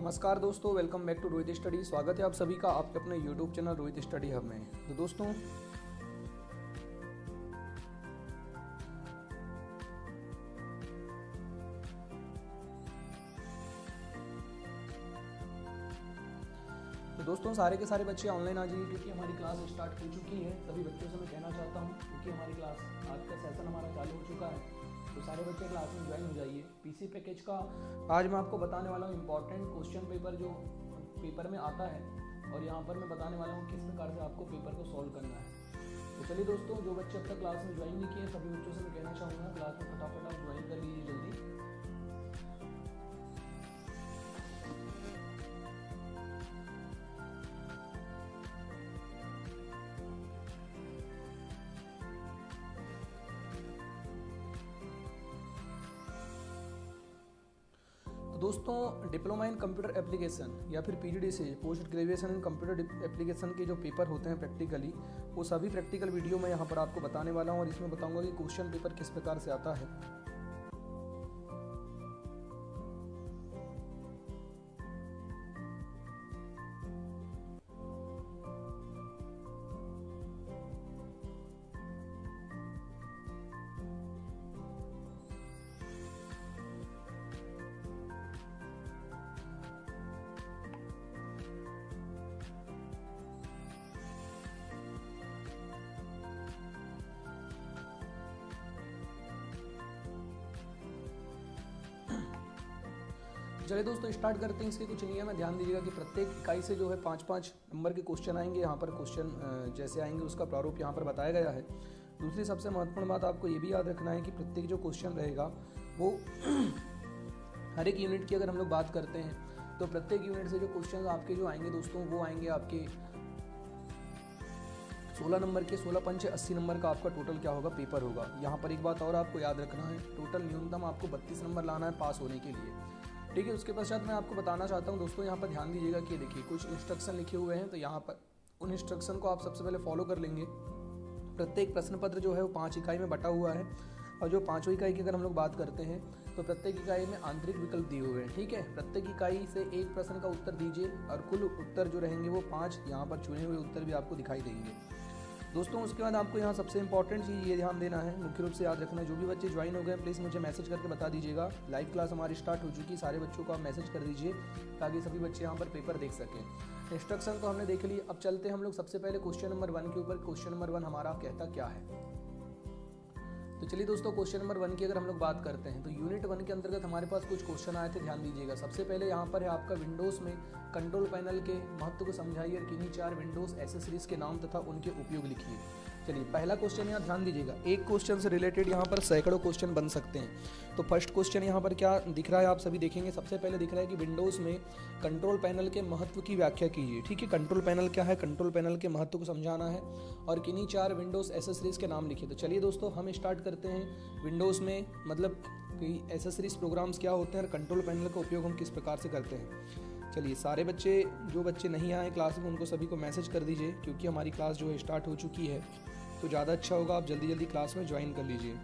नमस्कार दोस्तों, welcome back to Rohit study. स्वागत है आप सभी का आपके अपने YouTube channel Rohit study hub में। तो दोस्तों सारे के सारे बच्चे ऑनलाइन आ जाइए क्योंकि हमारी क्लास स्टार्ट हो चुकी है। सभी बच्चों से मैं कहना चाहता हूँ क्योंकि हमारी क्लास आज का सेशन हमारा चालू हो चुका है, तो सारे बच्चे क्लास में ज्वाइन हो जाइए। पीसी पैकेज का आज मैं आपको बताने वाला हूँ इंपॉर्टेंट क्वेश्चन पेपर जो पेपर में आता है, और यहाँ पर मैं बताने वाला हूँ किस प्रकार से आपको पेपर को सॉल्व करना है। तो चलिए दोस्तों, जो बच्चे अब तक क्लास में ज्वाइन नहीं किए सभी बच्चों से मैं कहना चाहूँगा क्लास में फटाफट आप ज्वाइन कर लीजिए जल्दी। दोस्तों डिप्लोमा इन कंप्यूटर एप्लीकेशन या फिर PGDC post graduation in computer application के जो पेपर होते हैं प्रैक्टिकली, वो सभी प्रैक्टिकल वीडियो मैं यहाँ पर आपको बताने वाला हूँ और इसमें बताऊंगा कि क्वेश्चन पेपर किस प्रकार से आता है। चलिए दोस्तों स्टार्ट करते हैं। इसके कुछ नियम है, ध्यान दीजिएगा कि प्रत्येक इकाई से जो है 5-5 नंबर के क्वेश्चन आएंगे। यहाँ पर क्वेश्चन जैसे आएंगे उसका प्रारूप यहाँ पर बताया गया है। दूसरी सबसे महत्वपूर्ण बात आपको ये भी याद रखना है कि प्रत्येक जो क्वेश्चन रहेगा वो हर एक यूनिट की अगर हम लोग बात करते हैं तो प्रत्येक यूनिट से जो क्वेश्चन आपके जो आएंगे दोस्तों वो आएंगे आपके 16 नंबर के। 16 पंचे 80 नंबर का आपका टोटल क्या होगा, पेपर होगा। यहाँ पर एक बात और आपको याद रखना है, टोटल न्यूनतम आपको 32 नंबर लाना है पास होने के लिए, ठीक है। उसके पश्चात मैं आपको बताना चाहता हूँ दोस्तों, यहाँ पर ध्यान दीजिएगा कि देखिए कुछ इंस्ट्रक्शन लिखे हुए हैं, तो यहाँ पर उन इंस्ट्रक्शन को आप सबसे पहले फॉलो कर लेंगे। प्रत्येक प्रश्न पत्र जो है वो 5 इकाई में बटा हुआ है, और जो 5वीं इकाई की अगर हम लोग बात करते हैं तो प्रत्येक इकाई में आंतरिक विकल्प दिए हुए हैं, ठीक है। प्रत्येक इकाई से एक प्रश्न का उत्तर दीजिए और कुल उत्तर जो रहेंगे वो 5 यहाँ पर चुने हुए उत्तर भी आपको दिखाई देंगे दोस्तों। उसके बाद आपको यहाँ सबसे इंपॉर्टेंट चीज़ ये ध्यान देना है, मुख्य रूप से याद रखना, जो भी बच्चे ज्वाइन हो गए प्लीज़ मुझे मैसेज करके बता दीजिएगा। लाइव क्लास हमारी स्टार्ट हो चुकी, सारे बच्चों को आप मैसेज कर दीजिए ताकि सभी बच्चे यहाँ पर पेपर देख सकें। इंस्ट्रक्शन तो हमने देख ली, अब चलते हैं हम लोग सबसे पहले क्वेश्चन नंबर 1 के ऊपर। क्वेश्चन नंबर 1 हमारा कहता क्या है, तो चलिए दोस्तों क्वेश्चन नंबर 1 की अगर हम लोग बात करते हैं तो यूनिट 1 के अंतर्गत हमारे पास कुछ क्वेश्चन आए थे, ध्यान दीजिएगा। सबसे पहले यहाँ पर है आपका विंडोज़ में कंट्रोल पैनल के महत्व को समझाइए और किन्हीं 4 विंडोज़ एसेसरीज के नाम तथा उनके उपयोग लिखिए। चलिए पहला क्वेश्चन यहाँ ध्यान दीजिएगा, एक क्वेश्चन से रिलेटेड यहाँ पर सैकड़ों क्वेश्चन बन सकते हैं। तो फर्स्ट क्वेश्चन यहाँ पर क्या दिख रहा है आप सभी देखेंगे। सबसे पहले दिख रहा है कि विंडोज़ में कंट्रोल पैनल के महत्व की व्याख्या कीजिए, ठीक है। कंट्रोल पैनल क्या है, कंट्रोल पैनल के महत्व को समझाना है और किन्हीं 4 विंडोज़ एसेसरीज के नाम लिखिए। तो चलिए दोस्तों हम स्टार्ट करते हैं। विंडोज़ में मतलब कि एसेसरीज प्रोग्राम्स क्या होते हैं और कंट्रोल पैनल का उपयोग हम किस प्रकार से करते हैं। चलिए सारे बच्चे जो बच्चे नहीं आए क्लास में उनको सभी को मैसेज कर दीजिए, क्योंकि हमारी क्लास जो है स्टार्ट हो चुकी है, तो ज़्यादा अच्छा होगा आप जल्दी जल्दी क्लास में ज्वाइन कर लीजिए।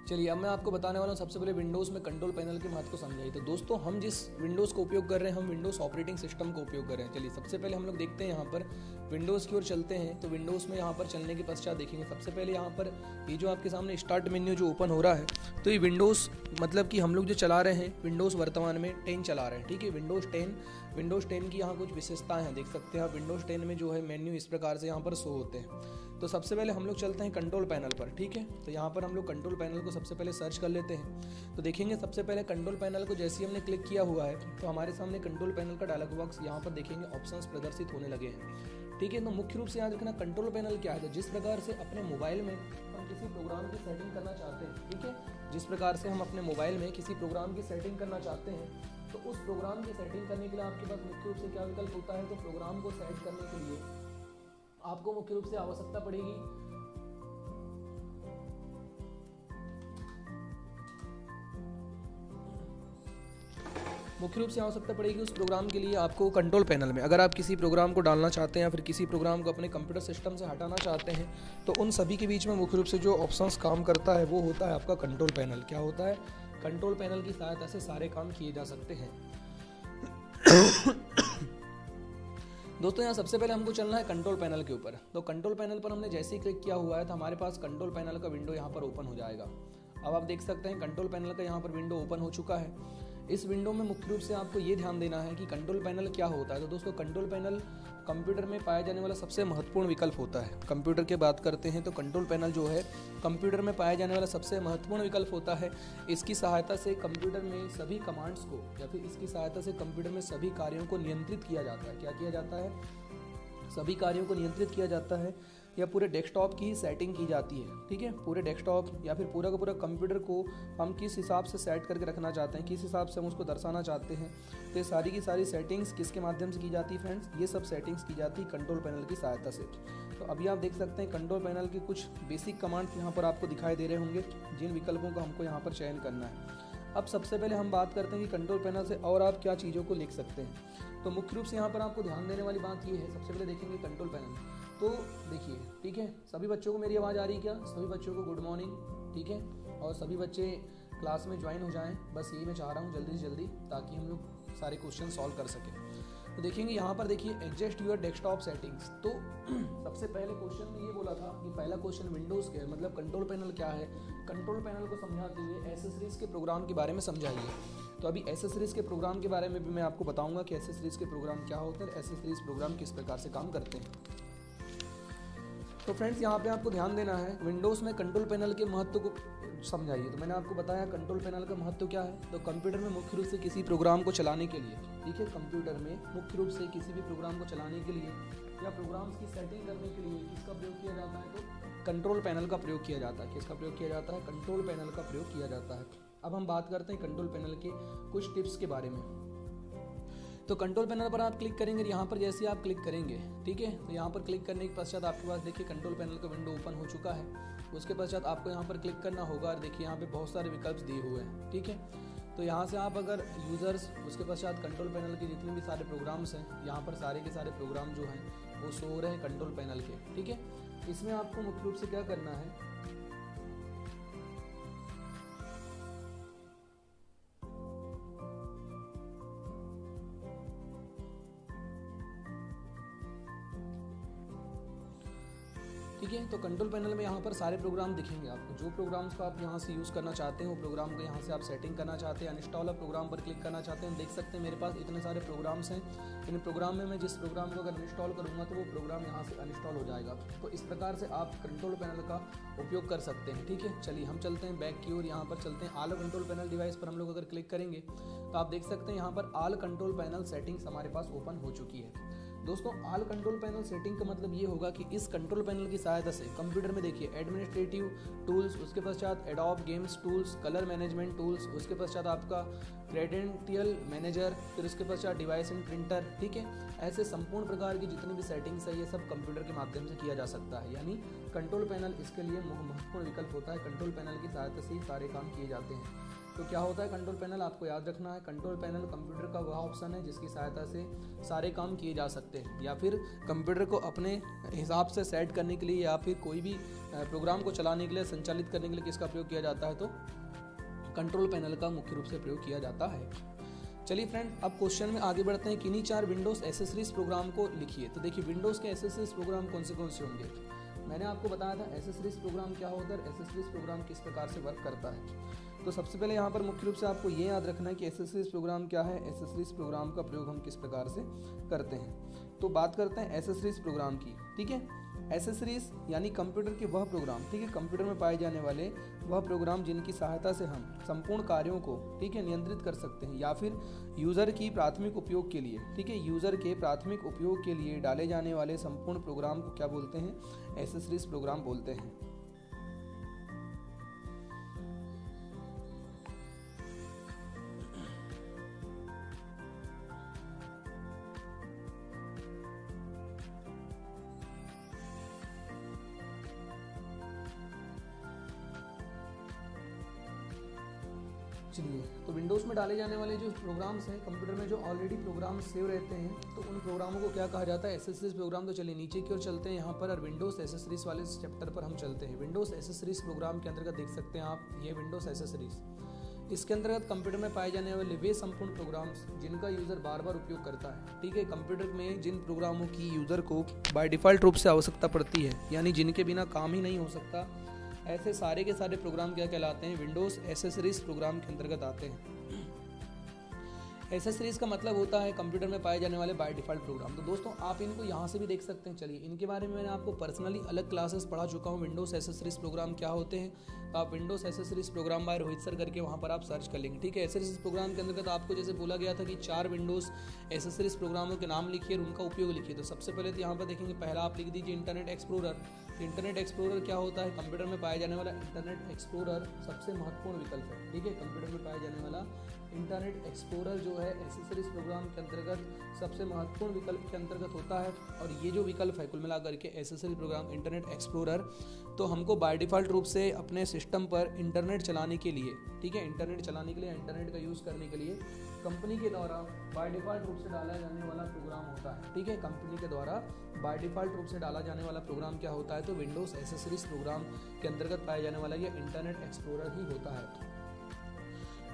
चलिए अब मैं आपको बताने वाला हूँ सबसे पहले विंडोज़ में कंट्रोल पैनल के महत्व को समझाइए। तो दोस्तों हम जिस विंडोज़ को उपयोग कर रहे हैं हम विंडोज़ ऑपरेटिंग सिस्टम को उपयोग कर रहे हैं। चलिए सबसे पहले हम लोग देखते हैं यहाँ पर विंडोज़ की ओर चलते हैं। तो विंडोज़ में यहाँ पर चलने के पश्चात देखेंगे सबसे पहले यहाँ पर ये जो आपके सामने स्टार्ट मेन्यू जो ओपन हो रहा है, तो ये विंडोज़ मतलब कि हम लोग जो चला रहे हैं विंडोज़ वर्तमान में 10 चला रहे हैं, ठीक है। विंडोज़ 10 की यहाँ कुछ विशेषताएं हैं, देख सकते हैं आप। विंडोज़ 10 में जो है मेन्यू इस प्रकार से यहाँ पर शो होते हैं। तो सबसे पहले हम लोग चलते हैं कंट्रोल पैनल पर, ठीक है। तो यहाँ पर हम लोग कंट्रोल पैनल को सबसे पहले सर्च कर लेते हैं। तो देखेंगे सबसे पहले कंट्रोल पैनल को जैसे ही हमने क्लिक किया हुआ है तो हमारे सामने कंट्रोल पैनल का डायलॉग बॉक्स यहाँ पर देखेंगे ऑप्शंस प्रदर्शित होने लगे हैं, ठीक है। तो मुख्य रूप से याद रखना कंट्रोल पैनल क्या है, तो जिस प्रकार से अपने मोबाइल में हम किसी प्रोग्राम की सेटिंग करना चाहते हैं, ठीक है, जिस प्रकार से हम अपने मोबाइल में किसी प्रोग्राम की सेटिंग करना चाहते हैं, तो उस प्रोग्राम की सेटिंग करने के लिए आपके पास मुख्य रूप से क्या विकल्प होता है, तो प्रोग्राम को सेट करने के लिए आपको मुख्य रूप से आवश्यकता पड़ेगी उस प्रोग्राम के लिए आपको कंट्रोल पैनल में, अगर आप किसी प्रोग्राम को डालना चाहते हैं या फिर किसी प्रोग्राम को अपने कंप्यूटर सिस्टम से हटाना चाहते हैं, तो उन सभी के बीच में मुख्य रूप से जो ऑप्शंस काम करता है वो होता है आपका कंट्रोल पैनल। क्या होता है, कंट्रोल पैनल की सहायता से सारे काम किए जा सकते हैं। दोस्तों यहाँ सबसे पहले हमको चलना है कंट्रोल पैनल के ऊपर। तो कंट्रोल पैनल पर हमने जैसे ही क्लिक किया हुआ है तो हमारे पास कंट्रोल पैनल का विंडो यहाँ पर ओपन हो जाएगा। अब आप देख सकते हैं कंट्रोल पैनल का यहाँ पर विंडो ओपन हो चुका है। इस विंडो में मुख्य रूप से आपको ये ध्यान देना है कि कंट्रोल पैनल क्या होता है। तो दोस्तों कंट्रोल पैनल कंप्यूटर में पाया जाने वाला सबसे महत्वपूर्ण विकल्प होता है। कंप्यूटर की बात करते हैं तो कंट्रोल पैनल जो है कंप्यूटर में पाया जाने वाला सबसे महत्वपूर्ण विकल्प होता है। इसकी सहायता से कंप्यूटर में सभी कमांड्स को या फिर इसकी सहायता से कंप्यूटर में सभी कार्यों को नियंत्रित किया जाता है। क्या किया जाता है, सभी कार्यों को नियंत्रित किया जाता है या पूरे डेस्कटॉप की सेटिंग की जाती है। ठीक है, पूरे डेस्कटॉप या फिर पूरा का पूरा कंप्यूटर को हम किस हिसाब से सेट करके रखना चाहते हैं, किस हिसाब से हम उसको दर्शाना चाहते हैं, तो ये सारी की सारी सेटिंग्स किसके माध्यम से की जाती है फ्रेंड्स, ये सब सेटिंग्स की जाती है कंट्रोल पैनल की सहायता से। तो अभी आप देख सकते हैं कंट्रोल पैनल के कुछ बेसिक कमांड्स यहाँ पर आपको दिखाई दे रहे होंगे, जिन विकल्पों का हमको यहाँ पर चयन करना है। अब सबसे पहले हम बात करते हैं कि कंट्रोल पैनल से और आप क्या चीज़ों को लिख सकते हैं। तो मुख्य रूप से यहाँ पर आपको ध्यान देने वाली बात ये है, सबसे पहले देखेंगे कंट्रोल पैनल। तो देखिए, ठीक है, सभी बच्चों को मेरी आवाज़ आ रही है क्या? सभी बच्चों को गुड मॉर्निंग, ठीक है, और सभी बच्चे क्लास में ज्वाइन हो जाएं, बस यही मैं चाह रहा हूँ जल्दी से जल्दी, ताकि हम लोग सारे क्वेश्चन सॉल्व कर सकें। तो देखेंगे यहाँ पर देखिए एडजस्ट योर डेस्कटॉप सेटिंग्स। तो सबसे पहले क्वेश्चन में ये बोला था कि पहला क्वेश्चन विंडोज़ के मतलब कंट्रोल पैनल क्या है, कंट्रोल पैनल को समझाते हुए एसेसरीज के प्रोग्राम के बारे में समझाइए। तो अभी एसेसरीज के प्रोग्राम के बारे में भी मैं आपको बताऊंगा कि एसेसरीज के प्रोग्राम क्या होते हैं, एसेसरीज प्रोग्राम किस प्रकार से काम करते हैं। तो फ्रेंड्स यहाँ पे आपको ध्यान देना है, विंडोज़ में कंट्रोल पैनल के महत्व को समझाइए। तो मैंने आपको बताया कंट्रोल पैनल का महत्व क्या है। तो कंप्यूटर में मुख्य रूप से किसी प्रोग्राम को चलाने के लिए, ठीक है, कंप्यूटर में मुख्य रूप से किसी भी प्रोग्राम को चलाने के लिए या प्रोग्राम्स की सेटिंग करने के लिए किसका प्रयोग किया जाता है, तो कंट्रोल पैनल का प्रयोग किया जाता है। किसका प्रयोग किया जाता है? कंट्रोल पैनल का प्रयोग किया जाता है। अब हम बात करते हैं कंट्रोल पैनल के कुछ टिप्स के बारे में। तो कंट्रोल पैनल पर आप क्लिक करेंगे, यहाँ पर जैसे आप क्लिक करेंगे, ठीक है, तो यहाँ पर क्लिक करने के पश्चात आपके पास देखिए कंट्रोल पैनल का विंडो ओपन हो चुका है। उसके पश्चात आपको यहाँ पर क्लिक करना होगा और देखिए यहाँ पे बहुत सारे विकल्प दिए हुए हैं, ठीक है। तो यहाँ से आप अगर यूज़र्स, उसके पश्चात कंट्रोल पैनल के जितने भी सारे प्रोग्राम्स हैं, यहाँ पर सारे के सारे प्रोग्राम जो हैं वो शो हो रहे हैं कंट्रोल पैनल के, ठीक है। इसमें आपको मुख्य रूप से क्या करना है, ठीक है। तो कंट्रोल पैनल में यहाँ पर सारे प्रोग्राम दिखेंगे आपको। जो प्रोग्राम्स को आप यहाँ से यूज़ करना चाहते हैं वो प्रोग्राम को यहाँ से आप सेटिंग करना चाहते हैं, अनइंस्टॉल प्रोग्राम पर क्लिक करना चाहते हैं। देख सकते हैं मेरे पास इतने सारे प्रोग्राम्स हैं। इन प्रोग्राम में मैं जिस प्रोग्राम को अगर अनइंस्टॉल करूँगा तो वो प्रोग्राम यहाँ से अनइंस्टॉल हो जाएगा। तो इस प्रकार से आप कंट्रोल पैनल का उपयोग कर सकते हैं, ठीक है। चलिए हम चलते हैं बैक की ओर, यहाँ पर चलते हैं। ऑल कंट्रोल पैनल डिवाइस पर हम लोग अगर क्लिक करेंगे तो आप देख सकते हैं यहाँ पर ऑल कंट्रोल पैनल सेटिंग्स हमारे पास ओपन हो चुकी है। दोस्तों ऑल कंट्रोल पैनल सेटिंग का मतलब ये होगा कि इस कंट्रोल पैनल की सहायता से कंप्यूटर में देखिए एडमिनिस्ट्रेटिव टूल्स, उसके पश्चात adobe games tools, colour management tools, उसके पश्चात आपका क्रेडेंशियल मैनेजर, फिर उसके पश्चात डिवाइस एंड प्रिंटर, ठीक है। ऐसे संपूर्ण प्रकार की जितनी भी सेटिंग्स है ये सब कंप्यूटर के माध्यम से किया जा सकता है। यानी कंट्रोल पैनल इसके लिए महत्वपूर्ण विकल्प होता है। कंट्रोल पैनल की सहायता से ही सारे काम किए जाते हैं। तो क्या होता है कंट्रोल पैनल, आपको याद रखना है, कंट्रोल पैनल कंप्यूटर का वह ऑप्शन है जिसकी सहायता से सारे काम किए जा सकते हैं, या फिर कंप्यूटर को अपने हिसाब से सेट करने के लिए या फिर कोई भी प्रोग्राम को चलाने के लिए, संचालित करने के लिए किसका प्रयोग किया जाता है, तो कंट्रोल पैनल का मुख्य रूप से प्रयोग किया जाता है। चलिए फ्रेंड, अब क्वेश्चन में आगे बढ़ते हैं। किन्हीं 4 विंडोज़ एसेसरीज प्रोग्राम को लिखिए। तो देखिए विंडोज़ के एसेसरीज प्रोग्राम कौन से होंगे। मैंने आपको बताया था एसेसरीज प्रोग्राम क्या होता है, एसेसरीज प्रोग्राम किस प्रकार से वर्क करता है। तो सबसे पहले यहाँ पर मुख्य रूप से आपको ये याद रखना है कि एसेसरीज प्रोग्राम क्या है, एसेसरीज प्रोग्राम का प्रयोग हम किस प्रकार से करते हैं। तो बात करते हैं एसेसरीज प्रोग्राम की, ठीक है। एसेसरीज यानी कंप्यूटर के वह प्रोग्राम, ठीक है, कंप्यूटर में पाए जाने वाले वह प्रोग्राम जिनकी सहायता से हम संपूर्ण कार्यों को, ठीक है, नियंत्रित कर सकते हैं, या फिर यूज़र की प्राथमिक उपयोग के लिए, ठीक है, यूज़र के प्राथमिक उपयोग के लिए डाले जाने वाले संपूर्ण प्रोग्राम को क्या बोलते हैं, एसेसरीज प्रोग्राम बोलते हैं। चलिए, तो विंडोज़ में डाले जाने वाले जो प्रोग्राम्स हैं कंप्यूटर में, जो ऑलरेडी प्रोग्राम सेव रहते हैं, तो उन प्रोग्रामों को क्या कहा जाता है, एसेसरीज प्रोग्राम। तो चलिए नीचे की ओर चलते हैं यहाँ पर, और विंडोज़ एसेसरीज वाले चैप्टर पर हम चलते हैं। विंडोज़ एसेसरीज प्रोग्राम के अंतर्गत देख सकते हैं आप, ये विंडोज़ एसेसरीज। इसके अंतर्गत कंप्यूटर में पाए जाने वाले वे संपूर्ण प्रोग्राम्स जिनका यूज़र बार बार उपयोग करता है। ठीक है, कंप्यूटर में जिन प्रोग्रामों की यूज़र को बाय डिफ़ॉल्ट रूप से आवश्यकता पड़ती है, यानी जिनके बिना काम ही नहीं हो सकता, ऐसे सारे के सारे प्रोग्राम क्या कहलाते हैं, विंडोज़ एसेसरीज प्रोग्राम के अंतर्गत आते हैं। एसेसरीज का मतलब होता है कंप्यूटर में पाए जाने वाले बाय डिफ़ॉल्ट प्रोग्राम। तो दोस्तों आप इनको यहाँ से भी देख सकते हैं। चलिए, इनके बारे में मैंने आपको पर्सनली अलग क्लासेस पढ़ा चुका हूँ, विंडोज़ एसेसरीज प्रोग्राम क्या होते हैं। तो आप Windows accessories program by Rohit sir करके वहाँ पर आप सर्च कर लेंगे। ठीक है, एसेसरीज प्रोग्राम के अंतर्गत आपको जैसे बोला गया था कि 4 विंडोज़ एसेसरीज प्रोग्रामों के नाम लिखिए और उनका उपयोग लिखिए। तो सबसे पहले तो यहाँ पर देखेंगे, पहला आप लिख दीजिए इंटरनेट एक्सप्लोरर। इंटरनेट एक्सप्लोरर क्या होता है, कंप्यूटर में पाया जाने वाला इंटरनेट एक्सप्लोरर सबसे महत्वपूर्ण विकल्प है। ठीक है, कंप्यूटर में पाया जाने वाला इंटरनेट एक्सप्लोरर जो है एसेसरीज प्रोग्राम के अंतर्गत सबसे महत्वपूर्ण विकल्प के अंतर्गत होता है। और ये जो विकल्प है कुल मिलाकर के एसेसरीज प्रोग्राम इंटरनेट एक्सप्लोरर, तो हमको बाय डिफ़ॉल्ट रूप से अपने सिस्टम पर इंटरनेट चलाने के लिए, ठीक है, इंटरनेट चलाने के लिए, इंटरनेट का यूज़ करने के लिए कंपनी के द्वारा बाय डिफ़ॉल्ट रूप से डाला जाने वाला प्रोग्राम होता है। ठीक है, कंपनी के द्वारा बाय डिफ़ॉल्ट रूप से डाला जाने वाला प्रोग्राम क्या होता है, तो विंडोज़ एसेसरीज प्रोग्राम के अंतर्गत पाया जाने वाला ये इंटरनेट एक्सप्लोरर ही होता है।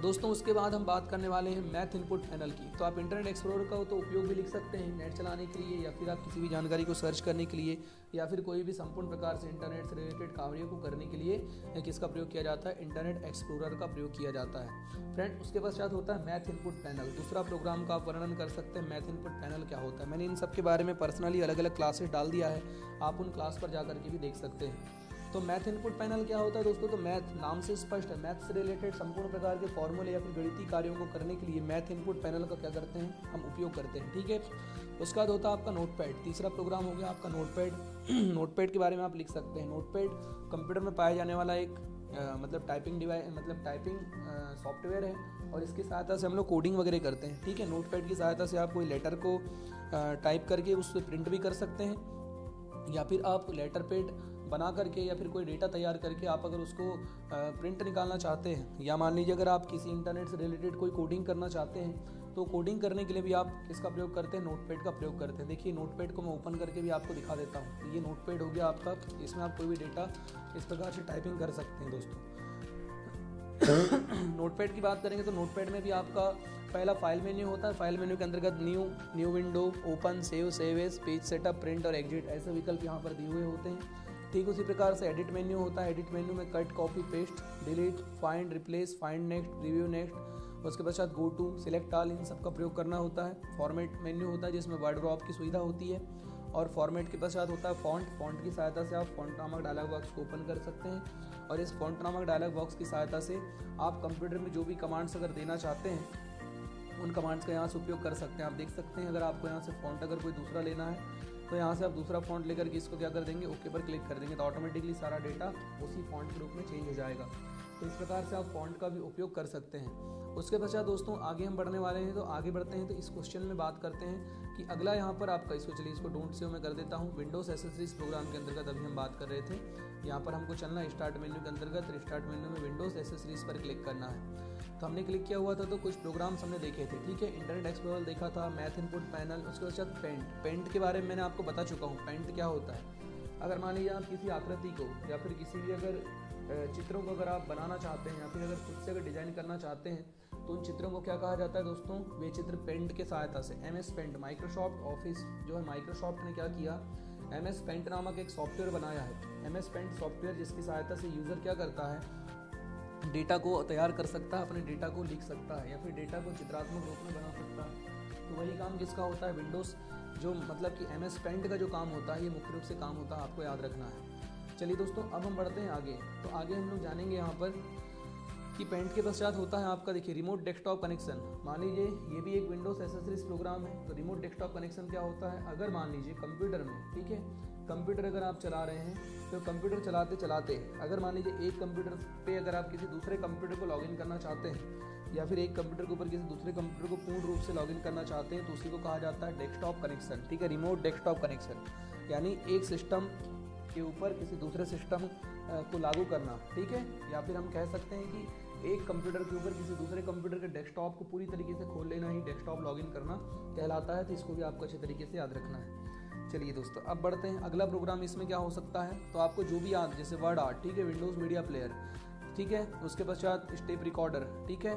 दोस्तों उसके बाद हम बात करने वाले हैं मैथ इनपुट पैनल की। तो आप इंटरनेट एक्सप्लोरर का तो उपयोग भी लिख सकते हैं नेट चलाने के लिए, या फिर आप किसी भी जानकारी को सर्च करने के लिए, या फिर कोई भी संपूर्ण प्रकार से इंटरनेट से रिलेटेड कार्यों को करने के लिए किसका प्रयोग किया जाता है, इंटरनेट एक्सप्लोरर का प्रयोग किया जाता है। फ्रेंड, उसके पश्चात होता है मैथ इनपुट पैनल। दूसरा प्रोग्राम का आप वर्णन कर सकते हैं मैथ इनपुट पैनल क्या होता है। मैंने इन सब के बारे में पर्सनली अलग अलग क्लासेस डाल दिया है, आप उन क्लास पर जा करके भी देख सकते हैं। तो मैथ इनपुट पैनल क्या होता है दोस्तों, तो मैथ नाम से स्पष्ट है, मैथ से रिलेटेड संपूर्ण प्रकार के फॉर्मूले या फिर गणितीय कार्यों को करने के लिए मैथ इनपुट पैनल का क्या करते हैं, हम उपयोग करते हैं। ठीक है, उसका होता है आपका नोटपैड। तीसरा प्रोग्राम हो गया आपका नोटपैड। नोटपैड के बारे में आप लिख सकते हैं। नोटपैड कंप्यूटर में पाया जाने वाला एक मतलब टाइपिंग डिवाइस, मतलब टाइपिंग सॉफ्टवेयर है, और इसकी सहायता से हम लोग कोडिंग वगैरह करते हैं। ठीक है, नोटपैड की सहायता से आप कोई लेटर को टाइप करके उससे प्रिंट भी कर सकते हैं, या फिर आप लेटर पैड बना करके या फिर कोई डेटा तैयार करके आप अगर उसको प्रिंट निकालना चाहते हैं, या मान लीजिए अगर आप किसी इंटरनेट से रिलेटेड कोई कोडिंग करना चाहते हैं, तो कोडिंग करने के लिए भी आप किसका प्रयोग करते हैं, नोटपैड का प्रयोग करते हैं। देखिए नोटपैड को मैं ओपन करके भी आपको दिखा देता हूँ। तो ये नोटपैड हो गया आपका, इसमें आप कोई भी डेटा इस प्रकार से टाइपिंग कर सकते हैं दोस्तों। नोटपैड की बात करेंगे तो नोटपैड में भी आपका पहला फाइल मेन्यू होता है। फाइल मेन्यू के अंतर्गत new window, open, save as, page setup, print और एग्जिट ऐसे विकल्प यहाँ पर दिए हुए होते हैं। ठीक उसी प्रकार से एडिट मेन्यू होता है। एडिट मेन्यू में cut, copy, paste, delete, find, replace, find next, review next, उसके पश्चात गो टू, सिलेक्ट ऑल, इन सब का प्रयोग करना होता है। फॉर्मेट मेन्यू होता है जिसमें वर्ड ड्रॉप की सुविधा होती है, और फॉर्मेट के पश्चात होता है फॉन्ट की सहायता से आप फॉन्ट नामक डायलॉग बॉक्स को ओपन कर सकते हैं, और इस फॉन्ट नामक डायलॉग बॉक्स की सहायता से आप कंप्यूटर में जो भी कमांड्स अगर देना चाहते हैं उन कमांड्स का यहाँ से उपयोग कर सकते हैं। आप देख सकते हैं अगर आपको यहाँ से फॉन्ट अगर कोई दूसरा लेना है तो यहाँ से आप दूसरा फॉन्ट लेकर के इसको क्या कर देंगे, ओके पर क्लिक कर देंगे, तो ऑटोमेटिकली सारा डेटा उसी फॉन्ट के रूप में चेंज हो जाएगा। तो इस प्रकार से आप फॉन्ट का भी उपयोग कर सकते हैं। उसके पश्चात दोस्तों आगे हम बढ़ने वाले हैं, तो आगे बढ़ते हैं तो इस क्वेश्चन में बात करते हैं कि अगला यहाँ पर आपका इसको, चलिए इसको डोंट सेव मैं कर देता हूँ। विंडोज़ एसेसरीज प्रोग्राम के अंतर्गत अभी हम बात कर रहे थे, यहाँ पर हमको चलना है स्टार्ट मेन्यू के अंतर्गत। स्टार्ट मेन्यू में विंडोज़ एसेसरीज पर क्लिक करना है। तो हमने क्लिक किया हुआ था तो कुछ प्रोग्राम्स हमने देखे थे। ठीक है, इंटरनेट एक्सप्लोरर देखा था, मैथ इनपुट पैनल, उसके बाद पेंट के बारे में मैंने आपको बता चुका हूँ। पेंट क्या होता है, अगर मान लीजिए आप किसी आकृति को या फिर किसी भी अगर चित्रों को अगर आप बनाना चाहते हैं या फिर अगर खुद से अगर डिजाइन करना चाहते हैं तो उन चित्रों को क्या कहा जाता है दोस्तों, वे चित्र पेंट के सहायता से, MS पेंट, माइक्रोसॉफ्ट ऑफिस जो है, माइक्रोसॉफ्ट ने क्या किया, MS पेंट नामक एक सॉफ्टवेयर बनाया है। MS पेंट सॉफ्टवेयर जिसकी सहायता से यूज़र क्या करता है, डेटा को तैयार कर सकता है, अपने डेटा को लिख सकता है या फिर डेटा को चित्रात्मक रूप में बना सकता है। तो वही काम किसका होता है, विंडोज़ जो मतलब कि MS पेंट का जो काम होता है, ये मुख्य रूप से काम होता है, आपको याद रखना है। चलिए दोस्तों अब हम बढ़ते हैं आगे। तो आगे हम लोग जानेंगे यहाँ पर कि पेंट के पश्चात होता है आपका, देखिए रिमोट डेस्कटॉप कनेक्शन। मान लीजिए ये भी एक विंडोज़ एसेसरीज प्रोग्राम है। तो रिमोट डेस्कटॉप कनेक्शन क्या होता है, अगर मान लीजिए कंप्यूटर में, ठीक है, कंप्यूटर अगर आप चला रहे हैं तो कंप्यूटर चलाते चलाते अगर मान लीजिए एक कंप्यूटर पे अगर आप किसी दूसरे कंप्यूटर को लॉगिन करना चाहते हैं या फिर एक कंप्यूटर के ऊपर किसी दूसरे कंप्यूटर को पूर्ण रूप से लॉगिन करना चाहते हैं तो उसी को कहा जाता है डेस्कटॉप कनेक्शन। ठीक है, रिमोट डेस्कटॉप कनेक्शन यानी एक सिस्टम के ऊपर किसी दूसरे सिस्टम को लागू करना। ठीक है, या फिर हम कह सकते हैं कि एक कंप्यूटर के ऊपर किसी दूसरे कंप्यूटर के डेस्कटॉप को पूरी तरीके से खोल लेना ही डेस्कटॉप लॉगिन करना कहलाता है। तो इसको भी आपको अच्छे तरीके से याद रखना है। चलिए दोस्तों, अब बढ़ते हैं। अगला प्रोग्राम इसमें क्या हो सकता है, तो आपको जो भी याद, जैसे वर्ड आर्ट, ठीक है, विंडोज़ मीडिया प्लेयर, ठीक है, उसके पश्चात स्टेप रिकॉर्डर, ठीक है,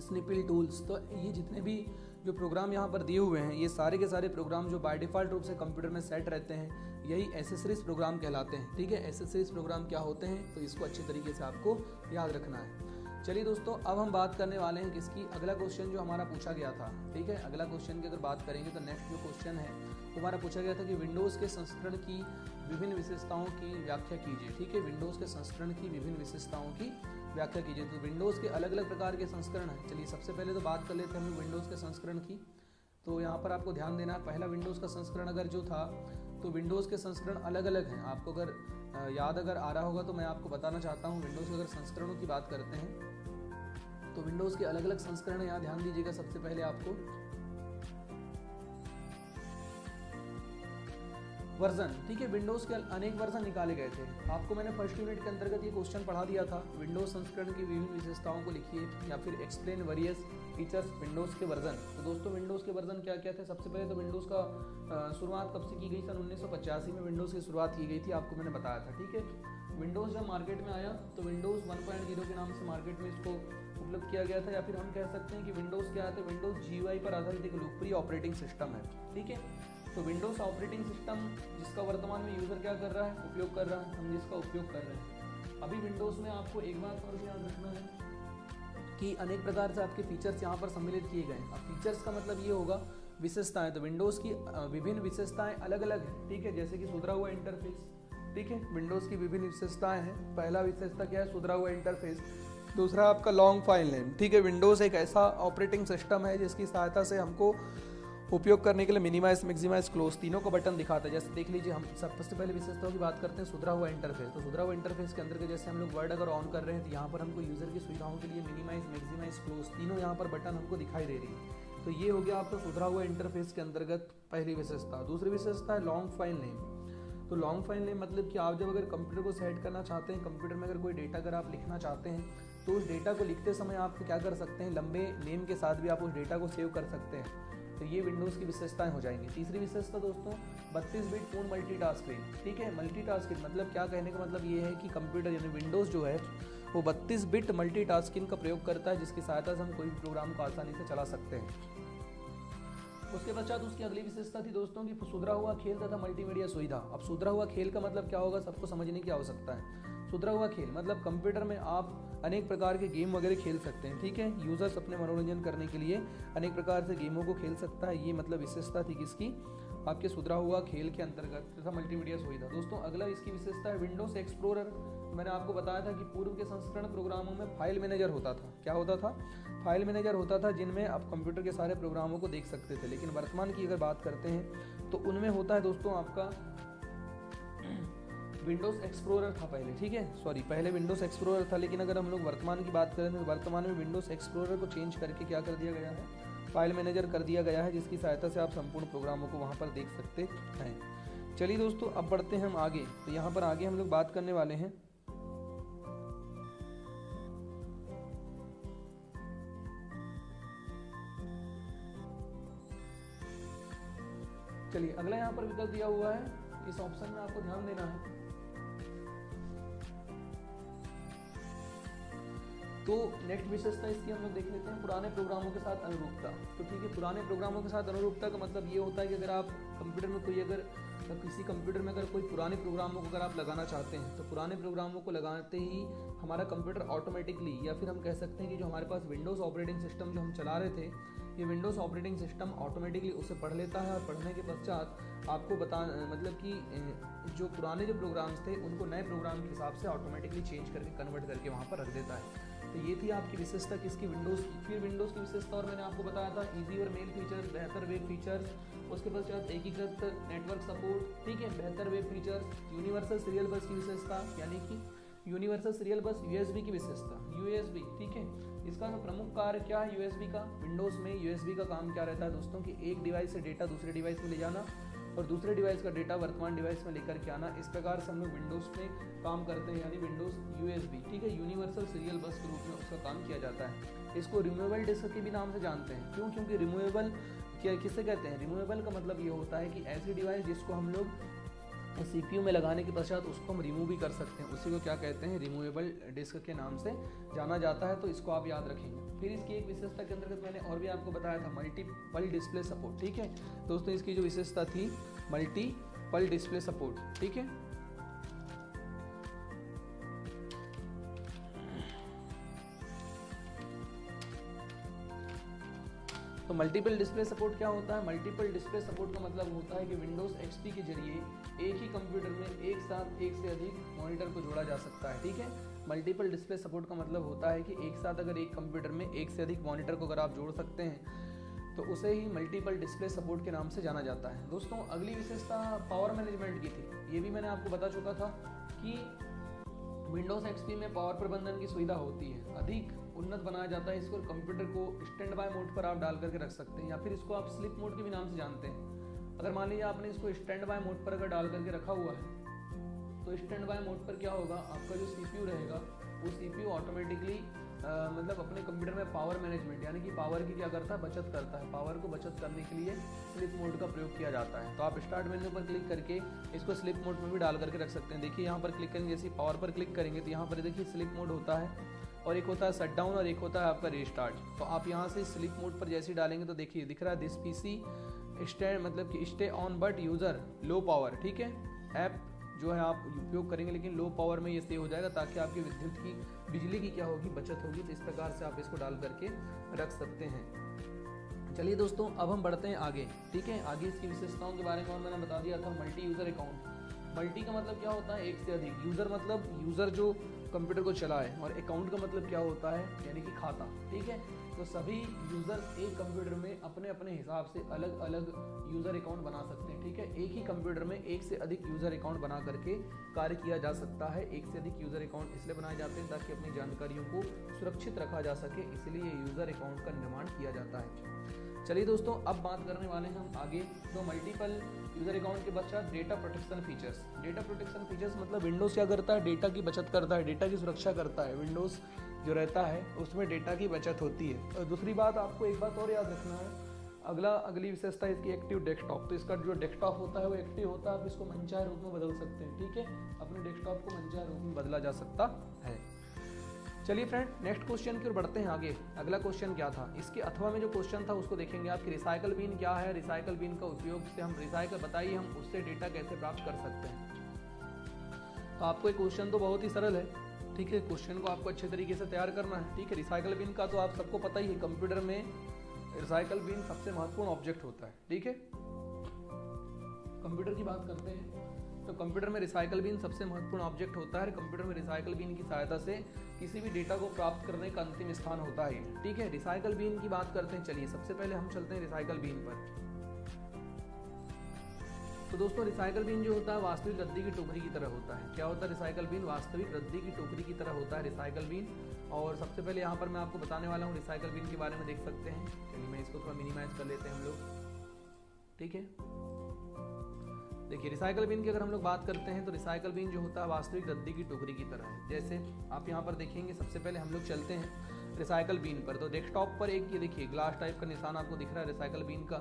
स्निपिल टूल्स। तो ये जितने भी जो प्रोग्राम यहाँ पर दिए हुए हैं, ये सारे के सारे प्रोग्राम जो बाय डिफ़ॉल्ट रूप से कंप्यूटर में सेट रहते हैं, यही एसेसरीज प्रोग्राम कहलाते हैं। ठीक है, एसेसरीज प्रोग्राम क्या होते हैं, तो इसको अच्छे तरीके से आपको याद रखना है। चलिए दोस्तों, अब हम बात करने वाले हैं किसकी, अगला क्वेश्चन जो हमारा पूछा गया था। ठीक है, अगला क्वेश्चन की अगर बात करेंगे तो नेक्स्ट जो क्वेश्चन है वो हमारा पूछा गया था कि विंडोज़ के संस्करण की विभिन्न विशेषताओं की व्याख्या कीजिए। ठीक है, विंडोज़ के संस्करण की विभिन्न विशेषताओं की व्याख्या कीजिए। तो विंडोज़ के अलग अलग प्रकार के संस्करण हैं। चलिए सबसे पहले तो बात कर लेते हैं हम विंडोज़ के संस्करण की। तो यहाँ पर आपको ध्यान देना है, पहला विंडोज़ का संस्करण अगर जो था, तो विंडोज़ के संस्करण अलग अलग हैं। आपको अगर याद अगर आ रहा होगा तो मैं आपको बताना चाहता हूँ, विंडोज़ के अगर संस्करणों की बात करते हैं तो विंडोज़ के अलग अलग संस्करण यहाँ ध्यान दीजिएगा। सबसे पहले आपको वर्जन, ठीक है, विंडोज़ के अनेक वर्जन निकाले गए थे। आपको मैंने फर्स्ट यूनिट के अंतर्गत ये क्वेश्चन पढ़ा दिया था, विंडोज़ संस्करण की विभिन्न विशेषताओं को लिखिए या फिर एक्सप्लेन वेरियस फीचर्स विंडोज़ के वर्जन। तो दोस्तों विंडोज़ के वर्जन क्या क्या थे, सबसे पहले तो विंडोज़ का शुरुआत कब से की गई, सन 1985 में विंडोज़ की शुरुआत की गई थी, आपको मैंने बताया था। ठीक है, विंडोज़ जब मार्केट में आया तो विंडोज़ 1.0 के नाम से मार्केट में इसको उपलब्ध किया गया था, या फिर हम कह सकते हैं कि विंडोज़ क्या है, विंडोज़ GUI पर आधारित एक लोकप्रिय ऑपरेटिंग सिस्टम है। ठीक है, तो विंडोज़ ऑपरेटिंग सिस्टम जिसका वर्तमान में यूज़र क्या कर रहा है, उपयोग कर रहा है, हम जिसका उपयोग कर रहे हैं। अभी विंडोज़ में आपको एक बात और याद रखना है कि अनेक प्रकार से आपके फीचर्स यहाँ पर सम्मिलित किए गए हैं। अब फीचर्स का मतलब ये होगा विशेषताएं, तो विंडोज़ की विभिन्न विशेषताएं अलग अलग हैं। ठीक है, जैसे कि सुधरा हुआ इंटरफेस। ठीक है, विंडोज़ की विभिन्न विशेषताएं हैं। पहला विशेषता क्या है, सुधरा हुआ इंटरफेस। दूसरा आपका लॉन्ग फाइल नेम। ठीक है, विंडोज़ एक ऐसा ऑपरेटिंग सिस्टम है जिसकी सहायता से हमको उपयोग करने के लिए मिनिमाइज, मैक्सिमाइज, क्लोज तीनों को बटन दिखाता है। जैसे देख लीजिए, हम सबसे पहले विशेषताओं की बात करते हैं, सुधरा हुआ इंटरफेस। तो सुधरा हुआ इंटरफेस के अंदर के जैसे हम लोग वर्ड अगर ऑन कर रहे हैं तो यहाँ पर हमको यूज़र की सुविधाओं के लिए मिनिमाइज, मैक्सिमाइज, क्लोज तीनों यहाँ पर बटन हमको दिखाई दे रही है। तो ये हो गया आपका सुधरा हुआ इंटरफेस के अंतर्गत पहली विशेषता। दूसरी विशेषता है लॉन्ग फाइल नेम। तो लॉन्ग फाइल नेम मतलब कि आप जब अगर कंप्यूटर को सेट करना चाहते हैं, कंप्यूटर में अगर कोई डेटा अगर आप लिखना चाहते हैं, तो उस डेटा को लिखते समय आप क्या कर सकते हैं, लंबे नेम के साथ भी आप उस डेटा को सेव कर सकते हैं। तो ये विंडोज़ की विशेषताएं हो जाएंगी। तीसरी विशेषता दोस्तों 32 बिट पूर्ण मल्टीटास्किंग। ठीक है, मल्टीटास्किंग मतलब क्या, कहने का मतलब ये है कि कंप्यूटर यानी विंडोज़ जो है वो 32 बिट मल्टीटास्किंग का प्रयोग करता है, जिसकी सहायता से हम कोई भी प्रोग्राम को आसानी से चला सकते हैं। उसके पश्चात उसकी अगली विशेषता थी दोस्तों की सुधरा हुआ खेल तथा मल्टीमीडिया सुविधा। अब सुधरा हुआ खेल का मतलब क्या होगा, सबको समझने की आवश्यकता है। सुधरा हुआ खेल मतलब कंप्यूटर में आप अनेक प्रकार के गेम वगैरह खेल सकते हैं। ठीक है, यूजर्स अपने मनोरंजन करने के लिए अनेक प्रकार से गेमों को खेल सकता है। ये मतलब विशेषता थी किसकी, आपके सुधरा हुआ खेल के अंतर्गत तथा मल्टीमीडिया सुविधा। दोस्तों अगला इसकी विशेषता है विंडोज एक्सप्लोरर। मैंने आपको बताया था कि पूर्व के संस्करण प्रोग्रामों में फाइल मैनेजर होता था। क्या होता था, फाइल मैनेजर होता था, जिनमें आप कंप्यूटर के सारे प्रोग्रामों को देख सकते थे। लेकिन वर्तमान की अगर बात करते हैं तो उनमें होता है दोस्तों आपका विंडोज़ एक्सप्लोरर था पहले। ठीक है, सॉरी, पहले विंडोज़ एक्सप्लोरर था, लेकिन अगर हम लोग वर्तमान की बात करें तो वर्तमान में विंडोज़ एक्सप्लोरर को चेंज करके क्या कर दिया गया है, फाइल मैनेजर कर दिया गया है, जिसकी सहायता से आप संपूर्ण प्रोग्रामों को वहाँ पर देख सकते हैं। चलिए दोस्तों, अब बढ़ते हैं हम आगे। तो यहाँ पर आगे हम लोग बात करने वाले हैं चलिए अगला यहाँ पर विकल्प दिया हुआ है, इस ऑप्शन में आपको ध्यान देना है। तो नेक्स्ट विशेषता इसकी हम लोग देख लेते हैं, पुराने प्रोग्रामों के साथ अनुरूपता। तो ठीक है, पुराने प्रोग्रामों के साथ अनुरूपता का मतलब ये होता है कि अगर आप कंप्यूटर में कोई अगर किसी कंप्यूटर में अगर कोई पुराने प्रोग्रामों को अगर आप लगाना चाहते हैं, तो पुराने प्रोग्रामों को लगाते ही हमारा कंप्यूटर ऑटोमेटिकली, या फिर हम कह सकते हैं कि जो हमारे पास विंडोज़ ऑपरेटिंग सिस्टम जो हम चला रहे थे, ये विंडोज़ ऑपरेटिंग सिस्टम ऑटोमेटिकली उसे पढ़ लेता है, और पढ़ने के पश्चात आपको मतलब कि जो पुराने जो प्रोग्राम्स थे उनको नए प्रोग्राम के हिसाब से ऑटोमेटिकली चेंज करके कन्वर्ट करके वहाँ पर रख देता है। तो ये थी आपकी विशेषता किसकी, विंडोज़ की। फिर विंडोज़ की विशेषता और मैंने आपको बताया था इजी और मेल फीचर्स, बेहतर वेब फीचर्स, उसके पश्चात एकीकृत नेटवर्क सपोर्ट। ठीक है, बेहतर वेब फीचर्स, यूनिवर्सल सीरियल बस की विशेषता, यानी कि यूनिवर्सल सीरियल बस USB की विशेषता, USB। ठीक है, इसका जो प्रमुख कार्य क्या है USB का, विंडोज़ में USB का काम क्या रहता है दोस्तों कि एक डिवाइस से डेटा दूसरे डिवाइस में ले जाना, और दूसरे डिवाइस का डेटा वर्तमान डिवाइस में लेकर के आना। इस प्रकार से हम लोग विंडोज़ में काम करते हैं, यानी विंडोज़ USB, ठीक है, यूनिवर्सल सीरियल बस के रूप में उसका काम किया जाता है। इसको रिमूवेबल डिस्क के भी नाम से जानते हैं। क्यों? क्योंकि रिमूवेबल किसे कहते हैं? रिमूवेबल का मतलब ये होता है कि ऐसी डिवाइस जिसको हम लोग CPU में लगाने के पश्चात उसको हम रिमूव भी कर सकते हैं, उसी को क्या कहते हैं? रिमूवेबल डिस्क के नाम से जाना जाता है। तो इसको आप याद रखेंगे। फिर इसकी एक विशेषता के अंतर्गत मैंने और भी आपको बताया था, मल्टीपल डिस्प्ले सपोर्ट, ठीक है दोस्तों। इसकी जो विशेषता थी मल्टीपल डिस्प्ले सपोर्ट, ठीक है। तो मल्टीपल डिस्प्ले सपोर्ट क्या होता है? मल्टीपल डिस्प्ले सपोर्ट का मतलब होता है कि विंडोज़ XP के जरिए एक ही कंप्यूटर में एक साथ एक से अधिक मॉनिटर को जोड़ा जा सकता है, ठीक है। मल्टीपल डिस्प्ले सपोर्ट का मतलब होता है कि एक साथ अगर एक कंप्यूटर में एक से अधिक मॉनिटर को अगर आप जोड़ सकते हैं तो उसे ही मल्टीपल डिस्प्ले सपोर्ट के नाम से जाना जाता है। दोस्तों अगली विशेषता पावर मैनेजमेंट की थी। ये भी मैंने आपको बता चुका था कि विंडोज़ XP में पावर प्रबंधन की सुविधा होती है, अधिक उन्नत बनाया जाता है इसको। कंप्यूटर को स्टैंड बाय मोड पर आप डाल करके रख सकते हैं, या फिर इसको आप स्लीप मोड के भी नाम से जानते हैं। अगर मान लीजिए आपने इसको स्टैंड बाय मोड पर अगर डाल करके रखा हुआ है तो स्टैंड बाय मोड पर क्या होगा, आपका जो CPU रहेगा वो CPU ऑटोमेटिकली मतलब अपने कंप्यूटर में पावर मैनेजमेंट यानी कि पावर की क्या करता है? बचत करता है। पावर को बचत करने के लिए स्लीप मोड का प्रयोग किया जाता है। तो आप स्टार्ट मेन्यू पर क्लिक करके इसको स्लीप मोड में भी डाल करके रख सकते हैं। देखिए यहाँ पर क्लिक करेंगे, जैसे पावर पर क्लिक करेंगे तो यहाँ पर देखिए स्लीप मोड होता है, और एक होता है शट डाउन, और एक होता है आपका रीस्टार्ट। तो आप यहाँ से स्लीप मोड पर जैसे डालेंगे तो देखिए दिख रहा है दिस PC स्टे मतलब कि stay on but user low power, ठीक है। ऐप जो है आप उपयोग करेंगे लेकिन लो पावर में ये सेव हो जाएगा, ताकि आपकी विद्युत की बिजली की क्या होगी? बचत होगी। तो इस प्रकार से आप इसको डाल करके रख सकते हैं। चलिए दोस्तों अब हम बढ़ते हैं आगे, ठीक है। आगे इसकी विशेषताओं के बारे में और मैंने बता दिया था। मल्टी यूज़र अकाउंट, मल्टी का मतलब क्या होता है? एक से अधिक। यूज़र मतलब यूज़र जो कंप्यूटर को चलाए, और अकाउंट का मतलब क्या होता है? यानी कि खाता, ठीक है। तो सभी यूज़र एक कंप्यूटर में अपने अपने हिसाब से अलग अलग यूज़र अकाउंट बना सकते हैं, ठीक है। एक ही कंप्यूटर में एक से अधिक यूज़र अकाउंट बना करके कार्य किया जा सकता है। एक से अधिक यूज़र अकाउंट इसलिए बनाए जाते हैं ताकि अपनी जानकारियों को सुरक्षित रखा जा सके, इसलिए यूज़र अकाउंट का निर्माण किया जाता है। चलिए दोस्तों अब बात करने वाले हैं हम आगे। तो मल्टीपल यूज़र अकाउंट के पश्चात data protection features. Data protection features मतलब विंडोज़ क्या करता है? डेटा की बचत करता है, डेटा की सुरक्षा करता है। विंडोज़ जो रहता है उसमें डेटा की बचत होती है। और दूसरी बात आपको एक बात और याद रखना है, अगली विशेषता इसकी एक्टिव डेस्कटॉप। तो इसका जो डेस्कटॉप होता है वो एक्टिव होता है, आप इसको मनचाहे रूप में बदल सकते हैं, ठीक है। अपने डेस्कटॉप को मनचाहे रूप में बदला जा सकता है। चलिए फ्रेंड नेक्स्ट क्वेश्चन की ओर बढ़ते हैं आगे। अगला क्वेश्चन क्या था? इसके अथवा में जो क्वेश्चन था उसको देखेंगे आपकी रिसाइकल बिन क्या है, रिसाइकल बिन का उपयोग से हम रिसाइकल बताइए हम उससे डेटा कैसे प्राप्त कर सकते हैं। तो आपको एक क्वेश्चन तो बहुत ही सरल है, ठीक है। क्वेश्चन को आपको अच्छे तरीके से तैयार करना है, ठीक है। रिसाइकल बिन का तो आप सबको पता ही है, कंप्यूटर में रिसाइकल बिन सबसे महत्वपूर्ण ऑब्जेक्ट होता है, ठीक है। कंप्यूटर की बात करते हैं तो कंप्यूटर में रिसाइकल बिन सबसे महत्वपूर्ण ऑब्जेक्ट होता है। कंप्यूटर में रिसाइकल बिन की सहायता से किसी भी डेटा को प्राप्त करने का अंतिम स्थान होता है, ठीक है। रिसाइकल बिन की बात करते हैं। चलिए सबसे पहले हम चलते हैं रिसाइकल बिन पर। तो दोस्तों रिसाइकल बिन जो होता है वास्तविक रद्दी की टोकरी की तरह होता है। क्या होता है रिसाइकल बिन? वास्तविक रद्दी की टोकरी की तरह होता है रिसाइकल बिन। और सबसे पहले यहाँ पर मैं आपको बताने वाला हूँ रिसाइकल बिन के बारे में, देख सकते हैं। चलिए मैं इसको थोड़ा मिनिमाइज कर लेते हैं हम लोग, ठीक है। देखिए रिसाइकल बिन की अगर हम लोग बात करते हैं तो रिसाइकल बिन जो होता है वास्तविक रद्दी की टोकरी की तरह है। जैसे आप यहाँ पर देखेंगे, सबसे पहले हम लोग चलते हैं रिसाइकल बिन पर। तो डेस्कटॉप पर एक ये देखिए ग्लास टाइप का निशान आपको दिख रहा है रिसाइकल बिन का।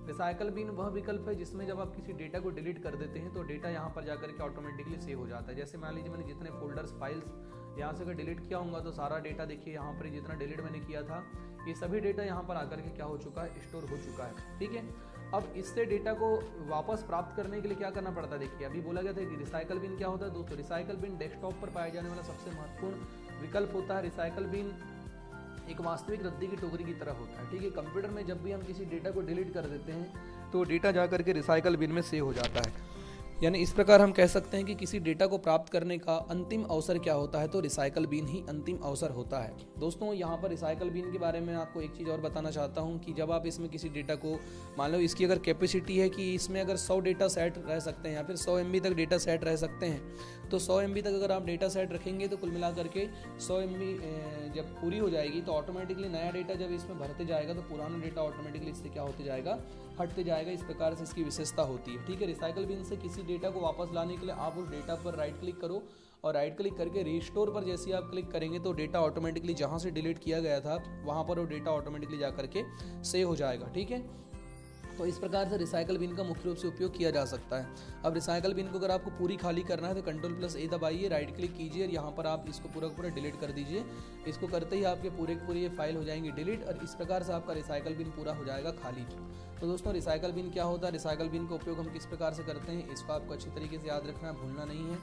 रिसाइकल बिन वह विकल्प है जिसमें जब आप किसी डेटा को डिलीट कर देते हैं तो डेटा यहाँ पर जाकर के ऑटोमेटिकली सेव हो जाता है। जैसे मान लीजिए मैंने जितने फोल्डर्स फाइल्स यहाँ से अगर डिलीट किया होगा तो सारा डेटा देखिए यहाँ पर जितना डिलीट मैंने किया था ये सभी डेटा यहाँ पर आकर के क्या हो चुका है? स्टोर हो चुका है, ठीक है। अब इससे डेटा को वापस प्राप्त करने के लिए क्या करना पड़ता है? देखिए अभी बोला गया था कि रिसाइकल बिन क्या होता है दोस्तों। रिसाइकल बिन डेस्कटॉप पर पाया जाने वाला सबसे महत्वपूर्ण विकल्प होता है। रिसाइकल बिन एक वास्तविक रद्दी की टोकरी की तरह होता है, ठीक है। कंप्यूटर में जब भी हम किसी डेटा को डिलीट कर देते हैं तो डेटा जा करके रिसाइकल बिन में सेव हो जाता है। यानी इस प्रकार हम कह सकते हैं कि किसी डेटा को प्राप्त करने का अंतिम अवसर क्या होता है? तो रिसाइकल बिन ही अंतिम अवसर होता है। दोस्तों यहाँ पर रिसाइकल बिन के बारे में आपको एक चीज़ और बताना चाहता हूँ कि जब आप इसमें किसी डेटा को, मान लो इसकी अगर कैपेसिटी है कि इसमें अगर 100 डेटा सेट रह सकते हैं या फिर 100 MB तक डेटा सेट रह सकते हैं, तो 100 MB तक अगर आप डेटा सेट रखेंगे तो कुल मिला करके 100 MB जब पूरी हो जाएगी तो ऑटोमेटिकली नया डेटा जब इसमें भरते जाएगा तो पुराना डेटा ऑटोमेटिकली इससे क्या होते जाएगा? हटते जाएगा। इस प्रकार से इसकी विशेषता होती है। ठीक है, रिसाइकल बिन से किसी डेटा को वापस लाने के लिए आप उस डेटा पर राइट क्लिक करो और राइट क्लिक करके रिस्टोर पर जैसे आप क्लिक करेंगे तो डेटा ऑटोमेटिकली जहाँ से डिलीट किया गया था वहाँ पर वो डेटा ऑटोमेटिकली जा करके सेव हो जाएगा। ठीक है, तो इस प्रकार से रिसाइकल बिन का मुख्य रूप से उपयोग किया जा सकता है। अब रिसाइकल बिन को अगर आपको पूरी खाली करना है तो Ctrl+A दबाइए, राइट क्लिक कीजिए और यहाँ पर आप इसको पूरा पूरा डिलीट कर दीजिए। इसको करते ही आपके पूरे के पूरे ये फाइल हो जाएंगे डिलीट और इस प्रकार से आपका रिसाइकल बिन पूरा हो जाएगा खाली। तो दोस्तों रिसाइकल बिन क्या होता है, रिसाइकल बिन का उपयोग हम किस प्रकार से करते हैं, इसको आपको अच्छी तरीके से याद रखना है, भूलना नहीं है,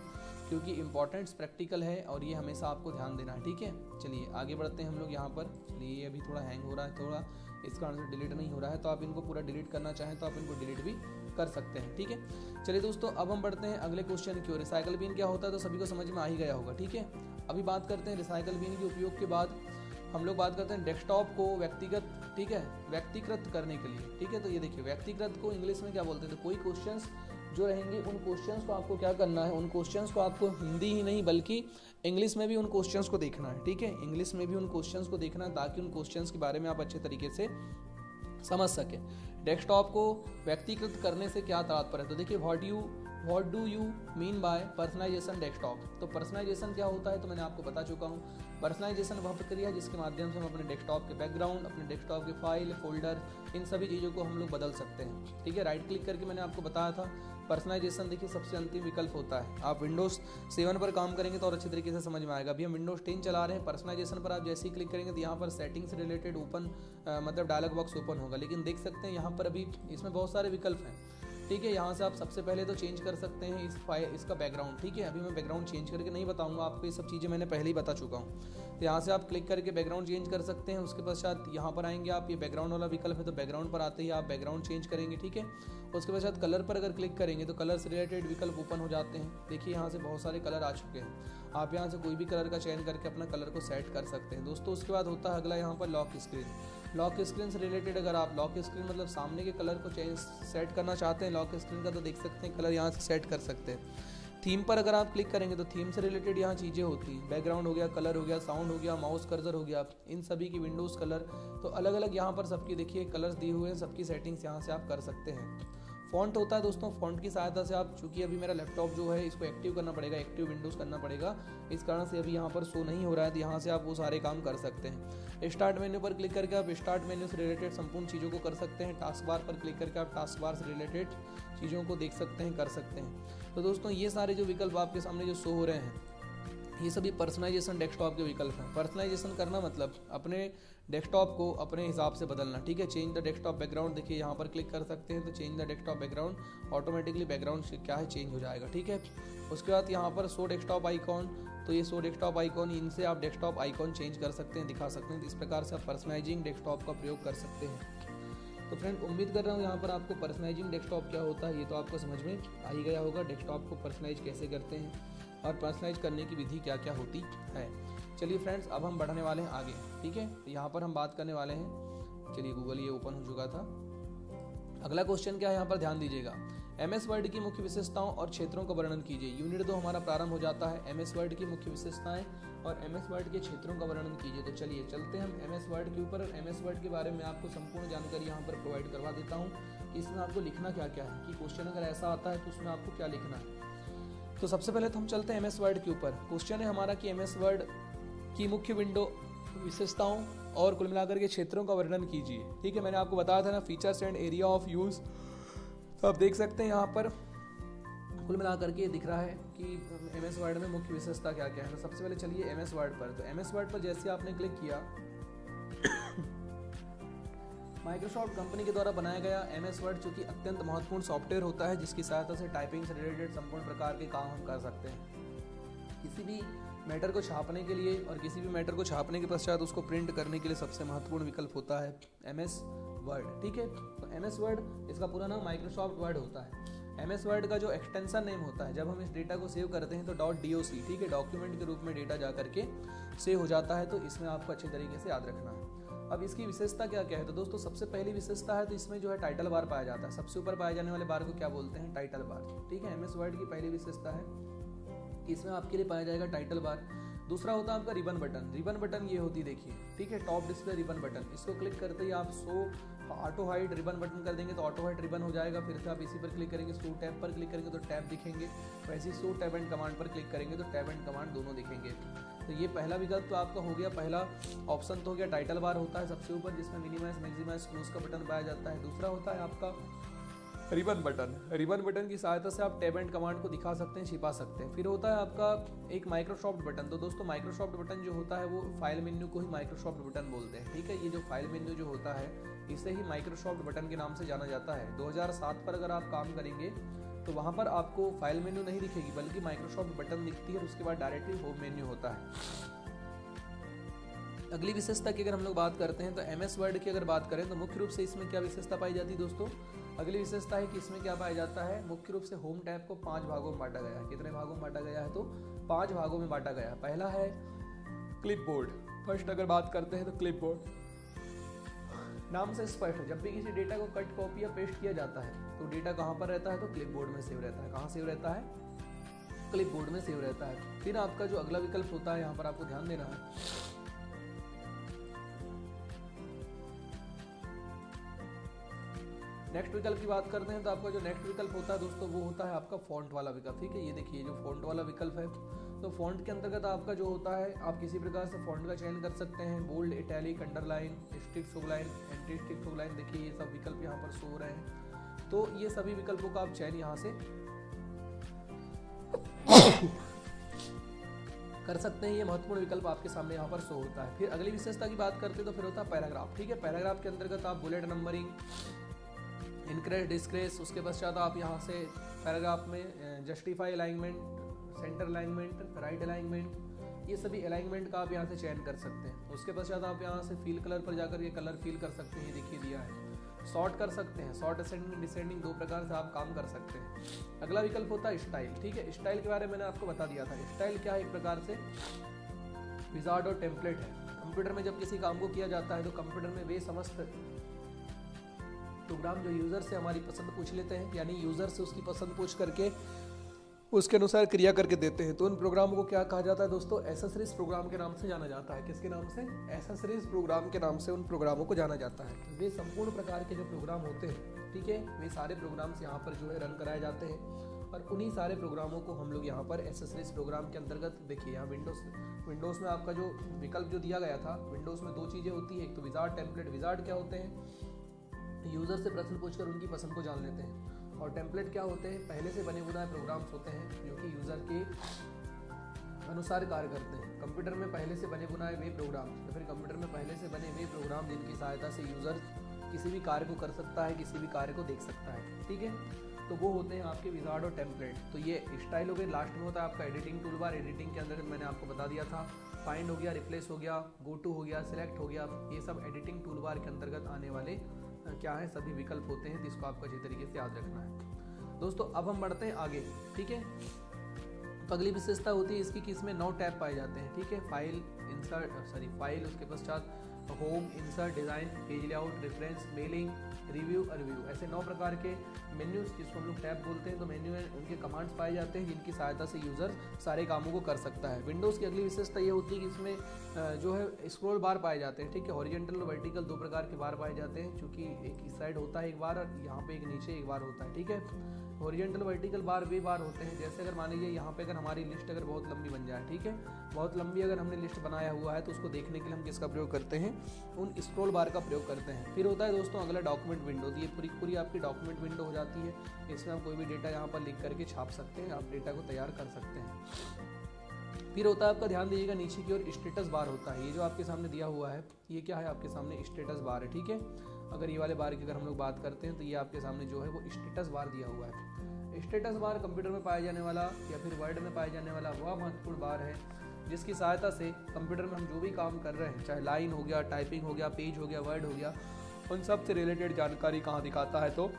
क्योंकि इंपॉर्टेंट्स प्रैक्टिकल है और ये हमेशा आपको ध्यान देना है। ठीक है, चलिए आगे बढ़ते हैं हम लोग यहाँ पर। चलिए अभी थोड़ा हैंग हो रहा है, थोड़ा इस कारण से डिलीट नहीं हो रहा है, तो आप इनको पूरा डिलीट करना चाहें तो आप इनको डिलीट भी कर सकते हैं। ठीक है, चलिए दोस्तों अब हम बढ़ते हैं अगले क्वेश्चन की ओर। रिसाइकल बिन क्या होता है तो सभी को समझ में आ ही गया होगा। ठीक है, अभी बात करते हैं रिसाइकल बिन के उपयोग के बाद हम लोग बात करते हैं डेस्कटॉप को व्यक्तिकृत करने के लिए। ठीक है, तो ये देखिए व्यक्तिकृत को इंग्लिश में क्या बोलते हैं, तो कोई क्वेश्चंस जो रहेंगे उन क्वेश्चंस को आपको क्या करना है, उन क्वेश्चंस को आपको हिंदी ही नहीं बल्कि इंग्लिश में भी उन क्वेश्चंस को देखना है। ठीक है, इंग्लिश में भी उन क्वेश्चंस को देखना है ताकि उन क्वेश्चंस के बारे में आप अच्छे तरीके से समझ सकें। डेस्कटॉप को व्यक्तिकृत करने से क्या तात्पर्य है, तो देखिए what do you mean by personalisation desktop. तो पर्सनलाइजेशन क्या होता है तो मैंने आपको बता चुका हूँ। पर्सनलाइजेशन वह प्रक्रिया है जिसके माध्यम से हम अपने डेस्कटॉप के बैकग्राउंड, अपने डेस्कटॉप के फाइल, फोल्डर, इन सभी चीज़ों को हम लोग बदल सकते हैं। ठीक है, राइट क्लिक करके मैंने आपको बताया था पर्सनलाइजेशन देखिए सबसे अंतिम विकल्प होता है। आप विंडोज़ 7 पर काम करेंगे तो और अच्छी तरीके से समझ में आएगा। अभी हम विंडोज़ 10 चला रहे हैं, पर्सनलाइजेशन पर आप जैसे ही क्लिक करेंगे तो यहाँ पर सेटिंग से रिलेटेड ओपन मतलब डायलॉग बॉक्स ओपन होगा, लेकिन देख सकते हैं यहाँ पर अभी इसमें बहुत सारे विकल्प हैं। ठीक है, यहाँ से आप सबसे पहले तो चेंज कर सकते हैं इसका बैकग्राउंड। ठीक है, अभी मैं बैकग्राउंड चेंज करके नहीं बताऊंगा आपको, ये सब चीज़ें मैंने पहले ही बता चुका हूँ। तो यहाँ से आप क्लिक करके बैकग्राउंड चेंज कर सकते हैं। उसके पश्चात यहाँ पर आएंगे आप, ये बैकग्राउंड वाला विकल्प है तो बैकग्राउंड पर आते ही आप बैकग्राउंड चेंज करेंगे। ठीक है, उसके पश्चात कलर पर अगर क्लिक करेंगे तो कलर से रिलेटेड विकल्प ओपन हो जाते हैं। देखिए यहाँ से बहुत सारे कलर आ चुके हैं, आप यहाँ से कोई भी कलर का चयन करके अपना कलर को सेट कर सकते हैं दोस्तों। उसके बाद होता है अगला यहाँ पर लॉक स्क्रीन। लॉक स्क्रीन से रिलेटेड अगर आप लॉक स्क्रीन मतलब सामने के कलर को सेट करना चाहते हैं लॉक स्क्रीन का, तो देख सकते हैं कलर यहाँ से सेट कर सकते हैं। थीम पर अगर आप क्लिक करेंगे तो थीम से रिलेटेड यहाँ चीज़ें होती हैं, बैकग्राउंड हो गया, कलर हो गया, साउंड हो गया, माउस कर्सर हो गया, इन सभी की विंडोज़ कलर, तो अलग अलग यहाँ पर सबकी देखिए कलर्स दिए हुए हैं, सबकी सेटिंग्स यहाँ से आप कर सकते हैं। फ़ॉन्ट होता है दोस्तों, फ़ॉन्ट की सहायता से आप, चूँकि अभी मेरा लैपटॉप जो है इसको एक्टिव करना पड़ेगा, एक्टिव विंडोज़ करना पड़ेगा, इस कारण से अभी यहाँ पर शो नहीं हो रहा है, तो यहाँ से आप वो सारे काम कर सकते हैं। स्टार्ट मेन्यू पर क्लिक करके आप स्टार्ट मेन्यू से रिलेटेड संपूर्ण चीज़ों को कर सकते हैं। टास्क बार पर क्लिक करके आप टास्क बार से रिलेटेड चीज़ों को देख सकते हैं, कर सकते हैं। तो दोस्तों ये सारे जो विकल्प आपके सामने जो शो हो रहे हैं ये सभी पर्सनलाइजेशन डेस्कटॉप के विकल्प हैं। पर्सनलाइजेशन करना मतलब अपने डेस्कटॉप को अपने हिसाब से बदलना। ठीक है, चेंज द डेस्कटॉप बैकग्राउंड, देखिए यहाँ पर क्लिक कर सकते हैं तो change the desktop background, automatically background क्या है चेंज हो जाएगा। ठीक है, उसके बाद यहाँ पर शो डेस्कटॉप आइकॉन, तो ये शो डेस्कटॉप आइकॉन, इनसे आप डेस्कटॉप आइकॉन चेंज कर सकते हैं, दिखा सकते हैं। तो इस प्रकार से आप पर्सनलाइजिंग डेस्कटॉप का प्रयोग कर सकते हैं। तो फ्रेंड उम्मीद कर रहा हूँ यहाँ पर आपको पर्सनलाइजिंग डेस्कटॉप क्या होता है ये तो आपको समझ में आ ही गया होगा। डेस्कटॉप को पर्सनलाइज कैसे करते हैं और पर्सनलाइज करने की विधि क्या क्या होती है। चलिए फ्रेंड्स अब हम बढ़ने वाले हैं आगे। ठीक है, तो यहाँ पर हम बात करने वाले हैं, चलिए गूगल ये ओपन हो चुका था। अगला क्वेश्चन क्या है यहाँ पर ध्यान दीजिएगा। MS वर्ड की मुख्य विशेषताओं और क्षेत्रों का वर्णन कीजिए। यूनिट 2 हमारा प्रारंभ हो जाता है। MS वर्ड की मुख्य विशेषताएं और MS वर्ड के क्षेत्रों का वर्णन कीजिए। तो चलिए चलते हैं हम MS वर्ड के ऊपर। MS वर्ड के बारे में आपको संपूर्ण जानकारी यहाँ पर प्रोवाइड करवा देता हूँ कि इसमें आपको लिखना क्या क्या है, कि क्वेश्चन अगर ऐसा आता है तो उसमें आपको क्या लिखना है। तो सबसे पहले तो हम चलते हैं MS वर्ड के ऊपर। क्वेश्चन है हमारा कि MS वर्ड की मुख्य विंडो विशेषताओं और कुल मिलाकर के क्षेत्रों का वर्णन कीजिए। ठीक है, मैंने आपको बताया था ना features and area of use, तो आप देख सकते हैं यहाँ पर कुल मिलाकर के दिख रहा है कि MS वर्ड में मुख्य विशेषता क्या क्या है। तो सबसे पहले चलिए MS वर्ड पर। तो MS वर्ड पर जैसे आपने क्लिक किया माइक्रोसॉफ्ट कंपनी के द्वारा बनाया गया MS वर्ड चूँकि अत्यंत महत्वपूर्ण सॉफ्टवेयर होता है जिसकी सहायता से टाइपिंग से रिलेटेड संपूर्ण प्रकार के काम हम कर सकते हैं। किसी भी मैटर को छापने के लिए और किसी भी मैटर को छापने के पश्चात उसको प्रिंट करने के लिए सबसे महत्वपूर्ण विकल्प होता है MS वर्ड। ठीक है, तो MS वर्ड इसका पूरा नाम माइक्रोसॉफ्ट वर्ड होता है। MS वर्ड का जो एक्सटेंशन नेम होता है, जब हम इस डेटा को सेव करते हैं तो .doc, ठीक है, डॉक्यूमेंट के रूप में डेटा जा करके सेव हो जाता है। तो इसमें आपको अच्छे तरीके से याद रखना है। अब इसकी विशेषता क्या क्या है, तो दोस्तों सबसे पहली विशेषता है तो इसमें जो है टाइटल बार पाया जाता है। सबसे ऊपर पाए जाने वाले बार को क्या बोलते हैं, टाइटल बार। ठीक है, MS वर्ड की पहली विशेषता है कि इसमें आपके लिए पाया जाएगा टाइटल बार। दूसरा होता है आपका रिबन बटन। रिबन बटन ये होती है देखिए, ठीक है, टॉप डिस्प्ले रिबन बटन। इसको क्लिक करते ही आप show auto hide ribbon button कर देंगे तो ऑटो हाइड रिबन हो जाएगा। फिर से आप इसी पर क्लिक करेंगे, शो टैब पर क्लिक करेंगे तो टैब दिखेंगे। वैसे ही शो टैब एंड कमांड पर क्लिक करेंगे तो टैब एंड कमांड दोनों दिखेंगे। तो ये पहला विकल्प तो आपका हो गया। पहला ऑप्शन तो हो गया टाइटल बार होता है सबसे ऊपर, जिसमें मिनिमाइज मैक्सिमाइज क्लोज का बटन पाया जाता है। दूसरा होता है आपका रिबन बटन। रिबन बटन की सहायता से आप टैब एंड कमांड को दिखा सकते हैं, छिपा सकते हैं। फिर होता है आपका एक माइक्रोसॉफ्ट बटन। तो दोस्तों माइक्रोसॉफ्ट बटन जो होता है वो फाइल मेन्यू को ही माइक्रोसॉफ्ट बटन बोलते हैं, ठीक है। ये जो फाइल मेन्यू जो होता है इसे ही माइक्रोसॉफ्ट बटन के नाम से जाना जाता है। 2007 पर अगर आप काम करेंगे तो वहाँ पर आपको फाइल मेन्यू नहीं दिखेगी, बल्कि माइक्रोसॉफ्ट बटन दिखती है और उसके बाद डायरेक्टली होम मेन्यू होता है। अगली विशेषता की अगर हम लोग बात करते हैं तो MS वर्ड की अगर बात करें तो मुख्य रूप से इसमें क्या विशेषता पाई जाती है दोस्तों। अगली विशेषता है कि इसमें क्या पाया जाता है, मुख्य रूप से होम टैब को 5 भागों में बांटा गया है। कितने भागों में बांटा गया है, तो 5 भागों में बांटा गया है। पहला है क्लिपबोर्ड। फर्स्ट अगर बात करते हैं तो क्लिपबोर्ड नाम से स्पष्ट है, जब भी किसी डेटा को कट कॉपी या पेस्ट किया जाता है तो डेटा कहाँ पर रहता है, तो क्लिपबोर्ड में सेव रहता है। कहाँ सेव रहता है, क्लिपबोर्ड में सेव रहता है। फिर आपका जो अगला विकल्प होता है यहाँ पर आपको ध्यान देना है, नेक्स्ट विकल्प की बात करते हैं तो आपका जो नेक्स्ट विकल्प होता है दोस्तों वो होता है आपका फॉन्ट वाला विकल्प, ठीक है। ये देखिए जो फॉन्ट वाला विकल्प है, तो फॉन्ट के अंतर्गत आपका जो होता है आप किसी प्रकार से फॉन्ट का चयन कर सकते हैं। बोल्ड, इटैलिक, अंडरलाइन, स्ट्रिक्ट सुगलाइन, एंटी स्ट्रिक्ट सुगलाइन, देखिए ये सब विकल्प यहाँ पर शो हो रहे हैं। तो ये सभी विकल्पों का आप चयन यहाँ से कर सकते हैं। ये महत्वपूर्ण विकल्प आपके सामने यहाँ पर शो होता है। फिर अगली विशेषता की बात करते हैं तो फिर होता है पैराग्राफ, ठीक है। पैराग्राफ के अंतर्गत आप बुलेट नंबरिंग, इनक्रेस, डिस्क्रेस, उसके पश्चात आप यहाँ से पैराग्राफ में justify alignment, centre alignment, right alignment, ये सभी अलाइनमेंट का आप यहाँ से चयन कर सकते हैं। उसके पश्चात आप यहाँ से फील कलर पर जाकर ये कलर फील कर सकते हैं, देखिए दिया है। सॉर्ट कर सकते हैं, सॉर्ट असेंडिंग डिसेंडिंग 2 प्रकार से आप काम कर सकते हैं। अगला विकल्प होता है स्टाइल, ठीक है। स्टाइल के बारे में मैंने आपको बता दिया था। स्टाइल क्या है, एक प्रकार से विजार्ड और टेम्पलेट है। कंप्यूटर में जब किसी काम को किया जाता है तो कंप्यूटर में वे समस्त प्रोग्राम जो यूज़र से हमारी पसंद पूछ लेते हैं, यानी यूज़र से उसकी पसंद पूछ करके उसके अनुसार क्रिया करके देते हैं, तो उन प्रोग्रामों को क्या कहा जाता है दोस्तों, एसेसरीज प्रोग्राम के नाम से जाना जाता है। किसके नाम से, एसेसरीज प्रोग्राम के नाम से उन प्रोग्रामों को जाना जाता है। वे संपूर्ण प्रकार के जो प्रोग्राम होते हैं, ठीक है, वे सारे प्रोग्राम्स यहाँ पर जो है रन कराए जाते हैं और उन्हीं सारे प्रोग्रामों को हम लोग यहाँ पर एसेसरीज प्रोग्राम के अंतर्गत देखिए। यहाँ विंडोज़ में आपका जो विकल्प जो दिया गया था, विंडोज़ में 2 चीज़ें होती है, एक तो विजार्ड, टेम्पलेट। विजार्ड क्या होते हैं, यूज़र से प्रश्न पूछकर उनकी पसंद को जान लेते हैं, और टेम्पलेट क्या होते हैं, पहले से बने बनाए प्रोग्राम्स होते हैं जो कि यूज़र के अनुसार कार्य करते हैं। कंप्यूटर में पहले से बने बनाए वे प्रोग्राम, या फिर कंप्यूटर में पहले से बने वे प्रोग्राम जिनकी सहायता से यूज़र किसी भी कार्य को कर सकता है, किसी भी कार्य को देख सकता है, ठीक है। तो वो होते हैं आपके विजार्ड और टेम्पलेट। तो ये स्टाइल हो गए। लास्ट में होता है आपका एडिटिंग टूल बार। एडिटिंग के अंदर मैंने आपको बता दिया था, फाइंड हो गया, रिप्लेस हो गया, गो टू हो गया, सिलेक्ट हो गया, ये सब एडिटिंग टूल बार के अंतर्गत आने वाले क्या है, सभी विकल्प होते हैं, जिसको आपको अच्छी तरीके से याद रखना है दोस्तों। अब हम बढ़ते हैं आगे, ठीक है। तो अगली विशेषता होती है इसकी कि इसमें 9 टैब पाए जाते हैं, ठीक है। फाइल, फाइल, उसके पश्चात home, insert, design, page layout, reference, mailing, review और रिव्यू, ऐसे 9 प्रकार के मेन्यूज जिसको हम लोग टैब बोलते हैं। तो मेन्यू में उनके कमांड्स पाए जाते हैं जिनकी सहायता से यूज़र सारे कामों को कर सकता है। विंडोज़ की अगली विशेषता ये होती है कि इसमें जो है स्क्रॉल बार पाए जाते हैं, ठीक है। हॉरिजॉन्टल और वर्टिकल 2 प्रकार के बार पाए जाते हैं, चूँकि एक इस साइड होता है एक बार और यहाँ पे एक नीचे एक बार होता है, ठीक है। हॉरिजॉन्टल वर्टिकल बार वे बार होते हैं, जैसे अगर मान लीजिए यहाँ पे अगर हमारी लिस्ट अगर बहुत लंबी बन जाए, ठीक है, बहुत लंबी अगर हमने लिस्ट बनाया हुआ है तो उसको देखने के लिए हम किसका प्रयोग करते हैं, उन स्क्रॉल बार का प्रयोग करते हैं। फिर होता है दोस्तों अगला डॉक्यूमेंट विंडो। तो ये पूरी आपकी डॉक्यूमेंट विंडो हो जाती है। इसमें आप कोई भी डेटा यहाँ पर लिख करके छाप सकते हैं, आप डेटा को तैयार कर सकते हैं। फिर होता है आपका, ध्यान दीजिएगा, नीचे की ओर स्टेटस बार होता है। ये जो आपके सामने दिया हुआ है ये क्या है, आपके सामने स्टेटस बार है, ठीक है। अगर ये वाले बार की अगर हम लोग बात करते हैं तो ये आपके सामने जो है वो स्टेटस बार दिया हुआ है। स्टेटस बार कंप्यूटर में पाया जाने वाला या फिर वर्ड में पाया जाने वाला वह महत्वपूर्ण बार है जिसकी सहायता से कंप्यूटर में हम जो भी काम कर रहे हैं, चाहे लाइन हो गया, टाइपिंग हो गया, पेज हो गया, वर्ड हो गया, उन सब से रिलेटेड जानकारी कहाँ दिखाता है, तो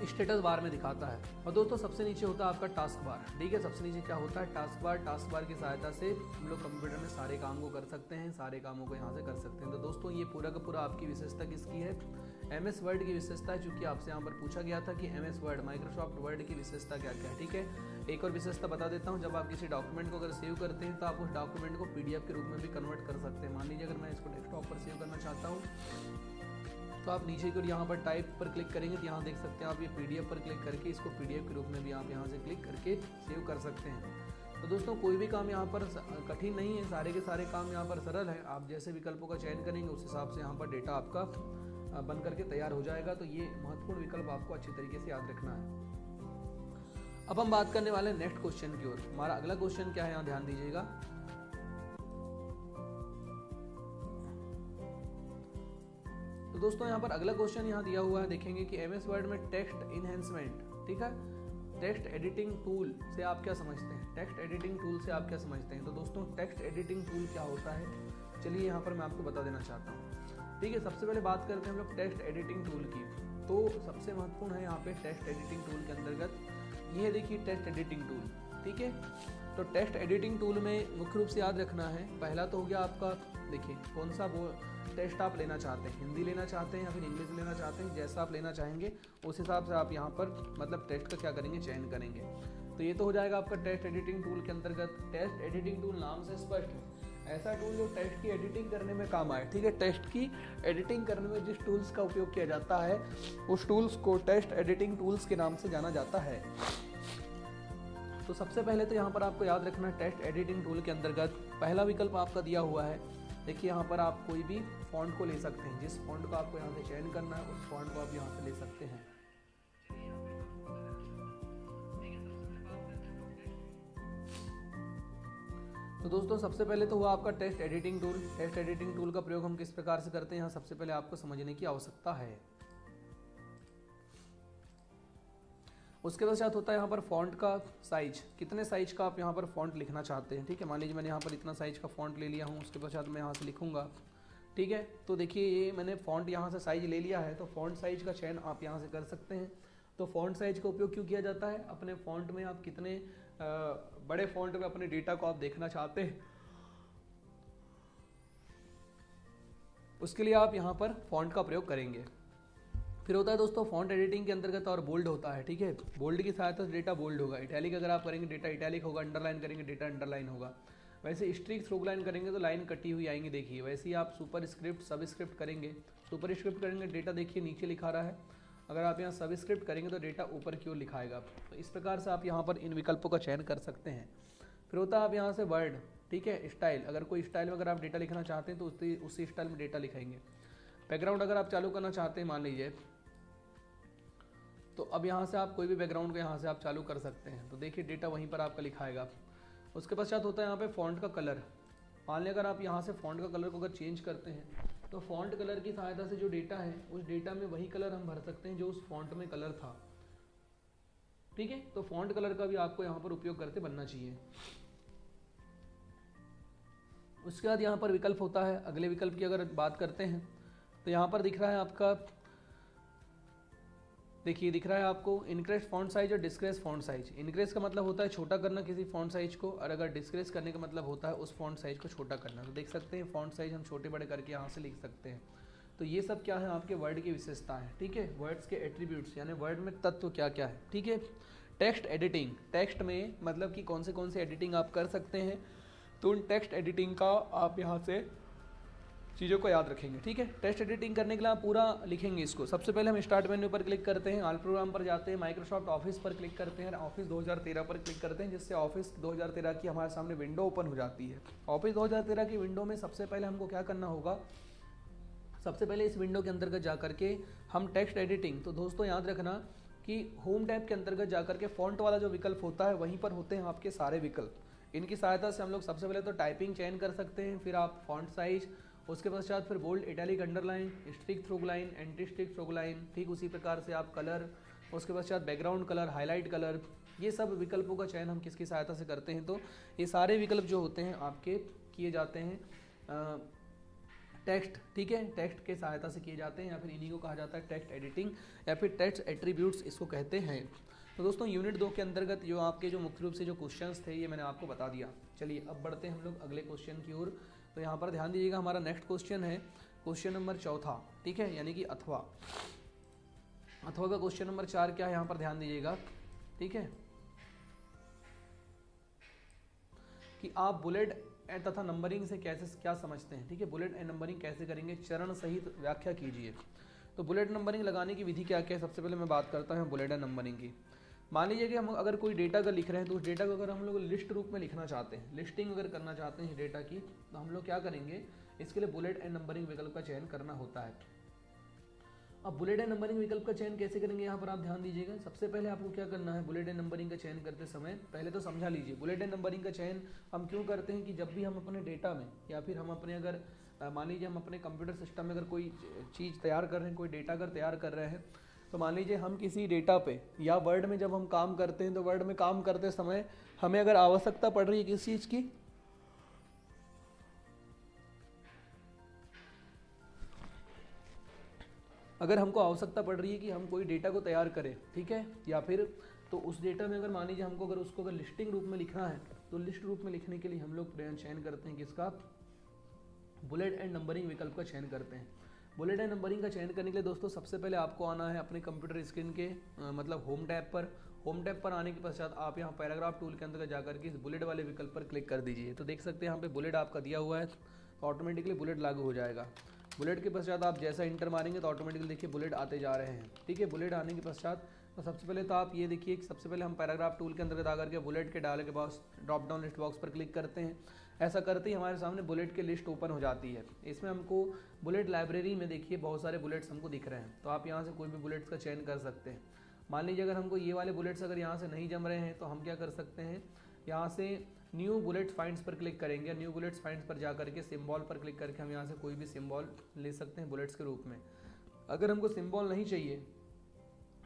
स्टेटस बार में दिखाता है। और दोस्तों सबसे नीचे होता है आपका टास्क बार, ठीक है। सबसे नीचे क्या होता है, टास्क बार। टास्क बार की सहायता से हम लोग कंप्यूटर में सारे काम को कर सकते हैं, सारे कामों को यहाँ से कर सकते हैं। तो दोस्तों ये पूरा का पूरा आपकी विशेषता किसकी है, MS वर्ड की विशेषता है, चूंकि आपसे यहाँ पर पूछा गया था कि MS वर्ड, माइक्रोसॉफ्ट वर्ड की विशेषता क्या क्या है, ठीक है। एक और विशेषता बता देता हूँ, जब आप किसी डॉक्यूमेंट को अगर सेव करते हैं तो आप उस डॉक्यूमेंट को PDF के रूप में भी कन्वर्ट कर सकते हैं। मान लीजिए अगर मैं इसको डेस्कटॉप पर सेव करना चाहता हूँ तो आप नीचे की ओर यहाँ पर टाइप पर क्लिक करेंगे तो यहाँ देख सकते हैं आप ये PDF पर क्लिक करके इसको PDF के रूप में भी आप यहाँ से क्लिक करके सेव कर सकते हैं। तो दोस्तों कोई भी काम यहाँ पर कठिन नहीं है, सारे के सारे काम यहाँ पर सरल है। आप जैसे विकल्पों का चयन करेंगे उस हिसाब से यहाँ पर डेटा आपका बन करके तैयार हो जाएगा। तो ये महत्वपूर्ण विकल्प आपको अच्छी तरीके से याद रखना है। अब हम बात करने वाले हैं नेक्स्ट क्वेश्चन की ओर। हमारा अगला क्वेश्चन क्या है, यहाँ ध्यान दीजिएगा। तो दोस्तों यहाँ पर अगला क्वेश्चन यहाँ दिया हुआ है, देखेंगे कि MS वर्ड में टेक्स्ट इनहेंसमेंट, ठीक है, टेक्स्ट एडिटिंग टूल से आप क्या समझते हैं, टेक्स्ट एडिटिंग टूल से आप क्या समझते हैं। तो दोस्तों टेक्स्ट एडिटिंग टूल क्या होता है, चलिए यहाँ पर मैं आपको बता देना चाहता हूँ, ठीक है। सबसे पहले बात करते हैं हम लोग टेक्स्ट एडिटिंग टूल की। तो सबसे महत्वपूर्ण है यहाँ पे टेक्स्ट एडिटिंग टूल के अंतर्गत ये देखिए टेक्स्ट एडिटिंग टूल, ठीक है। तो टेक्स्ट एडिटिंग टूल में मुख्य रूप से याद रखना है, पहला तो हो गया आपका, देखिए कौन सा वो टेक्स्ट आप लेना चाहते हैं, हिंदी लेना चाहते हैं या फिर इंग्लिश लेना चाहते हैं, जैसा आप लेना चाहेंगे उस हिसाब से आप यहाँ पर मतलब टेक्स्ट का क्या करेंगे, चयन करेंगे। तो ये तो हो जाएगा आपका टेक्स्ट एडिटिंग टूल के अंतर्गत। टेक्स्ट एडिटिंग टूल नाम से स्पष्ट है, ऐसा टूल जो टेक्स्ट की एडिटिंग करने में काम आए, ठीक है। टेक्स्ट की एडिटिंग करने में जिस टूल्स का उपयोग किया जाता है उस टूल्स को टेक्स्ट एडिटिंग टूल्स के नाम से जाना जाता है। तो सबसे पहले तो यहाँ पर आपको याद रखना है टेक्स्ट एडिटिंग टूल के अंतर्गत पहला विकल्प आपका दिया हुआ है। देखिए यहाँ पर आप कोई भी फॉन्ट को ले सकते हैं, जिस फॉन्ट का आपको यहाँ से चयन करना है उस फॉन्ट को आप यहाँ से ले सकते हैं। तो दोस्तों सबसे पहले तो हुआ आपका text editing tool. Text editing tool का प्रयोग हम किस प्रकार से करते हैं, यहाँ सबसे पहले आपको समझने की आवश्यकता है। उसके पश्चात होता है यहाँ पर फॉन्ट का साइज, कितने साइज का आप यहाँ पर फॉन्ट लिखना चाहते हैं, ठीक है। मान लीजिए मैंने यहाँ पर इतना साइज का फॉन्ट ले लिया हूँ, उसके पश्चात मैं यहाँ से लिखूँगा, ठीक है। तो देखिए ये मैंने फॉन्ट यहाँ से साइज ले लिया है, तो फॉन्ट साइज का चयन आप यहाँ से कर सकते हैं। तो फॉन्ट साइज का उपयोग क्यों किया जाता है, अपने फॉन्ट में आप कितने बड़े फॉन्ट में अपने डेटा को आप देखना चाहते हैं, उसके लिए आप यहाँ पर फॉन्ट का प्रयोग करेंगे। फिर होता है दोस्तों फॉन्ट एडिटिंग के अंतर्गत और बोल्ड होता है, ठीक है। बोल्ड की सहायता से डेटा बोल्ड होगा, इटैलिक अगर आप करेंगे डेटा इटैलिक होगा, अंडरलाइन करेंगे डेटा अंडरलाइन होगा। वैसे स्ट्रिक थ्रू लाइन करेंगे तो लाइन कटी हुई आएंगी, देखिए। वैसे ही आप सुपर स्क्रिप्ट सब स्क्रिप्ट करेंगे, सुपर स्क्रिप्ट करेंगे डेटा देखिए नीचे लिखा रहा है, अगर आप यहाँ सब स्क्रिप्ट करेंगे तो डेटा ऊपर की ओर लिखाएगा। तो इस प्रकार से आप यहाँ पर इन विकल्पों का चयन कर सकते हैं। फिर होता है आप यहाँ से वर्ड, ठीक है, स्टाइल, अगर कोई स्टाइल में अगर आप डेटा लिखना चाहते हैं तो उसी स्टाइल में डेटा लिखेंगे। बैकग्राउंड अगर आप चालू करना चाहते हैं मान लीजिए, तो अब यहाँ से आप कोई भी बैकग्राउंड को यहाँ से आप चालू कर सकते हैं, तो देखिए डेटा वहीं पर आपका लिखाएगा। उसके पश्चात होता है यहाँ पे फॉन्ट का कलर। मान लें अगर आप यहाँ से फॉन्ट का कलर को अगर चेंज करते हैं तो फॉन्ट कलर की सहायता से जो डेटा है उस डेटा में वही कलर हम भर सकते हैं जो उस फॉन्ट में कलर था, ठीक है। तो फॉन्ट कलर का भी आपको यहाँ पर उपयोग करते बनना चाहिए। उसके बाद यहाँ पर विकल्प होता है, अगले विकल्प की अगर बात करते हैं तो यहाँ पर दिख रहा है आपका, देखिए दिख रहा है आपको इनक्रीज फॉन्ट साइज और डिस्क्रीज फॉन्ट साइज। इनक्रीज का मतलब होता है छोटा करना किसी फॉन्ट साइज को, और अगर डिस्क्रीज करने का मतलब होता है उस फॉन्ट साइज को छोटा करना। तो देख सकते हैं फॉन्ट साइज हम छोटे बड़े करके यहाँ से लिख सकते हैं। तो ये सब क्या है, आपके वर्ड की विशेषता है, ठीक है। वर्ड्स के एट्रीब्यूट्स यानी वर्ड में तत्व क्या क्या है, ठीक है। टेक्स्ट एडिटिंग, टेक्स्ट में मतलब कि कौन से एडिटिंग आप कर सकते हैं, तो उन टेक्स्ट एडिटिंग का आप यहाँ से चीज़ों को याद रखेंगे, ठीक है। टेक्स्ट एडिटिंग करने के लिए आप पूरा लिखेंगे इसको। सबसे पहले हम स्टार्ट मेन्यू पर क्लिक करते हैं, ऑल प्रोग्राम पर जाते हैं, माइक्रोसॉफ्ट ऑफिस पर क्लिक करते हैं, ऑफिस 2013 पर क्लिक करते हैं, जिससे ऑफिस 2013 की हमारे सामने विंडो ओपन हो जाती है। ऑफिस 2013 की विंडो में सबसे पहले हमको क्या करना होगा, सबसे पहले इस विंडो के अंतर्गत जा करके हम टेक्स्ट एडिटिंग, तो दोस्तों याद रखना कि होम टैब के अंतर्गत जा करके फॉन्ट वाला जो विकल्प होता है वहीं पर होते हैं आपके सारे विकल्प। इनकी सहायता से हम लोग सबसे पहले तो टाइपिंग चयन कर सकते हैं, फिर आप फॉन्ट साइज, उसके पश्चात फिर bold, italic, underline, strike through line, anti strike through line, ठीक उसी प्रकार से आप कलर, उसके पश्चात बैकग्राउंड कलर, हाईलाइट कलर, ये सब विकल्पों का चयन हम किसकी सहायता से करते हैं। तो ये सारे विकल्प जो होते हैं आपके किए जाते हैं टेक्स्ट, ठीक है, टेक्स्ट के सहायता से किए जाते हैं, या फिर इन्हीं को कहा जाता है टेक्स्ट एडिटिंग या फिर टेक्स्ट एट्रीब्यूट्स इसको कहते हैं। तो दोस्तों यूनिट 2 के अंतर्गत जो आपके जो मुख्य रूप से जो क्वेश्चंस थे ये मैंने आपको बता दिया। चलिए अब बढ़ते हैं हम लोग अगले क्वेश्चन की ओर। तो यहाँ पर ध्यान दीजिएगा, हमारा नेक्स्ट क्वेश्चन है क्वेश्चन नंबर 4, ठीक है, यानी कि अथवा का क्वेश्चन नंबर 4 क्या है, यहाँ पर ध्यान दीजिएगा, ठीक है, कि आप बुलेट तथा नंबरिंग से कैसे क्या समझते हैं, ठीक है, बुलेट एंड नंबरिंग कैसे करेंगे, चरण सहित व्याख्या कीजिए। तो बुलेट नंबरिंग लगाने की विधि क्या क्या है, सबसे पहले मैं बात करता हूँ बुलेट एंड नंबरिंग की। मान लीजिए कि हम अगर कोई डेटा अगर लिख रहे हैं तो उस डेटा को अगर हम लोग लिस्ट रूप में लिखना चाहते हैं, लिस्टिंग अगर करना चाहते हैं डेटा की, तो हम लोग क्या करेंगे, इसके लिए बुलेट एंड नंबरिंग विकल्प का चयन करना होता है। अब बुलेट एंड नंबरिंग विकल्प का चयन कैसे करेंगे, यहाँ पर आप ध्यान दीजिएगा। सबसे पहले आपको क्या करना है, बुलेट एंड नंबरिंग का चयन करते समय पहले तो समझा लीजिए बुलेट एंड नंबरिंग का चयन हम क्यों करते हैं कि जब भी हम अपने डेटा में या फिर हम अपने अगर मान लीजिए हम अपने कंप्यूटर सिस्टम में अगर कोई चीज़ तैयार कर रहे हैं, कोई डेटा अगर तैयार कर रहे हैं, तो मान लीजिए हम किसी डेटा पे या वर्ड में जब हम काम करते हैं तो वर्ड में काम करते समय हमें अगर आवश्यकता पड़ रही है किस चीज़ की, अगर हमको आवश्यकता पड़ रही है कि हम कोई डेटा को तैयार करें, ठीक है, या फिर तो उस डेटा में अगर मान लीजिए हमको अगर उसको अगर लिस्टिंग रूप में लिखना है, तो लिस्ट रूप में लिखने के लिए हम लोग चयन करते हैं किसका, बुलेट एंड नंबरिंग विकल्प का चयन करते हैं। बुलेट एंड नंबरिंग का चयन करने के लिए दोस्तों सबसे पहले आपको आना है अपने कंप्यूटर स्क्रीन के मतलब होम टैब पर। होम टैब पर आने के पश्चात आप यहाँ पैराग्राफ टूल के अंदर जाकर के इस बुलेट वाले विकल्प पर क्लिक कर दीजिए। तो देख सकते हैं यहाँ पे बुलेट आपका दिया हुआ है, तो ऑटोमेटिकली बुलेट लागू हो जाएगा। बुलेट के पश्चात आप जैसा इंटर मारेंगे तो ऑटोमेटिकली देखिए बुलेट आते जा रहे हैं, ठीक है। बुलेट आने के पश्चात तो सबसे पहले तो आप ये देखिए, सबसे पहले हम पैराग्राफ टूल के अंदर आकर के बुलेट के डाले के बाद ड्रॉप डाउन लिस्ट बॉक्स पर क्लिक करते हैं। ऐसा करते ही हमारे सामने बुलेट की लिस्ट ओपन हो जाती है। इसमें हमको बुलेट लाइब्रेरी में देखिए बहुत सारे बुलेट्स हमको दिख रहे हैं, तो आप यहाँ से कोई भी बुलेट्स का चयन कर सकते हैं। मान लीजिए अगर हमको ये वाले बुलेट्स अगर यहाँ से नहीं जम रहे हैं तो हम क्या कर सकते हैं, यहाँ से न्यू बुलेट फाइंड्स पर क्लिक करेंगे। न्यू बुलेट्स फाइंड्स पर जा करके सिम्बॉल पर क्लिक करके हम यहाँ से कोई भी सिम्बॉल ले सकते हैं बुलेट्स के रूप में। अगर हमको सिम्बॉल नहीं चाहिए,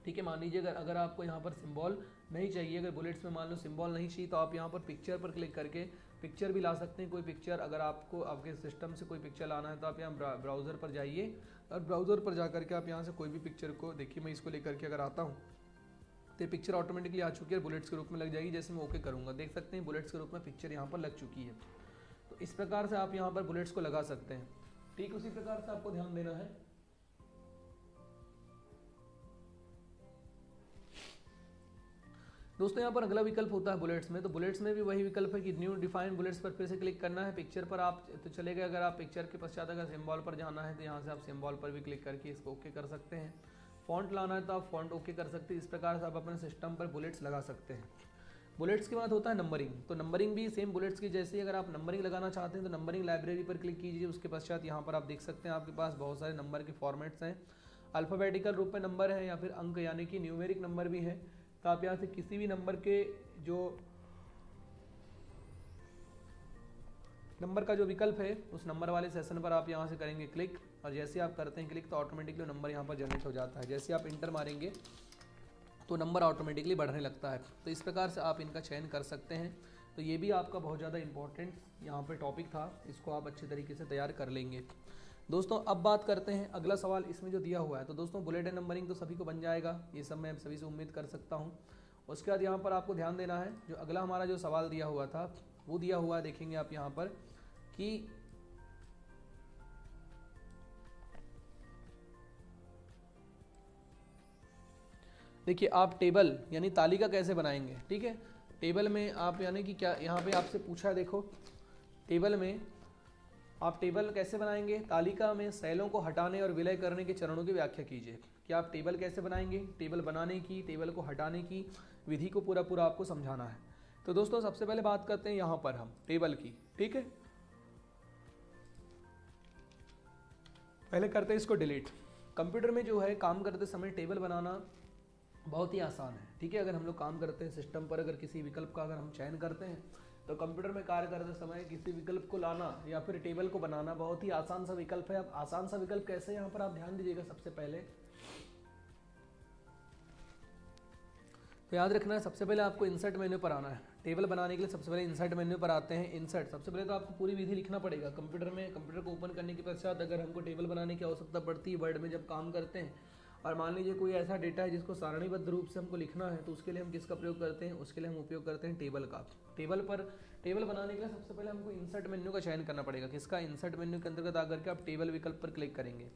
ठीक है, मान लीजिए अगर आपको यहाँ पर सिम्बॉल नहीं चाहिए, अगर बुलेट्स में मान लो सिम्बॉल नहीं चाहिए, तो आप यहाँ पर पिक्चर पर क्लिक करके पिक्चर भी ला सकते हैं। कोई पिक्चर अगर आपको आपके सिस्टम से कोई पिक्चर लाना है तो आप यहाँ ब्राउज़र पर जाइए और ब्राउज़र पर जा करके आप यहाँ से कोई भी पिक्चर को देखिए। मैं इसको लेकर के अगर आता हूँ तो पिक्चर ऑटोमेटिकली आ चुकी है, बुलेट्स के रूप में लग जाएगी। जैसे मैं ओके करूँगा देख सकते हैं बुलेट्स के रूप में पिक्चर यहाँ पर लग चुकी है। तो इस प्रकार से आप यहाँ पर बुलेट्स को लगा सकते हैं। ठीक उसी प्रकार से आपको ध्यान देना है। दोस्तों यहाँ पर अगला विकल्प होता है बुलेट्स में, तो बुलेट्स में भी वही विकल्प है कि न्यू डिफाइन बुलेट्स पर फिर से क्लिक करना है। पिक्चर पर आप तो चले गए, अगर आप पिक्चर के पश्चात अगर सिंबल पर जाना है तो यहाँ से आप सिंबल पर भी क्लिक करके इसको ओके कर सकते हैं। फॉन्ट लाना है तो आप फॉन्ट ओके कर सकते हैं। इस प्रकार से आप अपने सिस्टम पर बुलेट्स लगा सकते हैं। बुलेट्स के बाद होता है नंबरिंग, तो नंबरिंग भी सेम बुलेट्स की जैसे ही अगर आप नंबरिंग लगाना चाहते हैं तो नंबरिंग लाइब्रेरी पर क्लिक कीजिए। उसके पश्चात यहाँ पर आप देख सकते हैं आपके पास बहुत सारे नंबर के फॉर्मेट्स हैं। अल्फ़ाबेटिकल रूप में नंबर है या फिर अंक यानी कि न्यूमेरिक नंबर भी है। तो आप यहाँ से किसी भी नंबर के जो नंबर का जो विकल्प है उस नंबर वाले सेशन पर आप यहाँ से करेंगे क्लिक, और जैसे आप करते हैं क्लिक तो ऑटोमेटिकली नंबर यहाँ पर जनरेट हो जाता है। जैसे आप इंटर मारेंगे तो नंबर ऑटोमेटिकली बढ़ने लगता है। तो इस प्रकार से आप इनका चयन कर सकते हैं। तो ये भी आपका बहुत ज़्यादा इंपॉर्टेंट यहाँ पर टॉपिक था, इसको आप अच्छे तरीके से तैयार कर लेंगे। दोस्तों अब बात करते हैं अगला सवाल इसमें जो दिया हुआ है। तो दोस्तों बुलेट एंड नंबरिंग तो सभी को बन जाएगा, ये सब मैं सभी से उम्मीद कर सकता हूँ। उसके बाद यहाँ पर आपको ध्यान देना है, जो अगला हमारा जो सवाल दिया हुआ था वो दिया हुआ है, देखेंगे आप यहाँ पर कि देखिए आप टेबल यानी तालिका कैसे बनाएंगे। ठीक है, टेबल में आप यानी कि क्या यहाँ पे आपसे पूछा है, देखो टेबल में आप टेबल कैसे बनाएंगे, तालिका में सेलों को हटाने और विलय करने के चरणों की व्याख्या कीजिए। कि आप टेबल कैसे बनाएंगे, टेबल बनाने की, टेबल को हटाने की विधि को पूरा आपको समझाना है। तो दोस्तों सबसे पहले बात करते हैं यहाँ पर हम टेबल की। ठीक है, पहले करते हैं इसको डिलीट। कंप्यूटर में जो है काम करते समय टेबल बनाना बहुत ही आसान है। ठीक है, अगर हम लोग काम करते हैं सिस्टम पर, अगर किसी विकल्प का अगर हम चयन करते हैं तो कंप्यूटर में कार्य करते समय किसी विकल्प को लाना या फिर टेबल को बनाना बहुत ही आसान सा विकल्प है। अब आसान सा विकल्प कैसे, यहाँ पर आप ध्यान दीजिएगा। सबसे पहले तो याद रखना है, सबसे पहले आपको इंसर्ट मेन्यू पर आना है। टेबल बनाने के लिए सबसे पहले इंसर्ट मेन्यू पर आते हैं। इंसर्ट सबसे पहले तो आपको पूरी विधि लिखना पड़ेगा कंप्यूटर में। कंप्यूटर को ओपन करने के पश्चात अगर हमको टेबल बनाने की आवश्यकता पड़ती है वर्ड में जब काम करते हैं, और मान लीजिए कोई ऐसा डेटा है जिसको सारणीबद्ध रूप से हमको लिखना है, तो उसके लिए हम किसका प्रयोग करते हैं? उसके लिए हम उपयोग करते हैं टेबल का। टेबल बनाने के लिए सबसे पहले हमको इंसर्ट मेन्यू का चयन करना पड़ेगा। किसका? इंसर्ट मेन्यू के अंतर्गत आकर के आप टेबल विकल्प पर क्लिक करेंगे।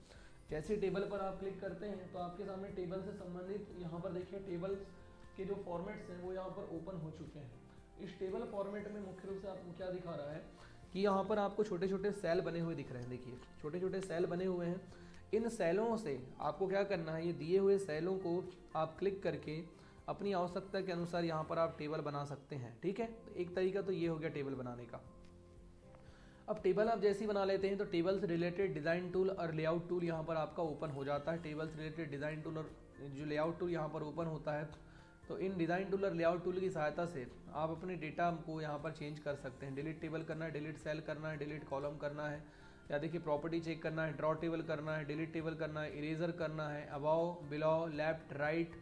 जैसे टेबल पर आप क्लिक करते हैं तो आपके सामने टेबल से संबंधित यहाँ पर देखिए टेबल के जो फॉर्मेट्स हैं वो यहाँ पर ओपन हो चुके हैं। इस टेबल फॉर्मेट में मुख्य रूप से आपको क्या दिखा रहा है कि यहाँ पर आपको छोटे छोटे सेल बने हुए दिख रहे हैं। देखिए छोटे छोटे सेल बने हुए हैं। इन सेलों से आपको क्या करना है, ये दिए हुए सेलों को आप क्लिक करके अपनी आवश्यकता के अनुसार यहाँ पर आप टेबल बना सकते हैं। ठीक है, तो एक तरीका तो ये हो गया टेबल बनाने का। अब टेबल आप जैसे ही बना लेते हैं तो टेबल से रिलेटेड डिज़ाइन टूल और लेआउट टूल यहाँ पर आपका ओपन हो जाता है। टेबल से रिलेटेड डिज़ाइन टूल और जो लेआउट टूल यहाँ पर ओपन होता है, तो इन डिज़ाइन टूल और लेआउट टूल की सहायता से आप अपने डेटा को यहाँ पर चेंज कर सकते हैं। डिलीट टेबल करना है, डिलीट सेल करना है, डिलीट कॉलम करना है, या देखिए प्रॉपर्टी चेक करना है, ड्रॉ टेबल करना है, डिलीट टेबल करना है, इरेजर करना है, above below left right,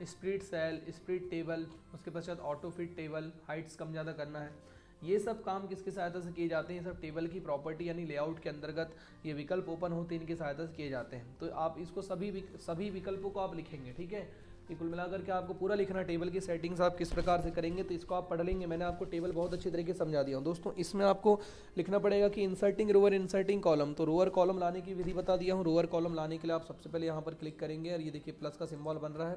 split cell, split table, उसके पश्चात ऑटो फिट टेबल, हाइट्स कम ज़्यादा करना है। ये सब काम किसकी सहायता से किए जाते हैं? सब टेबल की प्रॉपर्टी यानी लेआउट के अंतर्गत ये विकल्प ओपन होते हैं, इनकी सहायता से किए जाते हैं। तो आप इसको सभी विकल्पों को आप लिखेंगे। ठीक है, कि कुल मिलाकर के आपको पूरा लिखना, टेबल की सेटिंग्स आप किस प्रकार से करेंगे तो इसको आप पढ़ लेंगे। मैंने आपको टेबल बहुत अच्छी तरीके से समझा दिया हूँ दोस्तों। इसमें आपको लिखना पड़ेगा कि इंसर्टिंग रोअर, इंसर्टिंग कॉलम। तो रोअर कॉलम लाने की विधि बता दिया हूँ। रोअर कॉलम लाने के लिए आप सबसे पहले यहाँ पर क्लिक करेंगे और ये देखिए प्लस का सिम्बॉल बन रहा है,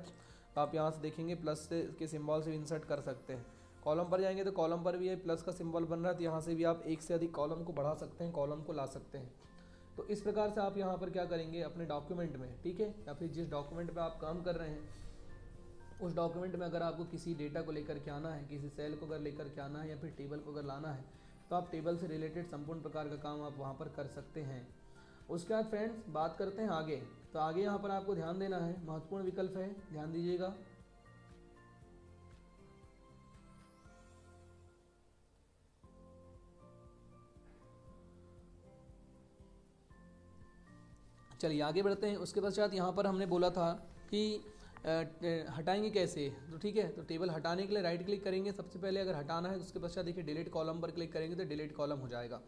तो आप यहाँ से देखेंगे प्लस से के सिम्बॉल से इंसर्ट कर सकते हैं। कॉलम पर जाएंगे तो कॉलम पर भी ये प्लस का सिंबल बन रहा है, तो यहाँ से भी आप एक से अधिक कॉलम को बढ़ा सकते हैं, कॉलम को ला सकते हैं। तो इस प्रकार से आप यहाँ पर क्या करेंगे अपने डॉक्यूमेंट में, ठीक है, या फिर जिस डॉक्यूमेंट पे आप काम कर रहे हैं उस डॉक्यूमेंट में अगर आपको किसी डेटा को लेकर के आना है, किसी सेल को अगर लेकर के आना है या फिर टेबल को अगर लाना है, तो आप टेबल से रिलेटेड संपूर्ण प्रकार का काम आप वहाँ पर कर सकते हैं। उसके बाद फ्रेंड्स बात करते हैं आगे। तो आगे यहाँ पर आपको ध्यान देना है, महत्वपूर्ण विकल्प है, ध्यान दीजिएगा। चलिए आगे बढ़ते हैं। उसके पश्चात यहाँ पर हमने बोला था कि हटाएंगे कैसे, तो ठीक है, तो टेबल हटाने के लिए राइट क्लिक करेंगे सबसे पहले। अगर हटाना है तो उसके पश्चात देखिए डिलीट कॉलम पर क्लिक करेंगे तो डिलीट कॉलम हो जाएगा।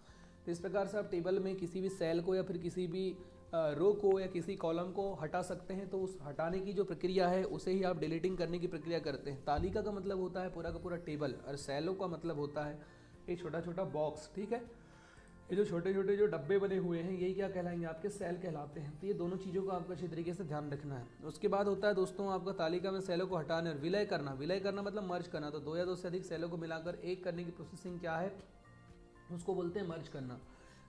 तो इस प्रकार से आप टेबल में किसी भी सेल को या फिर किसी भी रो को या किसी कॉलम को हटा सकते हैं। तो उस हटाने की जो प्रक्रिया है उसे ही आप डिलीटिंग करने की प्रक्रिया करते हैं। तालिका का मतलब होता है पूरा का पूरा टेबल, और सेलों का मतलब होता है एक छोटा छोटा बॉक्स। ठीक है, ये जो छोटे छोटे जो डब्बे बने हुए हैं यही क्या कहलाएंगे? आपके सेल कहलाते हैं। तो ये दोनों चीज़ों का आपको अच्छी तरीके से ध्यान रखना है। उसके बाद होता है दोस्तों आपका तालिका में सेलों को हटाने और विलय करना। विलय करना मतलब मर्ज करना। तो दो या दो से अधिक सेलों को मिलाकर एक करने की प्रोसेसिंग क्या है, उसको बोलते हैं मर्ज करना।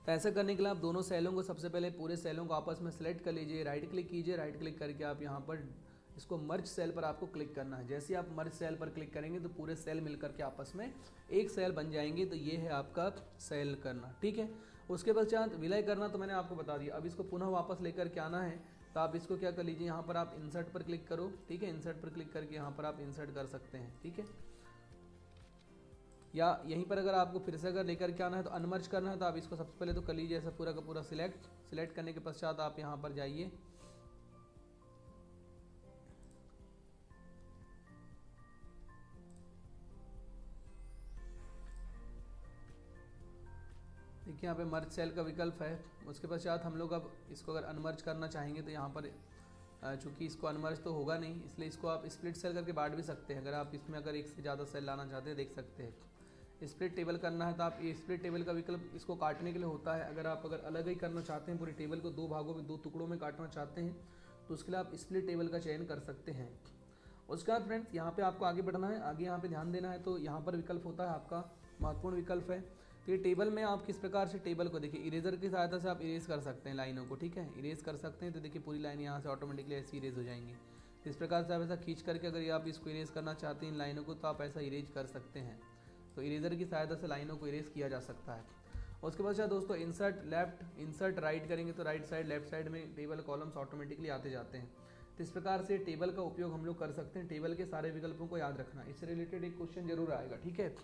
तो ऐसा करने के लिए आप दोनों सेलों को सबसे पहले पूरे सेलों को आपस में सेलेक्ट कर लीजिए, राइट क्लिक कीजिए, राइट क्लिक करके आप यहाँ पर इसको मर्ज सेल पर आपको क्लिक करना है। जैसे आप मर्ज सेल पर क्लिक करेंगे तो पूरे सेल मिलकर के आपस में एक सेल बन जाएंगे। तो ये है आपका सेल करना। ठीक है, उसके पश्चात विलय करना तो मैंने आपको बता दिया। अब इसको पुनः वापस लेकर के आना है तो आप इसको क्या कर लीजिए, यहाँ पर आप इंसर्ट पर क्लिक करो। ठीक है, इंसर्ट पर क्लिक करके यहाँ पर आप इंसर्ट कर सकते हैं। ठीक है, या यहीं पर अगर आपको फिर से अगर लेकर के आना है तो अनमर्ज करना है तो आप इसको सबसे पहले तो कर लीजिए ऐसा पूरा का पूरा सिलेक्ट करने के पश्चात आप यहाँ पर जाइए, देखिए यहाँ पे मर्ज सेल का विकल्प है। उसके पश्चात हम लोग अब इसको अगर अनमर्ज करना चाहेंगे तो यहाँ पर चूँकि इसको अनमर्ज तो होगा नहीं, इसलिए इसको आप स्प्लिट सेल करके बांट भी सकते हैं। अगर आप इसमें अगर एक से ज़्यादा सेल लाना चाहते हैं, देख सकते हैं। स्प्लिट टेबल करना है तो आप ये स्प्लिट टेबल का विकल्प इसको काटने के लिए होता है। अगर अलग ही करना चाहते हैं, पूरे टेबल को दो भागों में, दो टुकड़ों में काटना चाहते हैं, तो उसके लिए आप स्प्लिट टेबल का चयन कर सकते हैं। उसके बाद फ्रेंड्स यहाँ पे आपको आगे बढ़ना है, आगे यहाँ पे ध्यान देना है। तो यहाँ पर विकल्प होता है आपका महत्वपूर्ण विकल्प है। तो ये टेबल में आप किस प्रकार से टेबल को देखिए, इरेजर की सहायता से आप इरेज कर सकते हैं लाइनों को। ठीक है, इरेज कर सकते हैं। तो देखिए पूरी लाइन यहाँ से ऑटोमेटिकली ऐसी इरेज हो जाएंगी। तो इस प्रकार से आप ऐसा खींच करके अगर आप इसको इरेज करना चाहते हैं इन लाइनों को, तो आप ऐसा इरेज कर सकते हैं। तो इरेजर की सहायता से लाइनों को इरेज किया जा सकता है। उसके बाद दोस्तों इंसर्ट लेफ्ट, इंसर्ट राइट करेंगे तो राइट साइड लेफ्ट साइड में टेबल कॉलम्स ऑटोमेटिकली आते जाते हैं। तो इस प्रकार से टेबल का उपयोग हम लोग कर सकते हैं। टेबल के सारे विकल्पों को याद रखना, इससे रिलेटेड एक क्वेश्चन जरूर आएगा। ठीक है,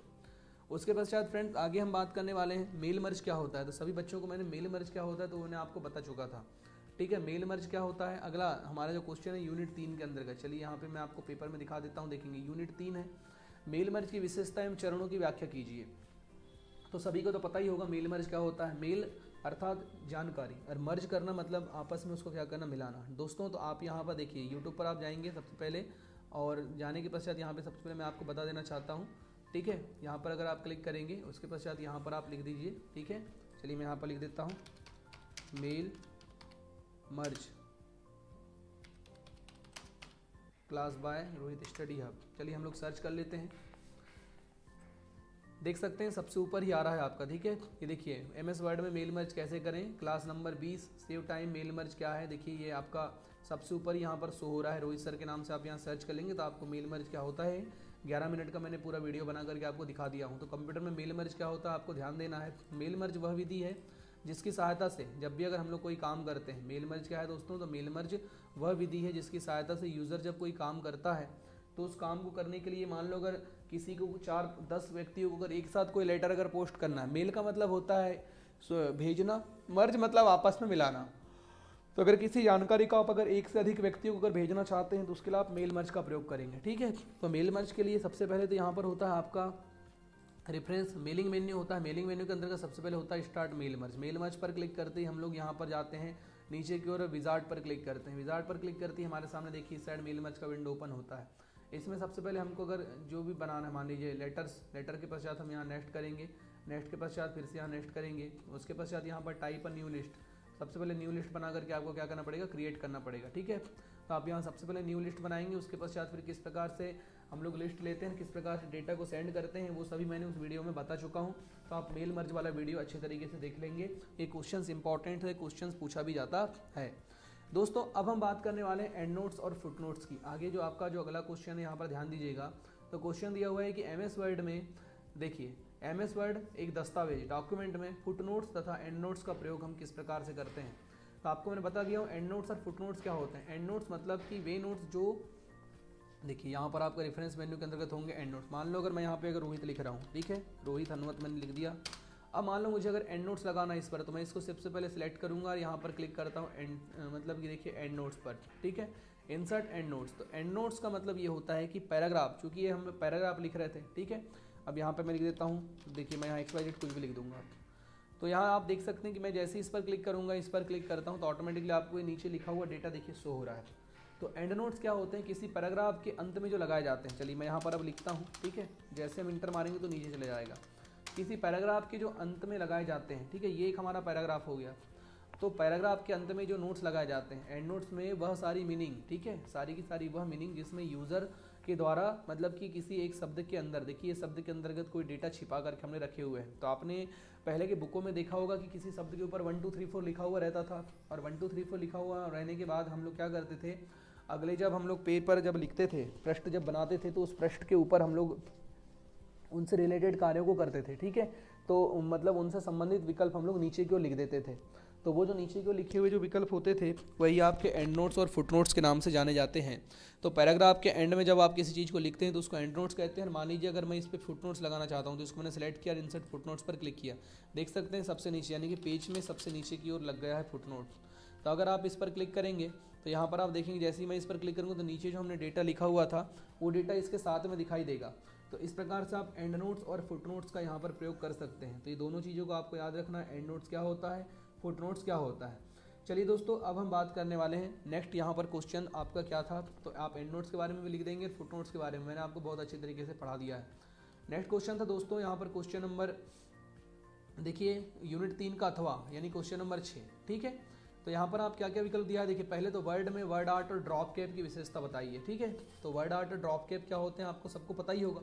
उसके पश्चात फ्रेंड्स आगे हम बात करने वाले हैं मेल मर्ज क्या होता है। तो सभी बच्चों को मैंने मेल मर्ज क्या होता है तो उन्हें आपको बता चुका था। ठीक है। मेल मर्ज क्या होता है, अगला हमारा जो क्वेश्चन है यूनिट 3 के अंदर का। चलिए यहाँ पे मैं आपको पेपर में दिखा देता हूँ, देखेंगे यूनिट 3 है, मेल मर्ज की विशेषता एवं चरणों की व्याख्या कीजिए। तो सभी को तो पता ही होगा मेल मर्ज क्या होता है। मेल अर्थात जानकारी, और मर्ज करना मतलब आपस में उसको क्या करना, मिलाना। दोस्तों तो आप यहाँ पर देखिए यूट्यूब पर आप जाएंगे सबसे पहले, और जाने के पश्चात यहाँ पे सबसे पहले मैं आपको बता देना चाहता हूँ, ठीक है। यहाँ पर अगर आप क्लिक करेंगे उसके पश्चात यहाँ पर आप लिख दीजिए, ठीक है। चलिए मैं यहाँ पर लिख देता हूँ mail merge class by Rohit study hub. चलिए हम लोग सर्च कर लेते हैं, देख सकते हैं सबसे ऊपर ही आ रहा है आपका, ठीक है। ये देखिए एमएस वर्ड में मेल मर्ज कैसे करें, class number 20 save time mail merge क्या है। देखिए ये आपका सबसे ऊपर यहाँ पर शो हो रहा है, रोहित सर के नाम से आप यहाँ सर्च कर लेंगे तो आपको मेल मर्ज क्या होता है 11 मिनट का मैंने पूरा वीडियो बना करके आपको दिखा दिया हूँ। तो कंप्यूटर में मेल मर्ज क्या होता है आपको ध्यान देना है। मेल मर्ज वह विधि है जिसकी सहायता से जब भी अगर हम लोग कोई काम करते हैं, मेल मर्ज क्या है दोस्तों, तो मेल मर्ज वह विधि है जिसकी सहायता से यूज़र जब कोई काम करता है तो उस काम को करने के लिए मान लो अगर किसी को 4-10 व्यक्तियों को अगर एक साथ कोई लेटर अगर पोस्ट करना है, मेल का मतलब होता है भेजना, मर्ज मतलब आपस में मिलाना। तो अगर किसी जानकारी को आप अगर एक से अधिक व्यक्तियों को अगर भेजना चाहते हैं तो उसके लिए आप मेल मर्ज का प्रयोग करेंगे, ठीक है। तो मेल मर्ज के लिए सबसे पहले तो यहाँ पर होता है आपका रेफरेंस मेलिंग मेन्यू होता है। मेलिंग मेन्यू के अंदर का सबसे पहले होता है start mail merge. Mail merge पर क्लिक करते ही हम लोग यहाँ पर जाते हैं नीचे की ओर, विजार्ड पर क्लिक करते हैं। विजार्ड पर क्लिक करते ही हमारे सामने देखिए इस साइड मेल मर्ज का विंडो ओपन होता है। इसमें सबसे पहले हमको अगर जो भी बनाना है, मान लीजिए लेटर के पश्चात हम यहाँ नेक्स्ट करेंगे, नेक्स्ट के पश्चात फिर से यहाँ नेक्स्ट करेंगे, उसके पश्चात यहाँ पर टाइप अ न्यू लिस्ट। सबसे पहले न्यू लिस्ट बना करके आपको क्या करना पड़ेगा, क्रिएट करना पड़ेगा, ठीक है। तो आप यहाँ सबसे पहले न्यू लिस्ट बनाएंगे, उसके पश्चात फिर किस प्रकार से हम लोग लिस्ट लेते हैं, किस प्रकार से डेटा को सेंड करते हैं, वो सभी मैंने उस वीडियो में बता चुका हूँ। तो आप मेल मर्ज वाला वीडियो अच्छे तरीके से देख लेंगे। ये क्वेश्चंस इंपॉर्टेंट है, क्वेश्चंस पूछा भी जाता है। दोस्तों अब हम बात करने वाले हैं एंड नोट्स और फुट नोट्स की। आगे जो आपका जो अगला क्वेश्चन है यहाँ पर ध्यान दीजिएगा। तो क्वेश्चन दिया हुआ है कि एमएस वर्ड में, देखिए एमएस वर्ड एक दस्तावेज डॉक्यूमेंट में फुट नोट्स तथा एंड नोट्स का प्रयोग हम किस प्रकार से करते हैं। तो आपको मैंने बता दिया हूँ एंड नोट्स और फुट नोट्स क्या होते हैं। एंड नोट्स मतलब कि वे नोट्स जो, देखिए यहाँ पर आपका रेफरेंस मेन्यू के अंतर्गत होंगे एंड नोट्स। मान लो अगर मैं यहाँ पे अगर रोहित लिख रहा हूँ, ठीक है, रोहित हनुमत मैंने लिख दिया। अब मान लो मुझे अगर एंड नोट्स लगाना है इस पर, तो मैं इसको सबसे पहले सिलेक्ट करूँगा और यहाँ पर क्लिक करता हूँ एंड, मतलब कि देखिए एंड नोट्स पर, ठीक है, इंसर्ट एंड नोट्स। तो एंड नोट्स का मतलब ये होता है कि पैराग्राफ, चूँकि ये हम पैराग्राफ लिख रहे थे, ठीक है। अब यहाँ पर मैं लिख देता हूँ, देखिए मैं यहाँ XYZ कुछ भी लिख दूँगा। तो यहाँ आप देख सकते हैं कि मैं जैसे इस पर क्लिक करूँगा, इस पर क्लिक करता हूँ तो ऑटोमेटिकली आपको ये नीचे लिखा हुआ डेटा देखिए शो हो रहा है। तो एंड नोट्स क्या होते हैं, किसी पैराग्राफ के अंत में जो लगाए जाते हैं। चलिए मैं यहाँ पर अब लिखता हूँ, ठीक है, जैसे हम इंटर मारेंगे तो नीचे चले जाएगा। किसी पैराग्राफ के जो अंत में लगाए जाते हैं, ठीक है, ये एक हमारा पैराग्राफ हो गया। तो पैराग्राफ के अंत में जो नोट्स लगाए जाते हैं, एंड नोट्स में वह सारी मीनिंग, ठीक है, सारी की सारी वह मीनिंग जिसमें यूज़र के द्वारा, मतलब कि किसी एक शब्द के अंदर, देखिए ये शब्द के अंतर्गत कोई डेटा छिपा करके हमने रखे हुए हैं। तो आपने पहले के बुकों में देखा होगा कि किसी शब्द के ऊपर 1 2 3 4 लिखा हुआ रहता था, और 1 2 3 4 लिखा हुआ रहने के बाद हम लोग क्या करते थे, अगले जब हम लोग पेपर जब लिखते थे, पृष्ठ जब बनाते थे, तो उस पृष्ठ के ऊपर हम लोग उनसे रिलेटेड कार्यों को करते थे, ठीक है। तो मतलब उनसे संबंधित विकल्प हम लोग नीचे की ओर लिख देते थे। तो वो जो नीचे की ओर लिखे हुए जो विकल्प होते थे वही आपके एंड नोट्स और फुट नोट्स के नाम से जाने जाते हैं। तो पैराग्राफ के एंड में जब आप किसी चीज़ को लिखते हैं तो उसको एंड नोट्स कहते हैं। मान लीजिए अगर मैं इस पर फुट नोट्स लगाना चाहता हूँ तो इसको मैंने सेलेक्ट किया, इंसर्ट फुट नोट्स पर क्लिक किया, देख सकते हैं सबसे नीचे यानी कि पेज में सबसे नीचे की ओर लग गया है फुट नोट्स। तो अगर आप इस पर क्लिक करेंगे तो यहाँ पर आप देखेंगे जैसे ही मैं इस पर क्लिक करूँगा तो नीचे जो हमने डेटा लिखा हुआ था वो डेटा इसके साथ में दिखाई देगा। तो इस प्रकार से आप एंड नोट्स और फुट नोट्स का यहाँ पर प्रयोग कर सकते हैं। तो ये दोनों चीज़ों को आपको याद रखना है, एंड नोट्स क्या होता है, फुट नोट्स क्या होता है। चलिए दोस्तों अब हम बात करने वाले हैं नेक्स्ट। यहाँ पर क्वेश्चन आपका क्या था, तो आप एंड नोट्स के बारे में भी लिख देंगे, फुट नोट्स के बारे में मैंने आपको बहुत अच्छे तरीके से पढ़ा दिया है। नेक्स्ट क्वेश्चन था दोस्तों यहाँ पर क्वेश्चन नंबर, देखिए यूनिट 3 का अथवा यानी क्वेश्चन नंबर 6, ठीक है। तो यहाँ पर आप क्या क्या विकल्प दिया है, देखिए पहले तो वर्ड में वर्ड आर्ट और ड्रॉप कैप की विशेषता बताइए, ठीक है। तो वर्ड आर्ट और ड्रॉप कैप क्या होते हैं आपको सबको पता ही होगा।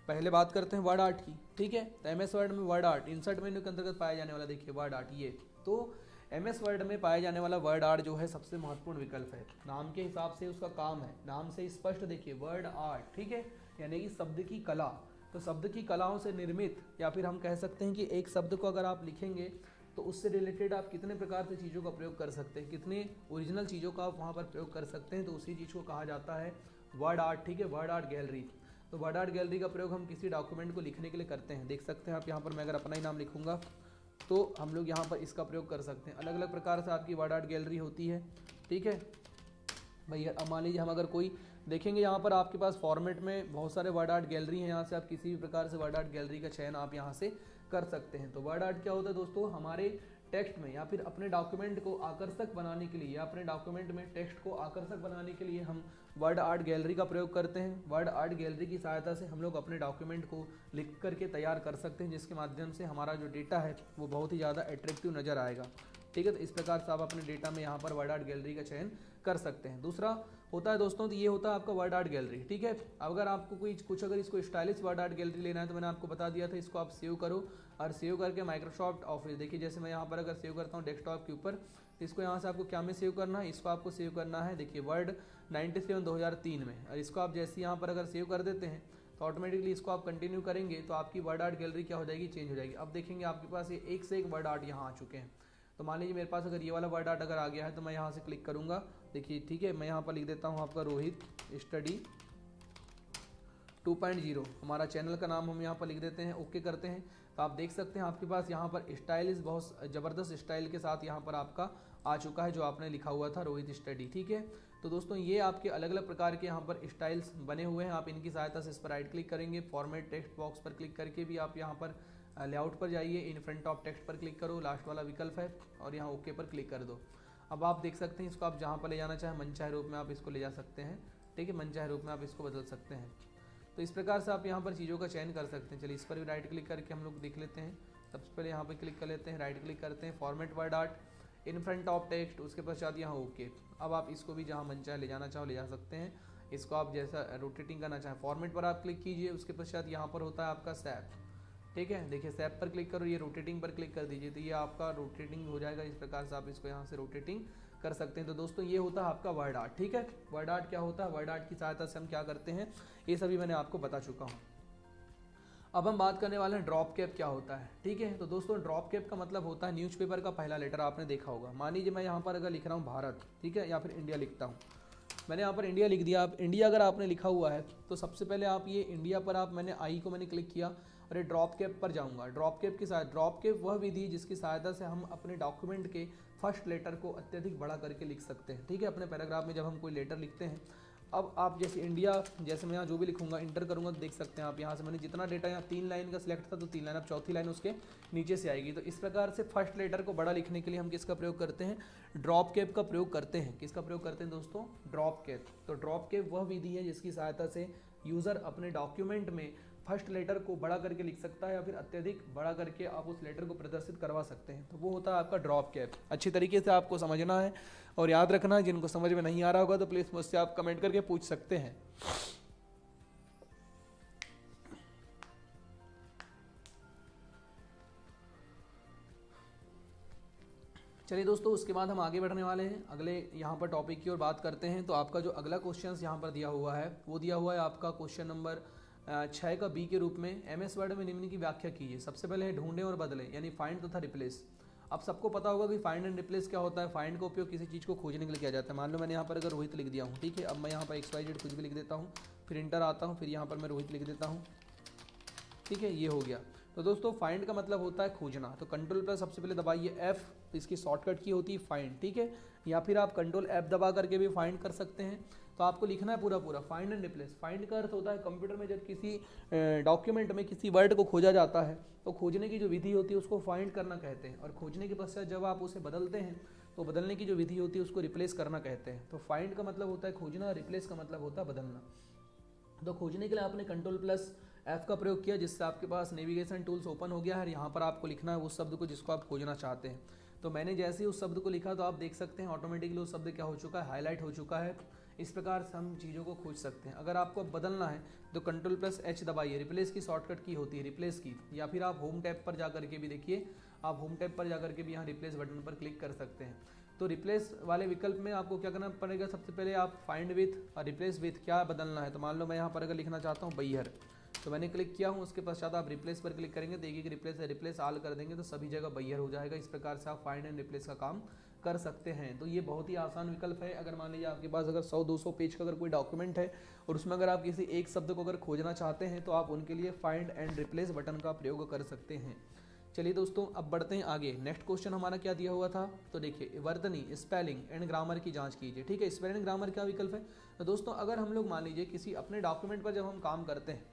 पहले बात करते हैं वर्ड आर्ट की, ठीक है। तो एमएस वर्ड में वर्ड आर्ट इंसर्ट मेन्यू के अंतर्गत पाया जाने वाला, देखिए वर्ड आर्ट, ये तो एमएस वर्ड में पाया जाने वाला वर्ड आर्ट जो है सबसे महत्वपूर्ण विकल्प है। नाम के हिसाब से उसका काम है, नाम से स्पष्ट देखिए वर्ड आर्ट, ठीक है, यानी कि शब्द की कला। तो शब्द की कलाओं से निर्मित, या फिर हम कह सकते हैं कि एक शब्द को अगर आप लिखेंगे तो उससे रिलेटेड आप कितने प्रकार से चीज़ों का प्रयोग कर सकते हैं, कितने ओरिजिनल चीज़ों का आप वहाँ पर प्रयोग कर सकते हैं, तो उसी चीज़ को कहा जाता है वर्ड आर्ट, ठीक है, वर्ड आर्ट गैलरी। तो वर्ड आर्ट गैलरी का प्रयोग हम किसी डॉक्यूमेंट को लिखने के लिए करते हैं। देख सकते हैं आप यहाँ पर, मैं अगर अपना ही नाम लिखूँगा तो हम लोग यहाँ पर इसका प्रयोग कर सकते हैं। अलग अलग प्रकार से आपकी वर्ड आर्ट गैलरी होती है, ठीक है भैया। अब मान लीजिए हम अगर कोई देखेंगे, यहाँ पर आपके पास फॉर्मेट में बहुत सारे वर्ड आर्ट गैलरी हैं, यहाँ से आप किसी भी प्रकार से वर्ड आर्ट गैलरी का चयन आप यहाँ से कर सकते हैं। तो वर्ड आर्ट क्या होता है दोस्तों, हमारे टेक्स्ट में या फिर अपने डॉक्यूमेंट को आकर्षक बनाने के लिए या अपने डॉक्यूमेंट में टेक्स्ट को आकर्षक बनाने के लिए हम वर्ड आर्ट गैलरी का प्रयोग करते हैं। वर्ड आर्ट गैलरी की सहायता से हम लोग अपने डॉक्यूमेंट को लिख करके तैयार कर सकते हैं, जिसके माध्यम से हमारा जो डेटा है वो बहुत ही ज़्यादा अट्रैक्टिव नज़र आएगा, ठीक है। तो इस प्रकार से आप अपने डेटा में यहाँ पर वर्ड आर्ट गैलरी का चयन कर सकते हैं। दूसरा होता है दोस्तों, तो ये होता है आपका वर्ड आर्ट गैलरी, ठीक है। अगर आपको कुछ अगर इसको स्टाइलिश वर्ड आर्ट गैलरी लेना है तो मैंने आपको बता दिया था, इसको आप सेव करो और सेव करके माइक्रोसॉफ्ट ऑफिस, देखिए जैसे मैं यहाँ पर अगर सेव करता हूँ डेस्कटॉप के ऊपर, इसको यहाँ से आपको क्या में सेव करना है, इसको आपको सेव करना है देखिए वर्ड 97 2003 में। और इसको आप जैसे यहाँ पर अगर सेव कर देते हैं तो ऑटोमेटिकली इसको आप कंटिन्यू करेंगे तो आपकी वर्ड आर्ट गैलरी क्या हो जाएगी, चेंज हो जाएगी। अब देखेंगे आपके पास ये एक से एक वर्ड आर्ट यहाँ आ चुके हैं। तो मान लीजिए मेरे पास अगर ये वाला वर्ड आर्ट अगर आ गया है तो मैं यहाँ से क्लिक करूँगा, देखिए ठीक है। मैं यहाँ पर लिख देता हूँ आपका रोहित स्टडी 2.0, हमारा चैनल का नाम हम यहाँ पर लिख देते हैं, ओके करते हैं। तो आप देख सकते हैं आपके पास यहाँ पर स्टाइलिश बहुत ज़बरदस्त स्टाइल के साथ यहाँ पर आपका आ चुका है जो आपने लिखा हुआ था रोहित स्टडी, ठीक है। तो दोस्तों ये आपके अलग अलग प्रकार के यहाँ पर स्टाइल्स बने हुए हैं। आप इनकी सहायता से इस पर राइट क्लिक करेंगे, फॉर्मेट टेक्स्ट बॉक्स पर क्लिक करके भी आप यहाँ पर लेआउट पर जाइए, इन फ्रंट ऑफ टेक्स्ट पर क्लिक करो, लास्ट वाला विकल्प है और यहाँ ओके पर क्लिक कर दो। अब आप देख सकते हैं इसको आप जहाँ पर ले जाना चाहें मनचाहे रूप में आप इसको ले जा सकते हैं, ठीक है। मनचाहे रूप में आप इसको बदल सकते हैं। तो इस प्रकार से आप यहाँ पर चीज़ों का चयन कर सकते हैं। चलिए इस पर भी राइट क्लिक करके हम लोग देख लेते हैं। सबसे पहले यहाँ पर क्लिक कर लेते हैं, राइट क्लिक करते हैं, format word art in front of text, उसके पश्चात यहाँ ओके। अब आप इसको भी जहाँ मन चाहे ले जाना चाहो ले जा सकते हैं। इसको आप जैसा रोटेटिंग करना चाहें फॉर्मेट पर आप क्लिक कीजिए, उसके पश्चात यहाँ पर होता है आपका सैप, ठीक है। देखिए सैप पर क्लिक करो, ये रोटेटिंग पर क्लिक कर दीजिए तो ये आपका रोटेटिंग हो जाएगा। इस प्रकार से आप इसको यहाँ से रोटेटिंग कर सकते हैं। तो दोस्तों ये होता है आपका वर्ड आर्ट, ठीक है। वर्ड आर्ट क्या होता है, वर्ड आर्ट की सहायता से हम क्या करते हैं ये सभी मैंने आपको बता चुका हूँ। अब हम बात करने वाले हैं ड्रॉप कैप क्या होता है, ठीक है। तो दोस्तों ड्रॉप कैप का मतलब होता है न्यूज़पेपर का पहला लेटर, आपने देखा होगा। मान लीजिए मैं यहाँ पर अगर लिख रहा हूँ भारत, ठीक है, या फिर इंडिया लिखता हूँ, मैंने यहाँ पर इंडिया लिख दिया। आप इंडिया अगर आपने लिखा हुआ है तो सबसे पहले आप ये इंडिया पर आप मैंने आई को मैंने क्लिक किया और ये ड्रॉप कैप पर जाऊँगा। ड्रॉप कैप के साथ ड्रॉप कैप वह विधि है जिसकी सहायता से हम अपने डॉक्यूमेंट के फर्स्ट लेटर को अत्यधिक बड़ा करके लिख सकते हैं, ठीक है। अपने पैराग्राफ में जब हम कोई लेटर लिखते हैं, अब आप जैसे इंडिया, जैसे मैं यहाँ जो भी लिखूंगा इंटर करूँगा तो देख सकते हैं आप यहाँ से मैंने जितना डेटा यहाँ 3 लाइन का सिलेक्ट था तो 3 लाइन, अब चौथी लाइन उसके नीचे से आएगी। तो इस प्रकार से फर्स्ट लेटर को बड़ा लिखने के लिए हम किसका प्रयोग करते हैं, ड्रॉप कैप का प्रयोग करते हैं। किसका प्रयोग करते हैं दोस्तों, ड्रॉप कैप। तो ड्रॉप कैप वह विधि है जिसकी सहायता से यूज़र अपने डॉक्यूमेंट में फर्स्ट लेटर को बड़ा करके लिख सकता है या फिर अत्यधिक बड़ा करके आप उस लेटर को प्रदर्शित करवा सकते हैं। तो वो होता है आपका ड्रॉप कैप। अच्छी तरीके से आपको समझना है और याद रखना है। जिनको समझ में नहीं आ रहा होगा तो प्लीज़ मुझसे आप कमेंट करके पूछ सकते हैं। चलिए दोस्तों उसके बाद हम आगे बढ़ने वाले हैं, अगले यहाँ पर टॉपिक की ओर बात करते हैं। तो आपका जो अगला क्वेश्चन यहाँ पर दिया हुआ है वो दिया हुआ है आपका क्वेश्चन नंबर 6 का बी के रूप में, MS वर्ड में निम्न की व्याख्या कीजिए। सबसे पहले है ढूंढें और बदलें, यानी फाइंड तथा रिप्लेस। अब सबको पता होगा कि फाइंड एंड रिप्लेस क्या होता है। फाइंड का उपयोग किसी चीज़ को खोजने के लिए किया जाता है। मान लो मैंने यहाँ पर अगर रोहित लिख दिया हूँ, ठीक है। अब मैं यहाँ पर XYZ कुछ भी लिख देता हूँ, फिर इंटर आता हूँ, फिर यहाँ पर मैं रोहित लिख देता हूँ, ठीक है, ये हो गया। तो दोस्तों फाइंड का मतलब होता है खोजना। तो कंट्रोल प्लस सबसे पहले दबाइए F, इसकी शॉर्टकट की होती है फाइंड, ठीक है। या फिर आप कंट्रोल F दबा करके भी फाइंड कर सकते हैं। तो आपको लिखना है पूरा फाइंड एंड रिप्लेस। फाइंड का अर्थ होता है कंप्यूटर में जब किसी डॉक्यूमेंट में किसी वर्ड को खोजा जाता है तो खोजने की जो विधि होती है उसको फाइंड करना कहते हैं। और खोजने के पश्चात जब आप उसे बदलते हैं तो बदलने की जो विधि होती है उसको रिप्लेस करना कहते हैं। तो फाइंड का मतलब होता है खोजना, रिप्लेस का मतलब होता है बदलना। तो खोजने के लिए आपने कंट्रोल प्लस F का प्रयोग किया, जिससे आपके पास नेविगेशन टूल्स ओपन हो गया है। यहाँ पर आपको लिखना है उस शब्द को जिसको आप खोजना चाहते हैं। तो मैंने जैसे ही उस शब्द को लिखा तो आप देख सकते हैं ऑटोमेटिकली उस शब्द क्या हो चुका है, हाईलाइट हो चुका है। इस प्रकार से हम चीज़ों को खोज सकते हैं। अगर आपको बदलना है तो कंट्रोल प्लस H दबाइए, रिप्लेस की शॉर्टकट की होती है रिप्लेस की। या फिर आप होम टैब पर जा करके भी देखिए, आप होम टैब पर जा करके भी यहाँ रिप्लेस बटन पर क्लिक कर सकते हैं। तो रिप्लेस वाले विकल्प में आपको क्या करना पड़ेगा, सबसे पहले आप फाइंड विथ और रिप्लेस विथ क्या बदलना है। तो मान लो मैं यहाँ पर अगर लिखना चाहता हूँ बैहर, तो मैंने क्लिक किया हूँ, उसके पश्चात आप रिप्लेस पर क्लिक करेंगे, देखिए कि रिप्लेस ऑल कर देंगे तो सभी जगह बैहर हो जाएगा। इस प्रकार से आप फाइंड एंड रिप्लेस का काम कर सकते हैं। तो ये बहुत ही आसान विकल्प है। अगर मान लीजिए आपके पास अगर 100-200 पेज का अगर कोई डॉक्यूमेंट है और उसमें अगर आप किसी एक शब्द को अगर खोजना चाहते हैं तो आप उनके लिए फाइंड एंड रिप्लेस बटन का प्रयोग कर सकते हैं। चलिए दोस्तों अब बढ़ते हैं आगे। नेक्स्ट क्वेश्चन हमारा क्या दिया हुआ था, तो देखिए वर्तनी, स्पेलिंग एंड ग्रामर की जांच कीजिए। ठीक है, स्पेलिंग ग्रामर क्या विकल्प है, तो दोस्तों अगर हम लोग मान लीजिए किसी अपने डॉक्यूमेंट पर जब हम काम करते हैं,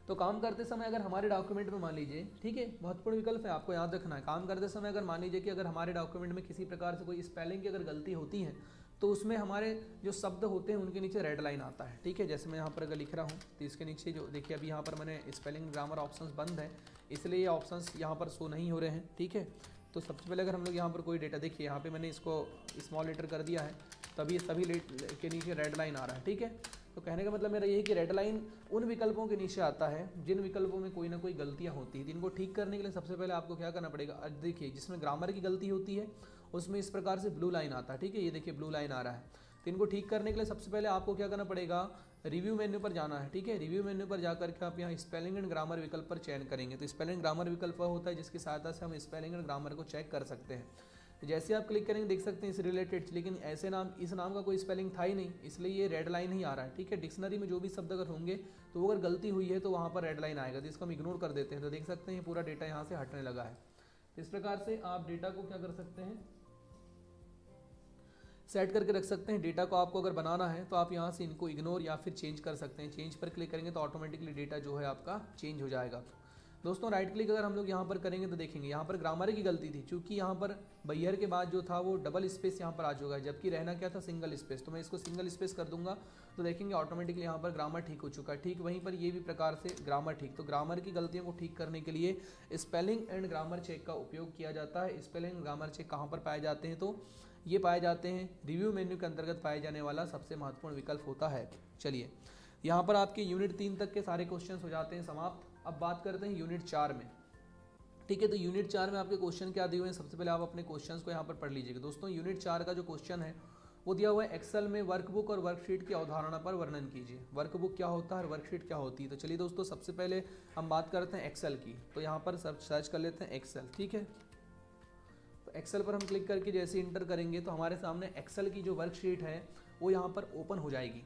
तो काम करते समय अगर हमारे डॉक्यूमेंट में मान लीजिए, ठीक है, महत्वपूर्ण विकल्प है, आपको याद रखना है। काम करते समय अगर मान लीजिए कि अगर हमारे डॉक्यूमेंट में किसी प्रकार से कोई स्पेलिंग की अगर गलती होती है, तो उसमें हमारे जो शब्द होते हैं उनके नीचे रेड लाइन आता है। ठीक है, जैसे मैं यहाँ पर अगर लिख रहा हूँ तो इसके नीचे जो देखिए अभी यहाँ पर मैंने स्पेलिंग ग्रामर ऑप्शंस बंद है, इसलिए ये ऑप्शंस यहाँ पर शो नहीं हो रहे हैं। ठीक है, तो सबसे पहले अगर हम लोग यहाँ पर कोई डेटा देखिए, यहाँ पे मैंने इसको स्मॉल लेटर कर दिया है, तभी सभी के नीचे रेड लाइन आ रहा है। ठीक है, तो कहने का मतलब मेरा ये है कि रेड लाइन उन विकल्पों के नीचे आता है जिन विकल्पों में कोई ना कोई गलतियाँ होती हैं। इनको ठीक करने के लिए सबसे पहले आपको क्या करना पड़ेगा, देखिए जिसमें ग्रामर की गलती होती है उसमें इस प्रकार से ब्लू लाइन आता है। ठीक है, ये देखिए ब्लू लाइन आ रहा है, तो इनको ठीक करने के लिए सबसे पहले आपको क्या करना पड़ेगा, रिव्यू मेन्यू पर जाना है। ठीक है, रिव्यू मेन्यू पर जाकर के आप यहाँ स्पेलिंग एंड ग्रामर विकल्प पर चयन करेंगे। तो स्पेलिंग ग्रामर विकल्प होता है जिसकी सहायता से हम स्पेलिंग एंड ग्रामर को चेक कर सकते हैं। तो जैसे आप क्लिक करेंगे देख सकते हैं इस रिलेटेड, लेकिन ऐसे नाम, इस नाम का कोई स्पेलिंग था ही नहीं, इसलिए ये रेड लाइन ही आ रहा है। ठीक है, डिक्शनरी में जो भी शब्द अगर होंगे तो वो अगर गलती हुई है तो वहाँ पर रेड लाइन आएगा, तो इसको हम इग्नोर कर देते हैं। तो देख सकते हैं पूरा डेटा यहाँ से हटने लगा है। तो इस प्रकार से आप डेटा को क्या कर सकते हैं, सेट करके रख सकते हैं। डेटा को आपको अगर बनाना है तो आप यहाँ से इनको इग्नोर या फिर चेंज कर सकते हैं। चेंज पर क्लिक करेंगे तो ऑटोमेटिकली डेटा जो है आपका चेंज हो जाएगा। दोस्तों राइट क्लिक अगर हम लोग यहाँ पर करेंगे तो देखेंगे यहाँ पर ग्रामर की गलती थी, क्योंकि यहाँ पर बैयर के बाद जो था वो डबल स्पेस यहाँ पर आ चुका है, जबकि रहना क्या था, सिंगल स्पेस। तो मैं इसको सिंगल स्पेस कर दूंगा तो देखेंगे ऑटोमेटिकली यहाँ पर ग्रामर ठीक हो चुका है। ठीक वहीं पर ये भी प्रकार से ग्रामर ठीक। तो ग्रामर की गलतियों को ठीक करने के लिए स्पेलिंग एंड ग्रामर चेक का उपयोग किया जाता है। स्पेलिंग एंड ग्रामर चेक कहाँ पर पाए जाते हैं, तो ये पाए जाते हैं रिव्यू मेन्यू के अंतर्गत पाए जाने वाला सबसे महत्वपूर्ण विकल्प होता है। चलिए यहाँ पर आपके यूनिट 3 तक के सारे क्वेश्चन हो जाते हैं समाप्त। अब बात करते हैं यूनिट 4 में। ठीक है, तो यूनिट 4 में आपके क्वेश्चन क्या दिए हुए हैं, सबसे पहले आप अपने क्वेश्चंस को यहाँ पर पढ़ लीजिएगा। दोस्तों यूनिट 4 का जो क्वेश्चन है वो दिया हुआ है, एक्सेल में वर्कबुक और वर्कशीट की अवधारणा पर वर्णन कीजिए। वर्कबुक क्या होता है और वर्कशीट क्या होती है। तो चलिए दोस्तों सबसे पहले हम बात करते हैं एक्सेल की। तो यहाँ पर सर्च कर लेते हैं एक्सेल। ठीक है, तो एक्सेल पर हम क्लिक करके जैसे इंटर करेंगे तो हमारे सामने एक्सेल की जो वर्कशीट है वो यहाँ पर ओपन हो जाएगी।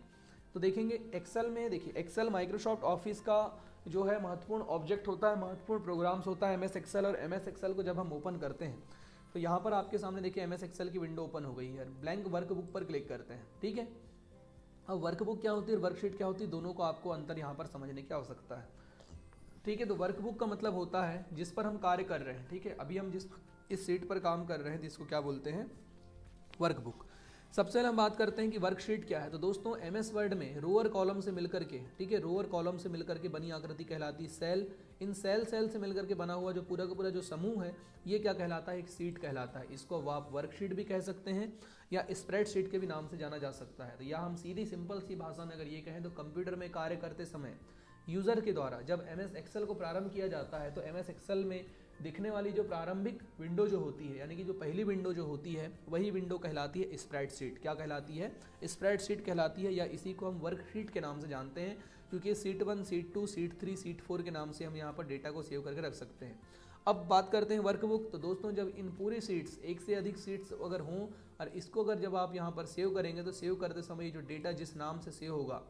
तो देखेंगे एक्सेल में, देखिए एक्सेल माइक्रोसॉफ्ट ऑफिस का जो है महत्वपूर्ण ऑब्जेक्ट होता है, महत्वपूर्ण प्रोग्राम्स होता है MS एक्सेल। और MS एक्सेल को जब हम ओपन करते हैं तो यहाँ पर आपके सामने देखिए MS एक्सेल की विंडो ओपन हो गई है। ब्लैंक वर्कबुक पर क्लिक करते हैं। ठीक है, अब वर्कबुक क्या होती है और वर्कशीट क्या होती है, दोनों को आपको अंतर यहाँ पर समझने की आवश्यकता है। ठीक है, तो वर्कबुक का मतलब होता है जिस पर हम कार्य कर रहे हैं। ठीक है, अभी हम जिस इस सीट पर काम कर रहे हैं जिसको क्या बोलते हैं, वर्कबुक। सबसे पहले हम बात करते हैं कि वर्कशीट क्या है। तो दोस्तों MS वर्ड में रोअर कॉलम से मिलकर के, ठीक है, रोअर कॉलम से मिलकर के बनी आकृति कहलाती है सेल। इन सेल से मिलकर के बना हुआ जो पूरा का पूरा जो समूह है ये क्या कहलाता है, एक सीट कहलाता है। इसको आप वर्कशीट भी कह सकते हैं या स्प्रेडशीट के भी नाम से जाना जा सकता है। तो या हम सीधी सिंपल सी भाषा में अगर ये कहें तो कंप्यूटर में कार्य करते समय यूज़र के द्वारा जब MS एक्सेल को प्रारंभ किया जाता है तो MS एक्सेल में दिखने वाली जो प्रारंभिक विंडो जो होती है, यानी कि जो पहली विंडो जो होती है वही विंडो कहलाती है स्प्रेडशीट। क्या कहलाती है, स्प्रेडशीट कहलाती है, या इसी को हम वर्कशीट के नाम से जानते हैं, क्योंकि सीट 1, सीट 2, सीट 3, सीट 4 के नाम से हम यहाँ पर डेटा को सेव करके रख सकते हैं। अब बात करते हैं वर्कबुक। तो दोस्तों जब इन पूरी सीट्स, एक से अधिक सीट्स अगर हों और इसको अगर जब आप यहाँ पर सेव करेंगे तो सेव करते समय जो डेटा जिस नाम से सेव होगा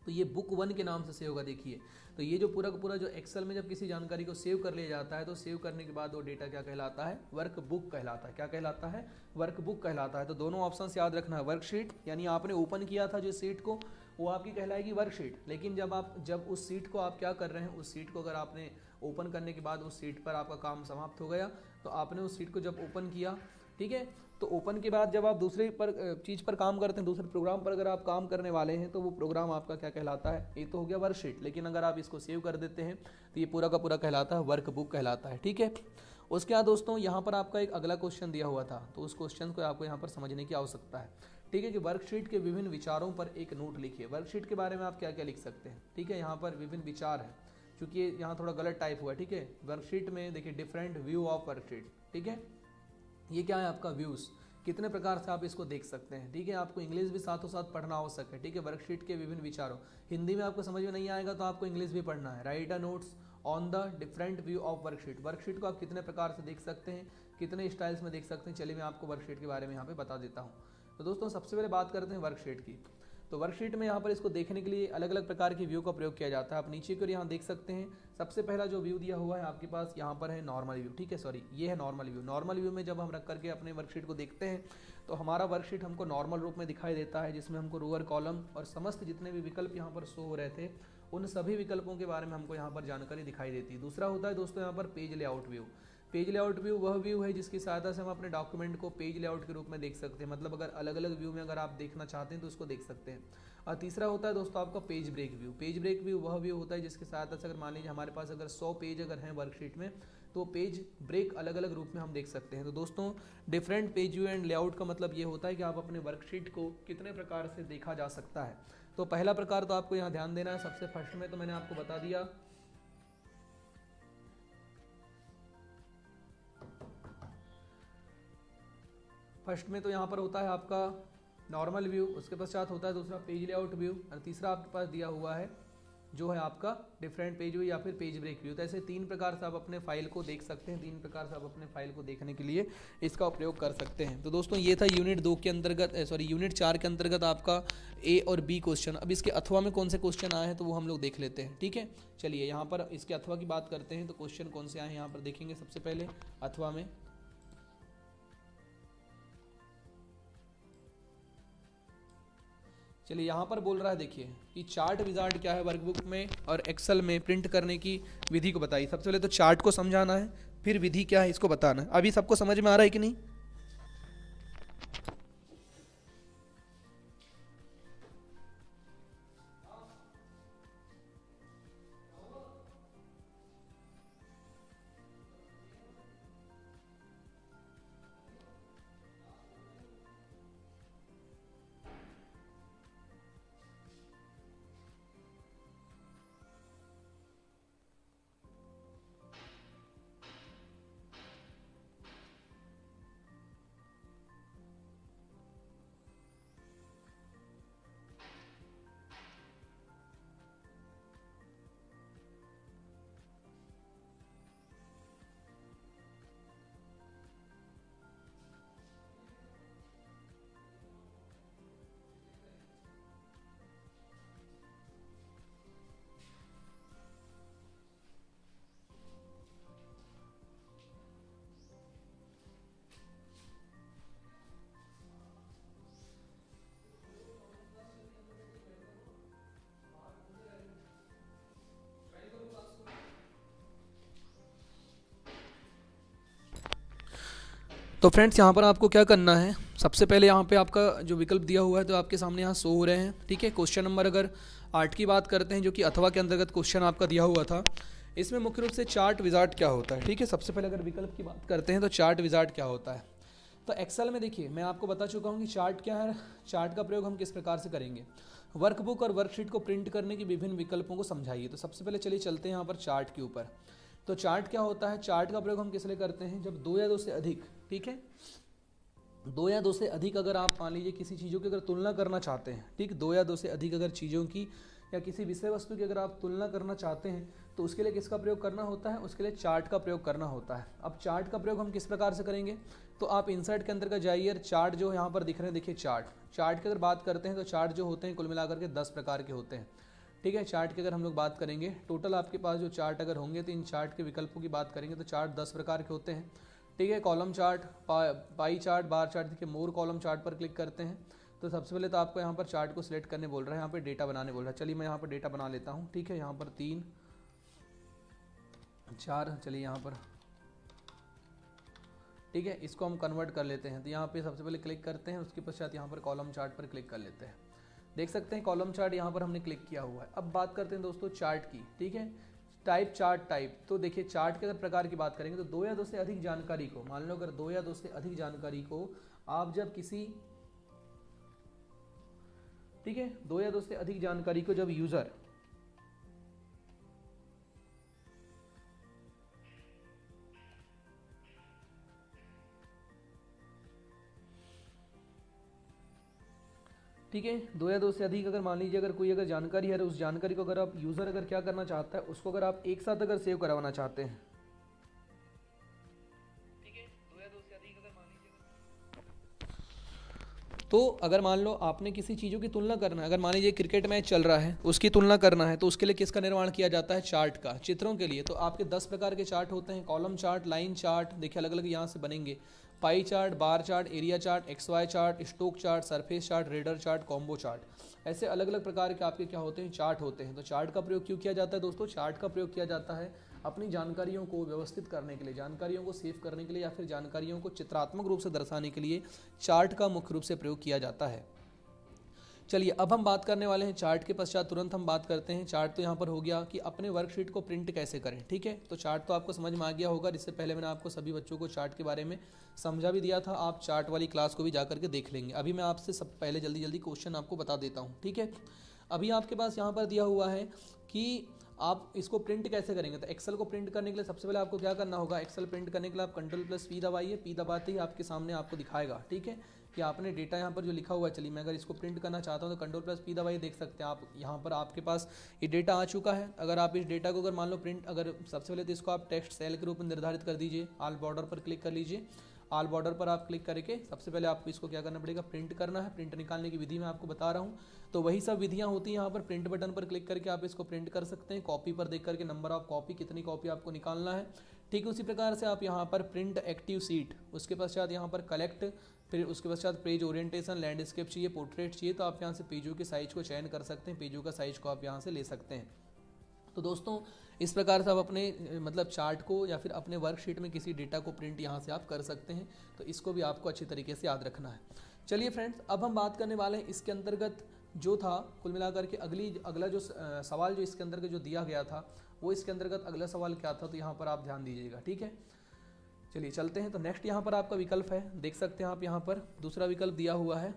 तो ये बुक 1 के नाम से सेव होगा। देखिए, तो ये जो पूरा का पूरा जो एक्सेल में जब किसी जानकारी को सेव कर लिया जाता है तो सेव करने के बाद वो डेटा क्या कहलाता है, वर्कबुक कहलाता है। क्या कहलाता है, वर्कबुक कहलाता है। तो दोनों ऑप्शन याद रखना है। वर्कशीट यानी आपने ओपन किया था जो सीट को, वो आपकी कहलाएगी वर्कशीट। लेकिन जब उस सीट को आप क्या कर रहे हैं, उस सीट को अगर आपने ओपन करने के बाद उस सीट पर आपका काम समाप्त हो गया तो आपने उस सीट को जब ओपन किया, ठीक है, तो ओपन के बाद जब आप दूसरे पर चीज़ पर काम करते हैं, दूसरे प्रोग्राम पर अगर आप काम करने वाले हैं तो वो प्रोग्राम आपका क्या कहलाता है, ये तो हो गया वर्कशीट। लेकिन अगर आप इसको सेव कर देते हैं तो ये पूरा का पूरा कहलाता है वर्कबुक कहलाता है। ठीक है, उसके बाद दोस्तों यहाँ पर आपका एक अगला क्वेश्चन दिया हुआ था, तो उस क्वेश्चन को आपको यहाँ पर समझने की आवश्यकता है। ठीक है, कि वर्कशीट के विभिन्न विचारों पर एक नोट लिखिए। वर्कशीट के बारे में आप क्या क्या लिख सकते हैं। ठीक है, यहाँ पर विभिन्न विचार है, क्योंकि यहाँ थोड़ा गलत टाइप हुआ है। ठीक है, वर्कशीट में देखिए डिफरेंट व्यू ऑफ वर्कशीट। ठीक है, ये क्या है आपका व्यूज़, कितने प्रकार से आप इसको देख सकते हैं। ठीक है, आपको इंग्लिश भी साथों साथ पढ़ना आवश्यक है। ठीक है, वर्कशीट के विभिन्न विचारों, हिंदी में आपको समझ में नहीं आएगा तो आपको इंग्लिश भी पढ़ना है। Right a notes on the different view of worksheet. Worksheet को आप कितने प्रकार से देख सकते हैं, कितने स्टाइल्स में देख सकते हैं। चलिए मैं आपको वर्कशीट के बारे में यहाँ पे बता देता हूँ। तो दोस्तों सबसे पहले बात करते हैं वर्कशीट की। तो वर्कशीट में यहाँ पर इसको देखने के लिए अलग अलग प्रकार के व्यू का प्रयोग किया जाता है। आप नीचे की ओर यहाँ देख सकते हैं, सबसे पहला जो व्यू दिया हुआ है आपके पास यहाँ पर है नॉर्मल व्यू, ठीक है, सॉरी ये है नॉर्मल व्यू। नॉर्मल व्यू में जब हम रख करके अपने वर्कशीट को देखते हैं तो हमारा वर्कशीट हमको नॉर्मल रूप में दिखाई देता है, जिसमें हमको रोअर कॉलम और समस्त जितने भी विकल्प यहाँ पर शो हो रहे थे उन सभी विकल्पों के बारे में हमको यहाँ पर जानकारी दिखाई देती है। दूसरा होता है दोस्तों यहाँ पर page layout view. Page layout view वह व्यू है जिसकी सहायता से हम अपने डॉक्यूमेंट को पेज लेआउट के रूप में देख सकते हैं, मतलब अगर अलग अलग व्यू में अगर आप देखना चाहते हैं तो उसको देख सकते हैं। और तीसरा होता है दोस्तों आपका page break view. Page break view वह व्यू होता है जिसकी सहायता से अगर मान लीजिए हमारे पास अगर 100 पेज अगर हैं वर्कशीट में तो पेज ब्रेक अलग अलग रूप में हम देख सकते हैं। तो दोस्तों different page view and layout का मतलब ये होता है कि आप अपने वर्कशीट को कितने प्रकार से देखा जा सकता है। तो पहला प्रकार तो आपको यहाँ ध्यान देना है, सबसे फर्स्ट में तो मैंने आपको बता दिया फर्स्ट में तो यहाँ पर होता है आपका नॉर्मल व्यू, उसके पश्चात होता है दूसरा पेज लेआउट व्यू और तीसरा आपके पास दिया हुआ है जो है आपका डिफरेंट पेज व्यू या फिर पेज ब्रेक व्यू। तो ऐसे 3 प्रकार से आप अपने फाइल को देख सकते हैं, 3 प्रकार से आप अपने फाइल को देखने के लिए इसका उपयोग कर सकते हैं। तो दोस्तों ये था यूनिट 2 के अंतर्गत यूनिट 4 के अंतर्गत आपका ए और बी क्वेश्चन। अब इसके अथवा में कौन से क्वेश्चन आए हैं तो वो हम लोग देख लेते हैं, ठीक है। चलिए यहाँ पर इसके अथवा की बात करते हैं तो क्वेश्चन कौन से आए हैं यहाँ पर देखेंगे। सबसे पहले अथवा में चलिए यहाँ पर बोल रहा है देखिए कि चार्ट विजार्ड क्या है वर्कबुक में और एक्सेल में प्रिंट करने की विधि को बताइए। सबसे पहले तो चार्ट को समझाना है, फिर विधि क्या है इसको बताना है। अभी सबको समझ में आ रहा है कि नहीं? तो फ्रेंड्स यहाँ पर आपको क्या करना है, सबसे पहले यहाँ पे आपका जो विकल्प दिया हुआ है तो आपके सामने यहाँ शो हो रहे हैं, ठीक है। क्वेश्चन नंबर अगर 8 की बात करते हैं जो कि अथवा के अंतर्गत क्वेश्चन आपका दिया हुआ था, इसमें मुख्य रूप से चार्ट विजार्ड क्या होता है, ठीक है। सबसे पहले अगर विकल्प की बात करते हैं तो चार्ट विजार्ड क्या होता है। तो एक्सेल में देखिए मैं आपको बता चुका हूँ कि चार्ट क्या है। चार्ट का प्रयोग हम किस प्रकार से करेंगे, वर्कबुक और वर्कशीट को प्रिंट करने की विभिन्न विकल्पों को समझाइए। तो सबसे पहले चलिए चलते हैं यहाँ पर चार्ट के ऊपर। तो चार्ट क्या होता है, चार्ट का प्रयोग हम किस लिए करते हैं, जब 2 या 2 से अधिक, ठीक है, 2 या 2 से अधिक अगर आप मान लीजिए किसी चीज़ों की अगर तुलना करना चाहते हैं, ठीक, 2 या 2 से अधिक अगर चीज़ों की या किसी विषय वस्तु की अगर आप तुलना करना चाहते हैं तो उसके लिए किसका प्रयोग करना होता है, उसके लिए चार्ट का प्रयोग करना होता है। अब चार्ट का प्रयोग हम किस प्रकार से करेंगे, तो आप इंसर्ट के अंतर्गत जाइए, चार्ट जो यहाँ पर दिख रहे हैं देखिए चार्ट की अगर बात करते हैं तो चार्ट जो होते हैं कुल मिलाकर के 10 प्रकार के होते हैं, ठीक है। चार्ट की अगर हम लोग बात करेंगे टोटल आपके पास जो चार्ट अगर होंगे तो इन चार्ट के विकल्पों की बात करेंगे तो चार्ट 10 प्रकार के होते हैं, ठीक है। कॉलम चार्ट, पाई चार्ट, बार चार्ट, देखिए मोर कॉलम चार्ट पर क्लिक करते हैं तो सबसे पहले तो आपको यहाँ पर चार्ट को सिलेक्ट करने बोल रहा है, यहाँ पर डेटा बनाने बोल रहा है। चलिए मैं यहाँ पर डेटा बना लेता हूँ, ठीक है। यहाँ पर 3 4, चलिए यहाँ पर, ठीक है, इसको हम कन्वर्ट कर लेते हैं। तो यहाँ पे सबसे पहले क्लिक करते हैं, उसके पश्चात यहाँ पर कॉलम चार्ट पर क्लिक कर लेते हैं। देख सकते हैं कॉलम चार्ट यहाँ पर हमने क्लिक किया हुआ है। अब बात करते हैं दोस्तों चार्ट की, ठीक है। टाइप चार्ट टाइप, तो देखिए चार्ट के अगर प्रकार की बात करेंगे तो 2 या 2 से अधिक जानकारी को, मान लो अगर 2 या 2 से अधिक जानकारी को आप जब किसी, ठीक है, 2 या 2 से अधिक जानकारी को जब यूजर, ठीक है, 2 या 2 से अधिक अगर मान लीजिए अगर कोई अगर जानकारी है तो उस जानकारी को अगर आप यूज़र अगर क्या करना चाहता है उसको अगर आप एक साथ अगर सेव करवाना चाहते हैं, ठीक है, 2 या 2 से अधिक अगर मान लीजिए, तो अगर मान लो आपने किसी चीज़ों की तुलना करना है, अगर मान लीजिए क्रिकेट मैच चल रहा है उसकी तुलना करना है, तो उसके लिए किसका निर्माण किया जाता है? चार्ट का। चित्रों के लिए तो आपके 10 प्रकार के चार्ट होते हैं, कॉलम चार्ट, लाइन चार्ट, देखिए अलग अलग यहाँ से बनेंगे, pie chart, bar chart, area chart, XY chart, stock chart, surface chart, radar chart, combo chart, ऐसे अलग अलग प्रकार के आपके क्या होते हैं? चार्ट होते हैं। तो चार्ट का प्रयोग क्यों किया जाता है दोस्तों? चार्ट का प्रयोग किया जाता है अपनी जानकारियों को व्यवस्थित करने के लिए, जानकारियों को सेव करने के लिए, या फिर जानकारियों को चित्रात्मक रूप से दर्शाने के लिए चार्ट का मुख्य रूप से प्रयोग किया जाता है। चलिए अब हम बात करने वाले हैं चार्ट के पश्चात तुरंत हम बात करते हैं। चार्ट तो यहाँ पर हो गया कि अपने वर्कशीट को प्रिंट कैसे करें, ठीक है। तो चार्ट तो आपको समझ में आ गया होगा, इससे पहले मैंने आपको सभी बच्चों को चार्ट के बारे में समझा भी दिया था, आप चार्ट वाली क्लास को भी जा करके देख लेंगे। अभी मैं आपसे सब पहले जल्दी जल्दी क्वेश्चन आपको बता देता हूँ, ठीक है। अभी आपके पास यहाँ पर दिया हुआ है कि आप इसको प्रिंट कैसे करेंगे। तो एक्सेल को प्रिंट करने के लिए सबसे पहले आपको क्या करना होगा? एक्सेल प्रिंट करने के लिए आप Ctrl+P दबाइए, P दबाते ही आपके सामने आपको दिखाएगा, ठीक है, कि आपने डेटा यहाँ पर जो लिखा हुआ है। चलिए मैं अगर इसको प्रिंट करना चाहता हूँ तो Ctrl+P दबाइए, देख सकते हैं आप यहाँ पर आपके पास ये डेटा आ चुका है। अगर आप इस डेटा को अगर मान लो प्रिंट, अगर सबसे पहले तो इसको आप टेक्स्ट सेल के रूप में निर्धारित कर दीजिए, ऑल बॉर्डर पर क्लिक कर लीजिए। ऑल बॉर्डर पर आप क्लिक करके सबसे पहले आपको इसको क्या करना पड़ेगा? प्रिंट करना है। प्रिंट निकालने की विधि मैं आपको बता रहा हूँ, तो वही सब विधियाँ होती हैं यहाँ पर। प्रिंट बटन पर क्लिक करके आप इसको प्रिंट कर सकते हैं। कॉपी पर देख करके नंबर ऑफ कॉपी, कितनी कॉपी आपको निकालना है, ठीक है। उसी प्रकार से आप यहाँ पर प्रिंट एक्टिव सीट, उसके पश्चात यहाँ पर कलेक्ट, फिर उसके पश्चात पेज ओरिएंटेशन, लैंडस्केप चाहिए, पोर्ट्रेट चाहिए, तो आप यहाँ से पेजों के साइज को चयन कर सकते हैं, पेजों का साइज को आप यहाँ से ले सकते हैं। तो दोस्तों इस प्रकार से आप अपने मतलब चार्ट को या फिर अपने वर्कशीट में किसी डेटा को प्रिंट यहाँ से आप कर सकते हैं। तो इसको भी आपको अच्छी तरीके से याद रखना है। चलिए फ्रेंड्स, अब हम बात करने वाले हैं इसके अंतर्गत जो था कुल मिलाकर के अगला जो सवाल जो इसके अंतर्गत जो दिया गया था, वो इसके अंतर्गत अगला सवाल क्या था, तो यहाँ पर आप ध्यान दीजिएगा, ठीक है। चलिए चलते हैं। तो नेक्स्ट यहाँ पर आपका विकल्प है, देख सकते हैं आप यहाँ पर दूसरा विकल्प दिया हुआ है,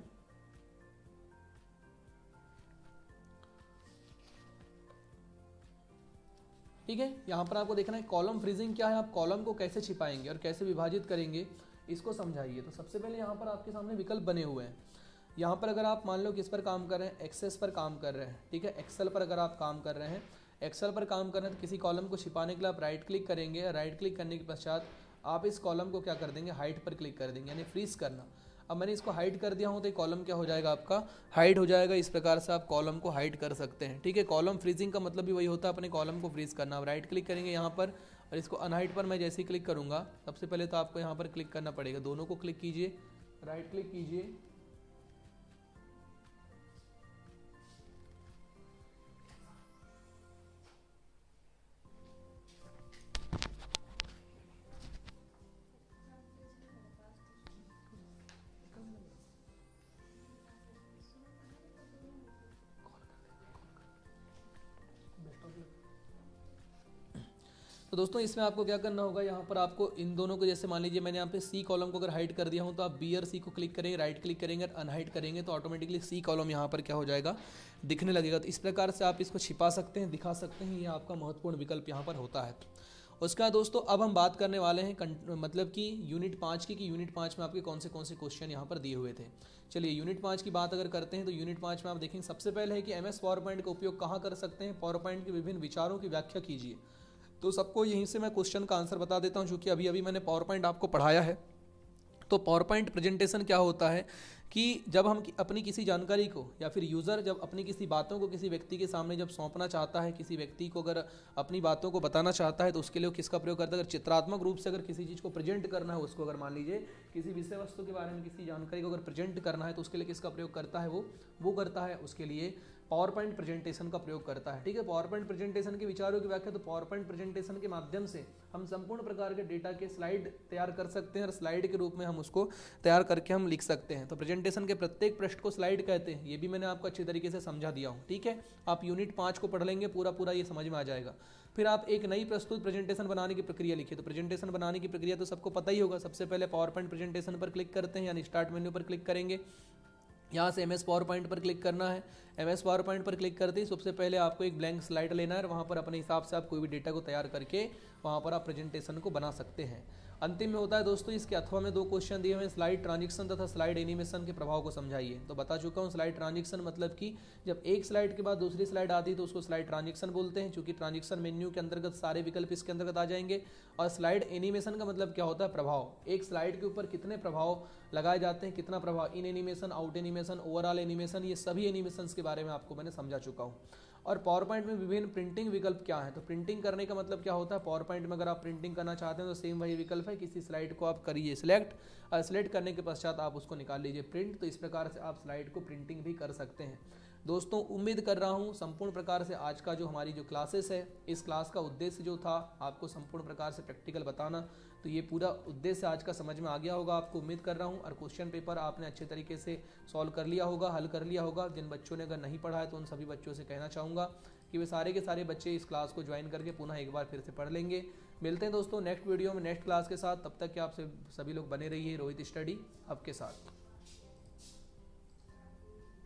ठीक है। यहाँ पर आपको देखना है कॉलम फ्रीजिंग क्या है, आप कॉलम को कैसे छिपाएंगे और कैसे विभाजित करेंगे, इसको समझाइए। तो सबसे पहले यहाँ पर आपके सामने विकल्प बने हुए हैं। यहाँ पर अगर आप मान लो किस पर काम कर रहे हैं? एक्सेस पर काम कर रहे हैं, ठीक है। एक्सेल पर अगर आप काम कर रहे हैं, एक्सेल पर काम कर रहे हैं, तो किसी कॉलम को छिपाने के लिए आप राइट क्लिक करेंगे। राइट क्लिक करने के पश्चात आप इस कॉलम को क्या कर देंगे? हाइड पर क्लिक कर देंगे, यानी फ्रीज करना। अब मैंने इसको हाइड कर दिया हूँ तो कॉलम क्या हो जाएगा? आपका हाइड हो जाएगा। इस प्रकार से आप कॉलम को हाइड कर सकते हैं, ठीक है। कॉलम फ्रीजिंग का मतलब भी वही होता है, अपने कॉलम को फ्रीज करना। आप राइट क्लिक करेंगे यहाँ पर और इसको अनहाइड पर मैं जैसे ही क्लिक करूँगा, सबसे पहले तो आपको यहाँ पर क्लिक करना पड़ेगा, दोनों को क्लिक कीजिए, राइट क्लिक कीजिए, तो दोस्तों इसमें आपको क्या करना होगा? यहाँ पर आपको इन दोनों को, जैसे मान लीजिए मैंने यहाँ पे सी कॉलम को अगर हाइड कर दिया हूँ, तो आप बी और सी को क्लिक करेंगे, राइट क्लिक करेंगे और अनहाइड करेंगे, तो ऑटोमेटिकली सी कॉलम यहाँ पर क्या हो जाएगा? दिखने लगेगा। तो इस प्रकार से आप इसको छिपा सकते हैं, दिखा सकते हैं, ये आपका महत्वपूर्ण विकल्प यहाँ पर होता है। उसके बाद दोस्तों अब हम बात करने वाले हैं मतलब कि यूनिट 5 की, कि यूनिट 5 में आपके कौन से क्वेश्चन यहाँ पर दिए हुए थे। चलिए यूनिट 5 की बात अगर करते हैं तो यूनिट 5 में आप देखेंगे सबसे पहले है कि MS पावर पॉइंट का उपयोग कहाँ कर सकते हैं? पावर पॉइंट के विभिन्न विचारों की व्याख्या कीजिए। तो सबको यहीं से मैं क्वेश्चन का आंसर बता देता हूँ, क्योंकि अभी अभी मैंने पावर पॉइंट आपको पढ़ाया है। तो पावर पॉइंट प्रेजेंटेशन क्या होता है कि जब हम अपनी किसी जानकारी को या फिर यूज़र जब अपनी किसी बातों को किसी व्यक्ति के सामने जब सौंपना चाहता है, किसी व्यक्ति को अगर अपनी बातों को बताना चाहता है, तो उसके लिए वो किसका प्रयोग करता है? अगर चित्रात्मक रूप से अगर किसी चीज़ को प्रेजेंट करना है, उसको अगर मान लीजिए किसी विषय वस्तु के बारे में किसी जानकारी को अगर प्रेजेंट करना है, तो उसके लिए किसका प्रयोग करता है? वो करता है उसके लिए पावर पॉइंट प्रेजेंटेशन का प्रयोग करता है, ठीक है। पावर पॉइंट प्रेजेंटेशन के विचारों की व्याख्या, तो पावर पॉइंट प्रेजेंटेशन के माध्यम से हम संपूर्ण प्रकार के डेटा के स्लाइड तैयार कर सकते हैं और स्लाइड के रूप में हम उसको तैयार करके हम लिख सकते हैं। तो प्रेजेंटेशन के प्रत्येक पृष्ठ को स्लाइड कहते हैं, ये भी मैंने आपको अच्छी तरीके से समझा दिया हूँ, ठीक है। आप यूनिट 5 को पढ़ लेंगे, पूरा ये समझ में आ जाएगा। फिर आप एक नई प्रस्तुत प्रेजेंटेशन बनाने की प्रक्रिया लिखिए। तो प्रेजेंटेशन बनाने की प्रक्रिया तो सबको पता ही होगा। सबसे पहले पावर पॉइंट प्रेजेंटेशन पर क्लिक करते हैं, यानी स्टार्ट मेन्यू पर क्लिक करेंगे, यहाँ से MS पावर पॉइंट पर क्लिक करना है। MS पावर पॉइंट पर क्लिक करते ही सबसे पहले आपको एक ब्लैंक स्लाइड लेना है और वहाँ पर अपने हिसाब से आप कोई भी डेटा को तैयार करके वहाँ पर आप प्रेजेंटेशन को बना सकते हैं। अंतिम में होता है दोस्तों इसके अथवा में 2 क्वेश्चन दिए हुए हैं, स्लाइड ट्रांजिशन तथा स्लाइड एनिमेशन के प्रभाव को समझाइए। तो बता चुका हूँ स्लाइड ट्रांजिशन मतलब कि जब एक स्लाइड के बाद दूसरी स्लाइड आती है तो उसको स्लाइड ट्रांजिशन बोलते हैं, क्योंकि ट्रांजिशन मेन्यू के अंतर्गत सारे विकल्प इसके अंतर्गत आ जाएंगे। और स्लाइड एनिमेशन का मतलब क्या होता है, प्रभाव। एक स्लाइड के ऊपर कितने प्रभाव लगाए जाते हैं, कितना प्रभाव, इन animation, out animation, overall animation, ये सभी एनिमेशन के बारे में आपको मैंने समझा चुका हूँ। और पावर पॉइंट में विभिन्न प्रिंटिंग विकल्प क्या है, तो प्रिंटिंग करने का मतलब क्या होता है, पावर पॉइंट में अगर आप प्रिंटिंग करना चाहते हैं तो सेम वही विकल्प है, किसी स्लाइड को आप करिए सिलेक्ट और सिलेक्ट करने के पश्चात आप उसको निकाल लीजिए प्रिंट। तो इस प्रकार से आप स्लाइड को प्रिंटिंग भी कर सकते हैं। दोस्तों उम्मीद कर रहा हूँ संपूर्ण प्रकार से आज का जो हमारी जो क्लासेस है, इस क्लास का उद्देश्य जो था आपको संपूर्ण प्रकार से प्रैक्टिकल बताना, तो ये पूरा उद्देश्य आज का समझ में आ गया होगा आपको, उम्मीद कर रहा हूँ। और क्वेश्चन पेपर आपने अच्छे तरीके से सॉल्व कर लिया होगा, हल कर लिया होगा। जिन बच्चों ने अगर नहीं पढ़ा है तो उन सभी बच्चों से कहना चाहूँगा कि वे सारे के सारे बच्चे इस क्लास को ज्वाइन करके पुनः एक बार फिर से पढ़ लेंगे। मिलते हैं दोस्तों नेक्स्ट वीडियो में नेक्स्ट क्लास के साथ, तब तक कि आप सभी लोग बने रहिए रोहित स्टडी आपके साथ।